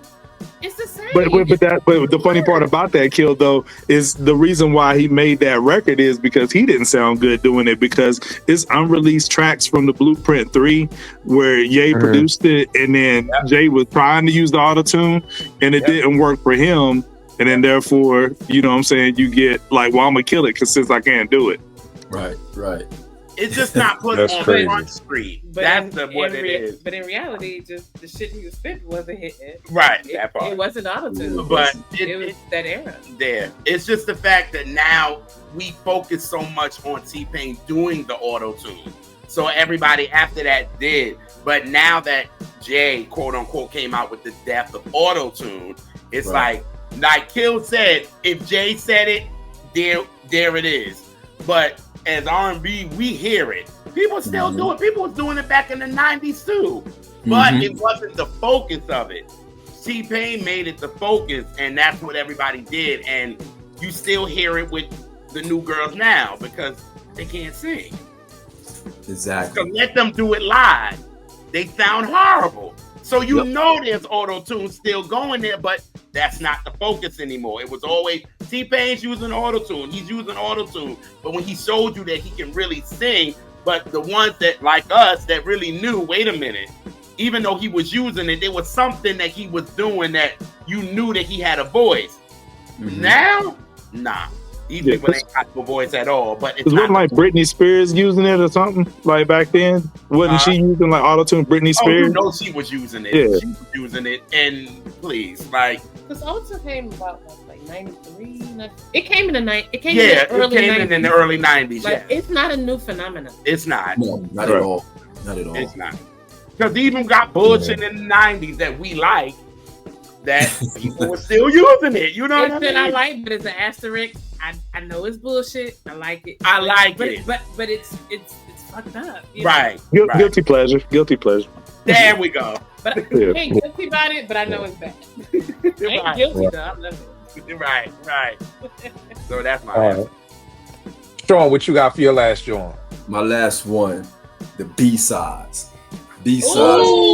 It's the same. But the funny part about that, Kill, though, is the reason why he made that record is because he didn't sound good doing it, because it's unreleased tracks from the Blueprint 3 where Ye produced it, and then Jay was trying to use the autotune, and it didn't work for him, and then therefore, you know what I'm saying, you get like, well, I'm gonna kill it because since I can't do it. Right. It's just not put on Front Street. That's what it is. But in reality, just the shit he was spitting wasn't hitting. Right, that part. It wasn't autotune. But it was that era. There. It's just the fact that now we focus so much on T-Pain doing the auto-tune. So everybody after that did. But now that Jay, quote unquote, came out with the depth of auto-tune, it's like Kill said, if Jay said it, there it is. But as R&B, we hear it. People still do it. People was doing it back in the 90s too. But it wasn't the focus of it. T-Pain made it the focus, and that's what everybody did. And you still hear it with the new girls now because they can't sing. Exactly. So let them do it live. They sound horrible. So you know there's auto-tune still going there, but that's not the focus anymore. It was always T-Pain's using auto-tune. He's using auto-tune. But when he showed you that he can really sing, but the ones that, like us, that really knew, wait a minute, even though he was using it, there was something that he was doing that you knew that he had a voice. Now, nah. These people ain't got no voice at all. But it's wasn't like Britney Spears using it or something like back then? Wasn't she using like auto-tune? Britney Spears? Oh, you know she was using it. Yeah. She was using it, and please, like, because auto came about like 93. It came in the early 90s. It came in the early 90s. Like, it's not a new phenomenon. It's not. No, not at all. Not at all. It's not. Because even got bullshit in the 90s that we like, that people were still using it. You know what I mean? I like, but it's an asterisk. I know it's bullshit. I like it. I like it. But it's fucked up. Right. Guilty pleasure. Guilty pleasure. There we go. But I ain't guilty about it, but I know it's bad. I ain't guilty though. I love it. Right. So that's my answer. Sean, what you got for your last John? My last one, the B-sides. Ooh.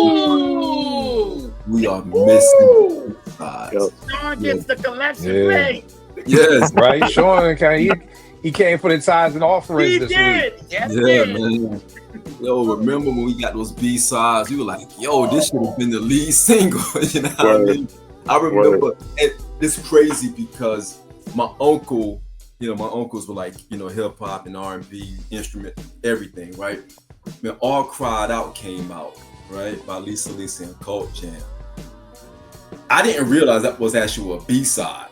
We are missing B-sides. Sean gets the collection plate. Yes. Right? Sean, he came for the tithes and offerings this week. Yes, man. Yo, remember when we got those B-sides? We were like, yo, this should have been the lead single. You know what I mean? I remember, and it's crazy because my uncles were like, hip hop and R&B, instrument, everything, right? When All Cried Out came out, right, by Lisa and Cult Jam. I didn't realize that was actually a B-side.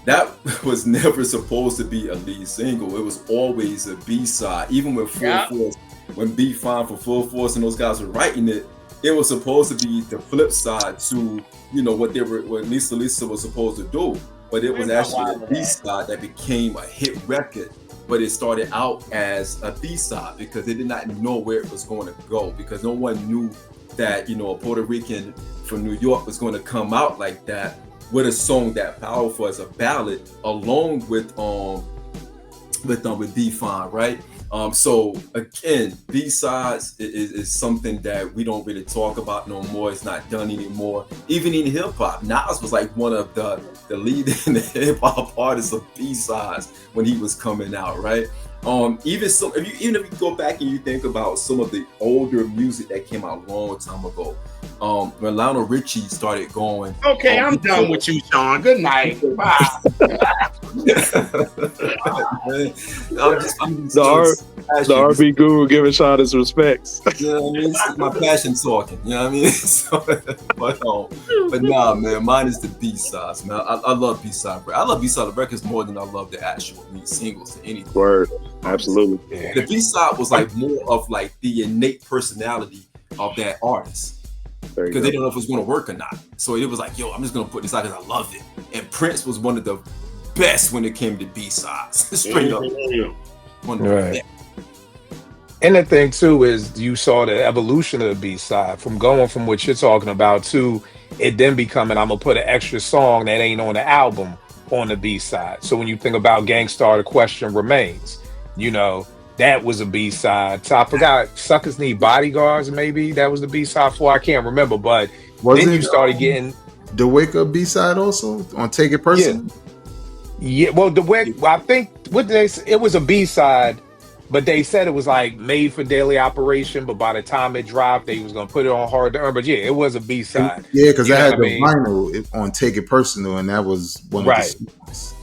That was never supposed to be a lead single. It was always a B-side. Even with Full Force, when B Fine for Full Force and those guys were writing it, it was supposed to be the flip side to, what Lisa was supposed to do. but it was actually a B-side that became a hit record. But it started out as a B-side because they did not know where it was going to go, because no one knew that, you know, a Puerto Rican from New York was going to come out like that with a song that powerful as a ballad, along with D-Fine, right? So again, B-sides is something that we don't really talk about no more. It's not done anymore. Even in hip hop, Nas was like one of the leading hip hop artists of B-sides when he was coming out, right? Even if you go back and you think about some of the older music that came out a long time ago, when Lionel Richie started going. Okay, I'm done with you, Sean. Good night. Bye. The RB guru giving Sean his respects. You know what I mean? It's my passion talking. You know what I mean? So, but nah, man, mine is the B-sides, man. I love B-side. I love B-side records more than I love the actual lead singles or anything. Word, absolutely. Yeah. The B-side was like more of like the innate personality of that artist. Because they didn't know if it was going to work or not. So it was like, yo, I'm just going to put this out because I loved it. And Prince was one of the best when it came to B-sides. Straight up. One of the best. And the thing too is you saw the evolution of the B-side from going from what you're talking about to it then becoming, I'm going to put an extra song that ain't on the album on the B-side. So when you think about Gangstar, The Question Remains, you know, that was a B-side. So I forgot, Suckers Need Bodyguards, maybe that was the B-side for. I can't remember, but then you started getting the Wake Up B-side also on Take It Personal. Yeah, well, the Wake, I think what they it was a B-side, but they said it was like made for daily operation. But by the time it dropped, they was gonna put it on Hard to Earn. But yeah, it was a B-side. Yeah, because I had the vinyl on Take It Personal, and that was one of the songs.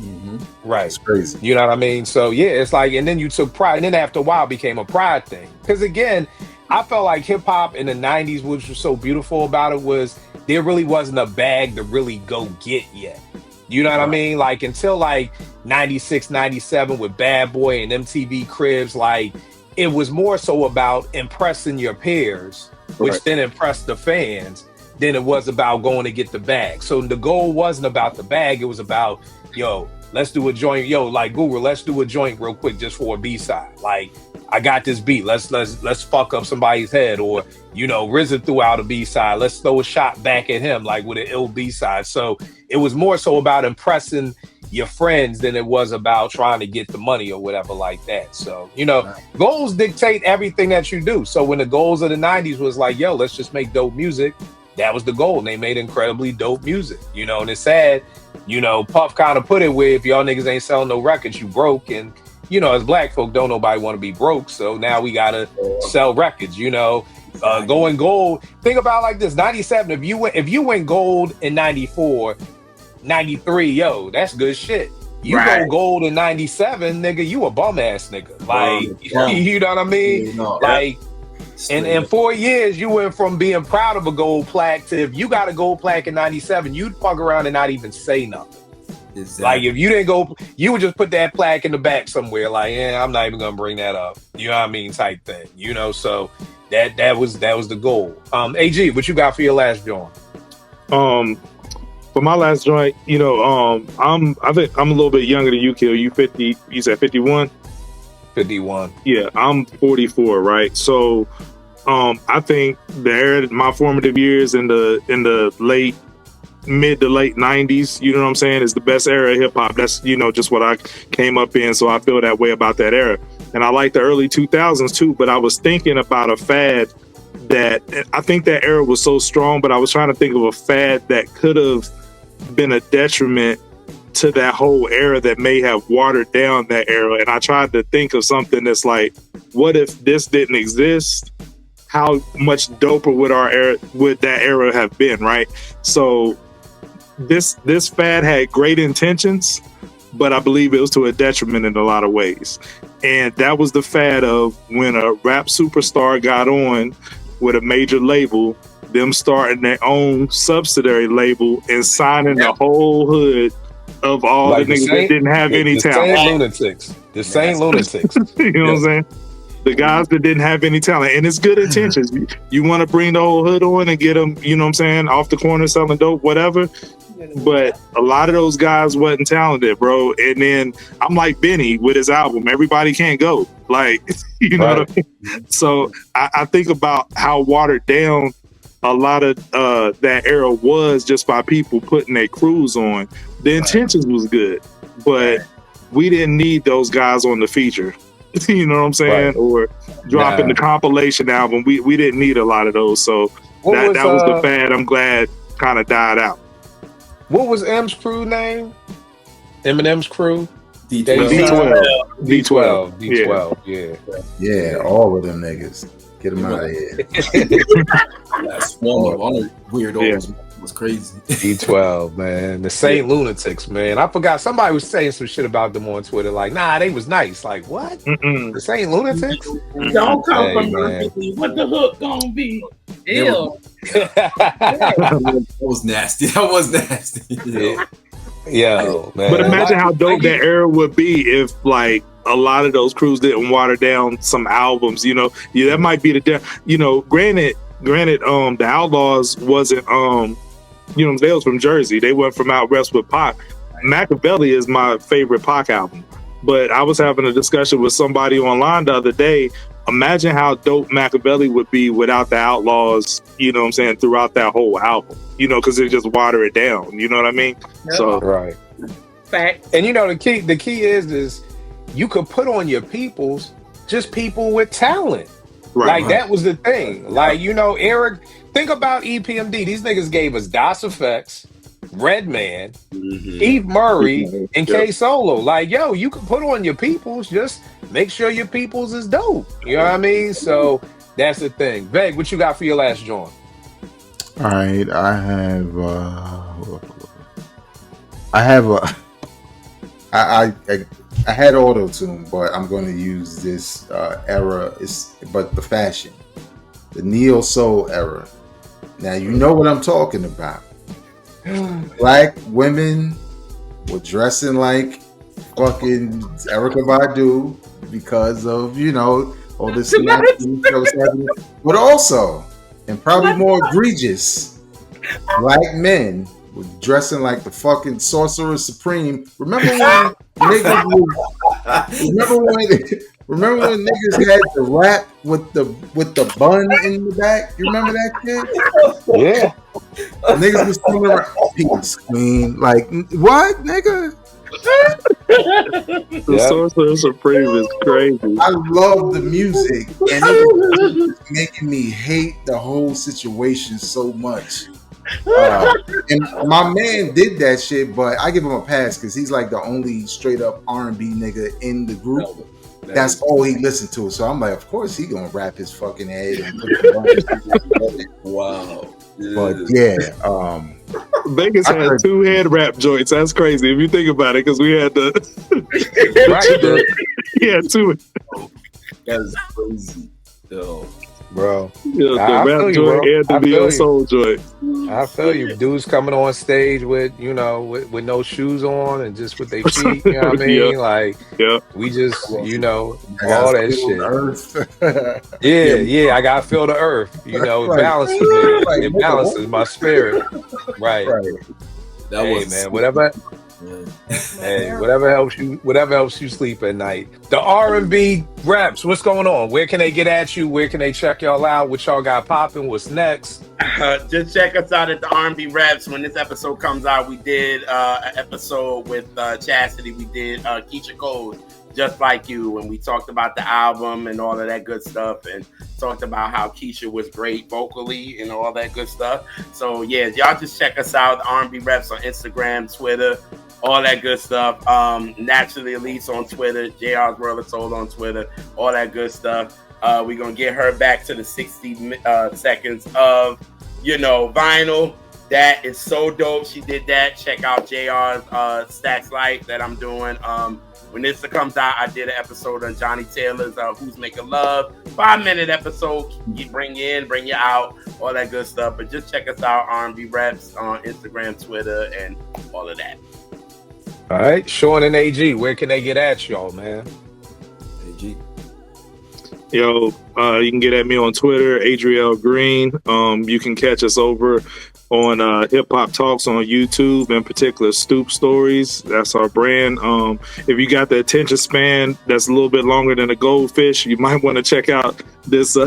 Right, it's crazy. You know what I mean? So yeah, it's like, and then you took pride, and then after a while, it became a pride thing. Because again, I felt like hip hop in the '90s, which was so beautiful about it, was there really wasn't a bag to really go get yet. You know what I mean? Like until like 96, 97 with Bad Boy and MTV Cribs, like it was more so about impressing your peers, which then impressed the fans, than it was about going to get the bag. So the goal wasn't about the bag. It was about, yo, let's do a joint. Yo, like Google, let's do a joint real quick just for a B-side. Like I got this beat. Let's fuck up somebody's head. Or, you know, RZA threw out a B-side. Let's throw a shot back at him, like with an ill B-side. So it was more so about impressing your friends than it was about trying to get the money or whatever like that. So, you know, goals dictate everything that you do. So when the goals of the 90s was like, yo, let's just make dope music, that was the goal. And they made incredibly dope music, you know, and it's sad, you know, Puff kind of put it where if y'all niggas ain't selling no records, you broke. And, you know, as black folk, don't nobody want to be broke. So now we got to sell records, you know, going gold. Think about it like this, 97, if you went gold in 94, 93, yo, that's good shit. You go gold in 97, nigga, you a bum ass nigga. Like, you know what I mean? Like, and in 4 years, you went from being proud of a gold plaque to if you got a gold plaque in 97, you'd fuck around and not even say nothing. Exactly. Like if you didn't go, you would just put that plaque in the back somewhere. Like, I'm not even gonna bring that up. You know what I mean? Type thing. You know, so that was the goal. AG, what you got for your last joint? For my last joint, you know, I think I'm a little bit younger than you, Kill. You 50? You said 51? 51. Yeah, I'm 44, right? So, I think my formative years in the mid to late 90s, you know what I'm saying, is the best era of hip hop. That's, you know, just what I came up in, so I feel that way about that era. And I like the early 2000s too, but I was thinking about a fad that I think that era was so strong, but I was trying to think of a fad that could have been a detriment to that whole era that may have watered down that era. And I tried to think of something that's like, what if this didn't exist? How much doper would that era have been, right? So this fad had great intentions, but I believe it was to a detriment in a lot of ways. And that was the fad of when a rap superstar got on with a major label, them starting their own subsidiary label and signing the whole hood of all like the niggas that didn't have any talent. The same lunatics. You know what I'm saying? The guys that didn't have any talent, and it's good intentions. You want to bring the whole hood on and get them, you know what I'm saying, off the corner selling dope, whatever. But a lot of those guys wasn't talented, bro. And then I'm like Benny with his album. Everybody can't go. Like, you know what I mean? So I think about how watered down a lot of that era was just by people putting their crews on. The intentions was good, but we didn't need those guys on the feature. You know what I'm saying? Or dropping the compilation album. We didn't need a lot of those. So that was the fad. I'm glad kind of died out. What was M's crew name? Eminem's crew? D12. D12. Yeah, all of them niggas. Get them out of here. That's one of weirdos. Was crazy. D12, man. The Saint Lunatics, man. I forgot. Somebody was saying some shit about them on Twitter. Like, nah, they was nice. Like, what? The Saint Lunatics? Don't come from me. What the hook gonna be? Ew. That was nasty. Yo, man. But imagine how dope that era would be if, like, a lot of those crews didn't water down some albums. You know, that might be granted, the Outlaws wasn't they was from Jersey. They went from out west with Pac. Machiavelli is my favorite Pac album. But I was having a discussion with somebody online the other day. Imagine how dope Machiavelli would be without the Outlaws, you know what I'm saying, throughout that whole album. You know, because they just water it down. You know what I mean? Yep. So right. Fact. And the key is you could put on your peoples, just people with talent. Right. Like that was the thing. Like, Eric, think about EPMD. These niggas gave us DOS Effects, Redman, Eve Murray, and K Solo. Like, yo, you can put on your peoples, just make sure your peoples is dope. You know what I mean? So that's the thing. Veg, what you got for your last joint? All right, I had Autotune, but I'm going to use this era. But the fashion, the neo soul era. Now you know what I'm talking about. Black women were dressing like fucking Erykah Badu because of all this that was happening. But also, and probably more egregious, black men were dressing like the fucking Sorcerer Supreme. Remember when niggas remember when niggas had the rap with the bun in the back? You remember that shit? Yeah. Niggas was coming around, peace queen. Like, what, nigga? The Sorcerer Supreme is crazy. I love the music, and it was making me hate the whole situation so much. And my man did that shit, but I give him a pass because he's like the only straight up R&B nigga in the group. That's all he listened to. So I'm like, of course he gonna wrap his fucking head and put the wow. But yeah, Vegas had 2 head wrap joints. That's crazy if you think about it, because we had the yeah, 2. That is crazy, yo. Bro. The rap joint and the neo soul joint. I feel you. Dudes coming on stage with with no shoes on and just with their feet, you know what I mean? Like, we just, all that shit. Yeah, I gotta feel the earth. It balances me. It balances my spirit. Right. That was man, whatever. Hey, whatever helps you sleep at night. The R&B raps, what's going on? Where can they get at you? Where can they check y'all out? What y'all got popping? What's next? Just check us out at the R&B Raps. When this episode comes out, we did an episode with Chastity. We did Keisha Cole's Just Like You, and we talked about the album and all of that good stuff, and talked about how Keisha was great vocally and all that good stuff. So yeah, y'all just check us out, the R&B Raps on Instagram, Twitter, all that good stuff. Naturally Elise on Twitter, JR's World of Soul on Twitter, all that good stuff. We're gonna get her back to the 60 seconds of vinyl. That is so dope. She did that. Check out JR's Stacks Light that I'm doing. When this comes out, I did an episode on Johnny Taylor's Who's Making Love. 5-minute episode. You bring you in, bring you out, all that good stuff. But just check us out, R&B Reps on Instagram, Twitter, and all of that. All right, Sean and AG, where can they get at y'all, man? AG. Yo, you can get at me on Twitter, Adriel Green. You can catch us over on Hip Hop Talks on YouTube, in particular Stoop Stories. That's our brand. If you got the attention span that's a little bit longer than a goldfish, you might want to check out this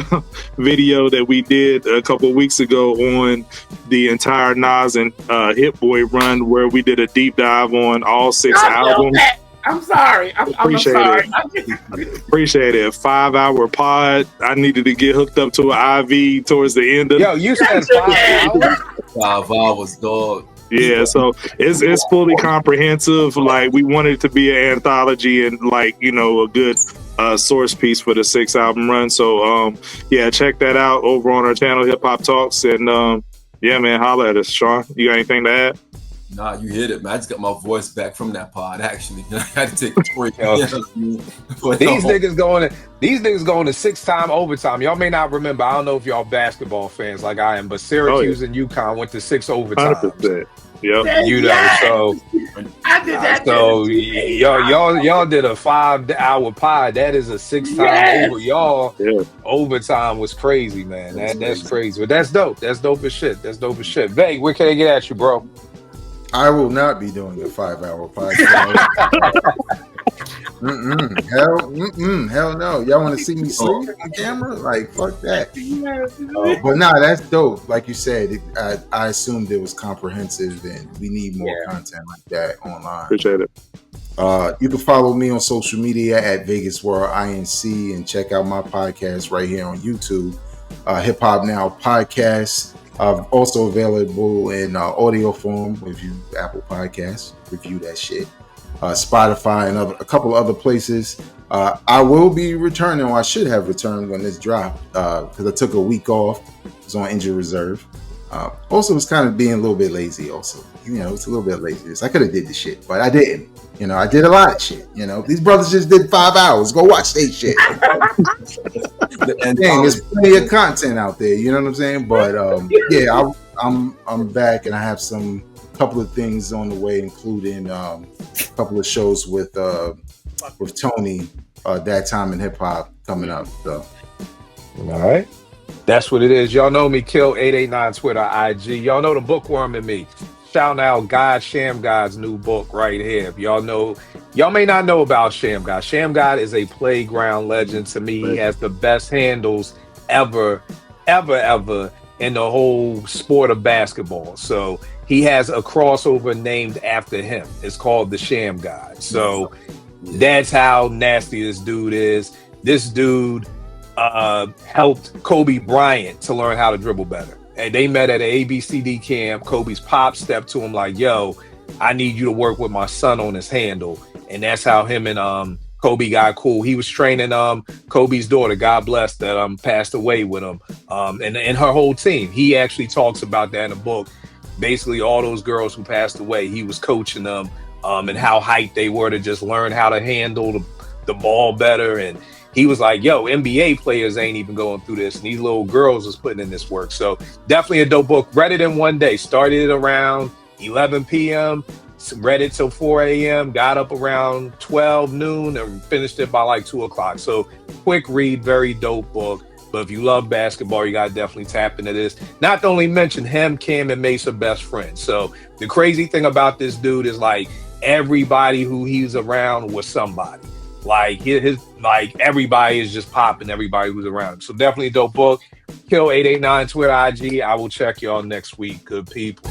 video that we did a couple of weeks ago on the entire Nas and Hit Boy run, where we did a deep dive on all 6 albums. I'm sorry. I'm sorry. Appreciate it. 5-hour pod. I needed to get hooked up to an IV towards the end of. Yo, you said 5 hours. 5 hours, dog. Yeah, so it's fully comprehensive. Like, we wanted it to be an anthology and, like, you know, a good source piece for the 6-album run. So yeah, check that out over on our channel, Hip Hop Talks. And yeah, man, holla at us. Sean, you got anything to add? Nah, you hit it, man. I just got my voice back from that pod, actually. I had to take a break. These niggas going to 6-time overtime. Y'all may not remember. I don't know if y'all basketball fans like I am, but Syracuse and UConn went to 6 overtimes. 100%. Yep. You know, so I did that. So y'all did a 5-hour pod. That is a 6-time over. Y'all overtime was crazy, man. That's crazy. But that's dope. That's dope as shit. Vay, where can I get at you, bro? I will not be doing a 5-hour podcast. Hell no. Y'all want to see me sleep on camera? Like, fuck that. But nah, that's dope. Like you said, I assumed it was comprehensive, and we need more content like that online. Appreciate it. You can follow me on social media at Vegas World INC, and check out my podcast right here on YouTube, Hip Hop Now Podcast. Also available in audio form. Review Apple Podcasts, review that shit. Spotify and a couple other places. I will be returning, or I should have returned when this dropped, because I took a week off. I was on injury reserve. Also, was kind of being a little bit lazy. Also, you know, it's a little bit lazy. I could have did the shit, but I didn't. You know, I did a lot of shit. You know, these brothers just did 5 hours. Go watch that shit. And there's plenty of content out there. You know what I'm saying? But yeah, I'm back, and I have couple of things on the way, including a couple of shows with Tony, That Time in Hip Hop, coming up. So, all right. That's what it is. Y'all know me, Kill 889 Twitter, IG. Y'all know the bookworm in me. Shout out God Sham God's new book right here. If y'all may not know about Sham God. Sham God is a playground legend. To me, he has the best handles ever in the whole sport of basketball. So he has a crossover named after him. It's called the Sham God. So that's how nasty this dude is. This dude helped Kobe Bryant to learn how to dribble better. And they met at an ABCD camp. Kobe's pop stepped to him like, yo, I need you to work with my son on his handle. And that's how him and Kobe got cool. He was training Kobe's daughter, God bless, that passed away with him, and her whole team. He actually talks about that in the book. Basically, all those girls who passed away, he was coaching them, and how hyped they were to just learn how to handle the ball better. And he was like, yo, NBA players ain't even going through this. And these little girls was putting in this work. So definitely a dope book. Read it in one day. Started it around 11 p.m., read it till 4 a.m., got up around 12 noon, and finished it by like 2 o'clock. So quick read, very dope book. But if you love basketball, you got to definitely tap into this. Not to only mention him, Cam, and Mase are best friends. So the crazy thing about this dude is, like, everybody who he's around was somebody. Like, like everybody is just popping, everybody who's around him. So definitely a dope book. Kill 889 Twitter, IG. I will check y'all next week. Good people.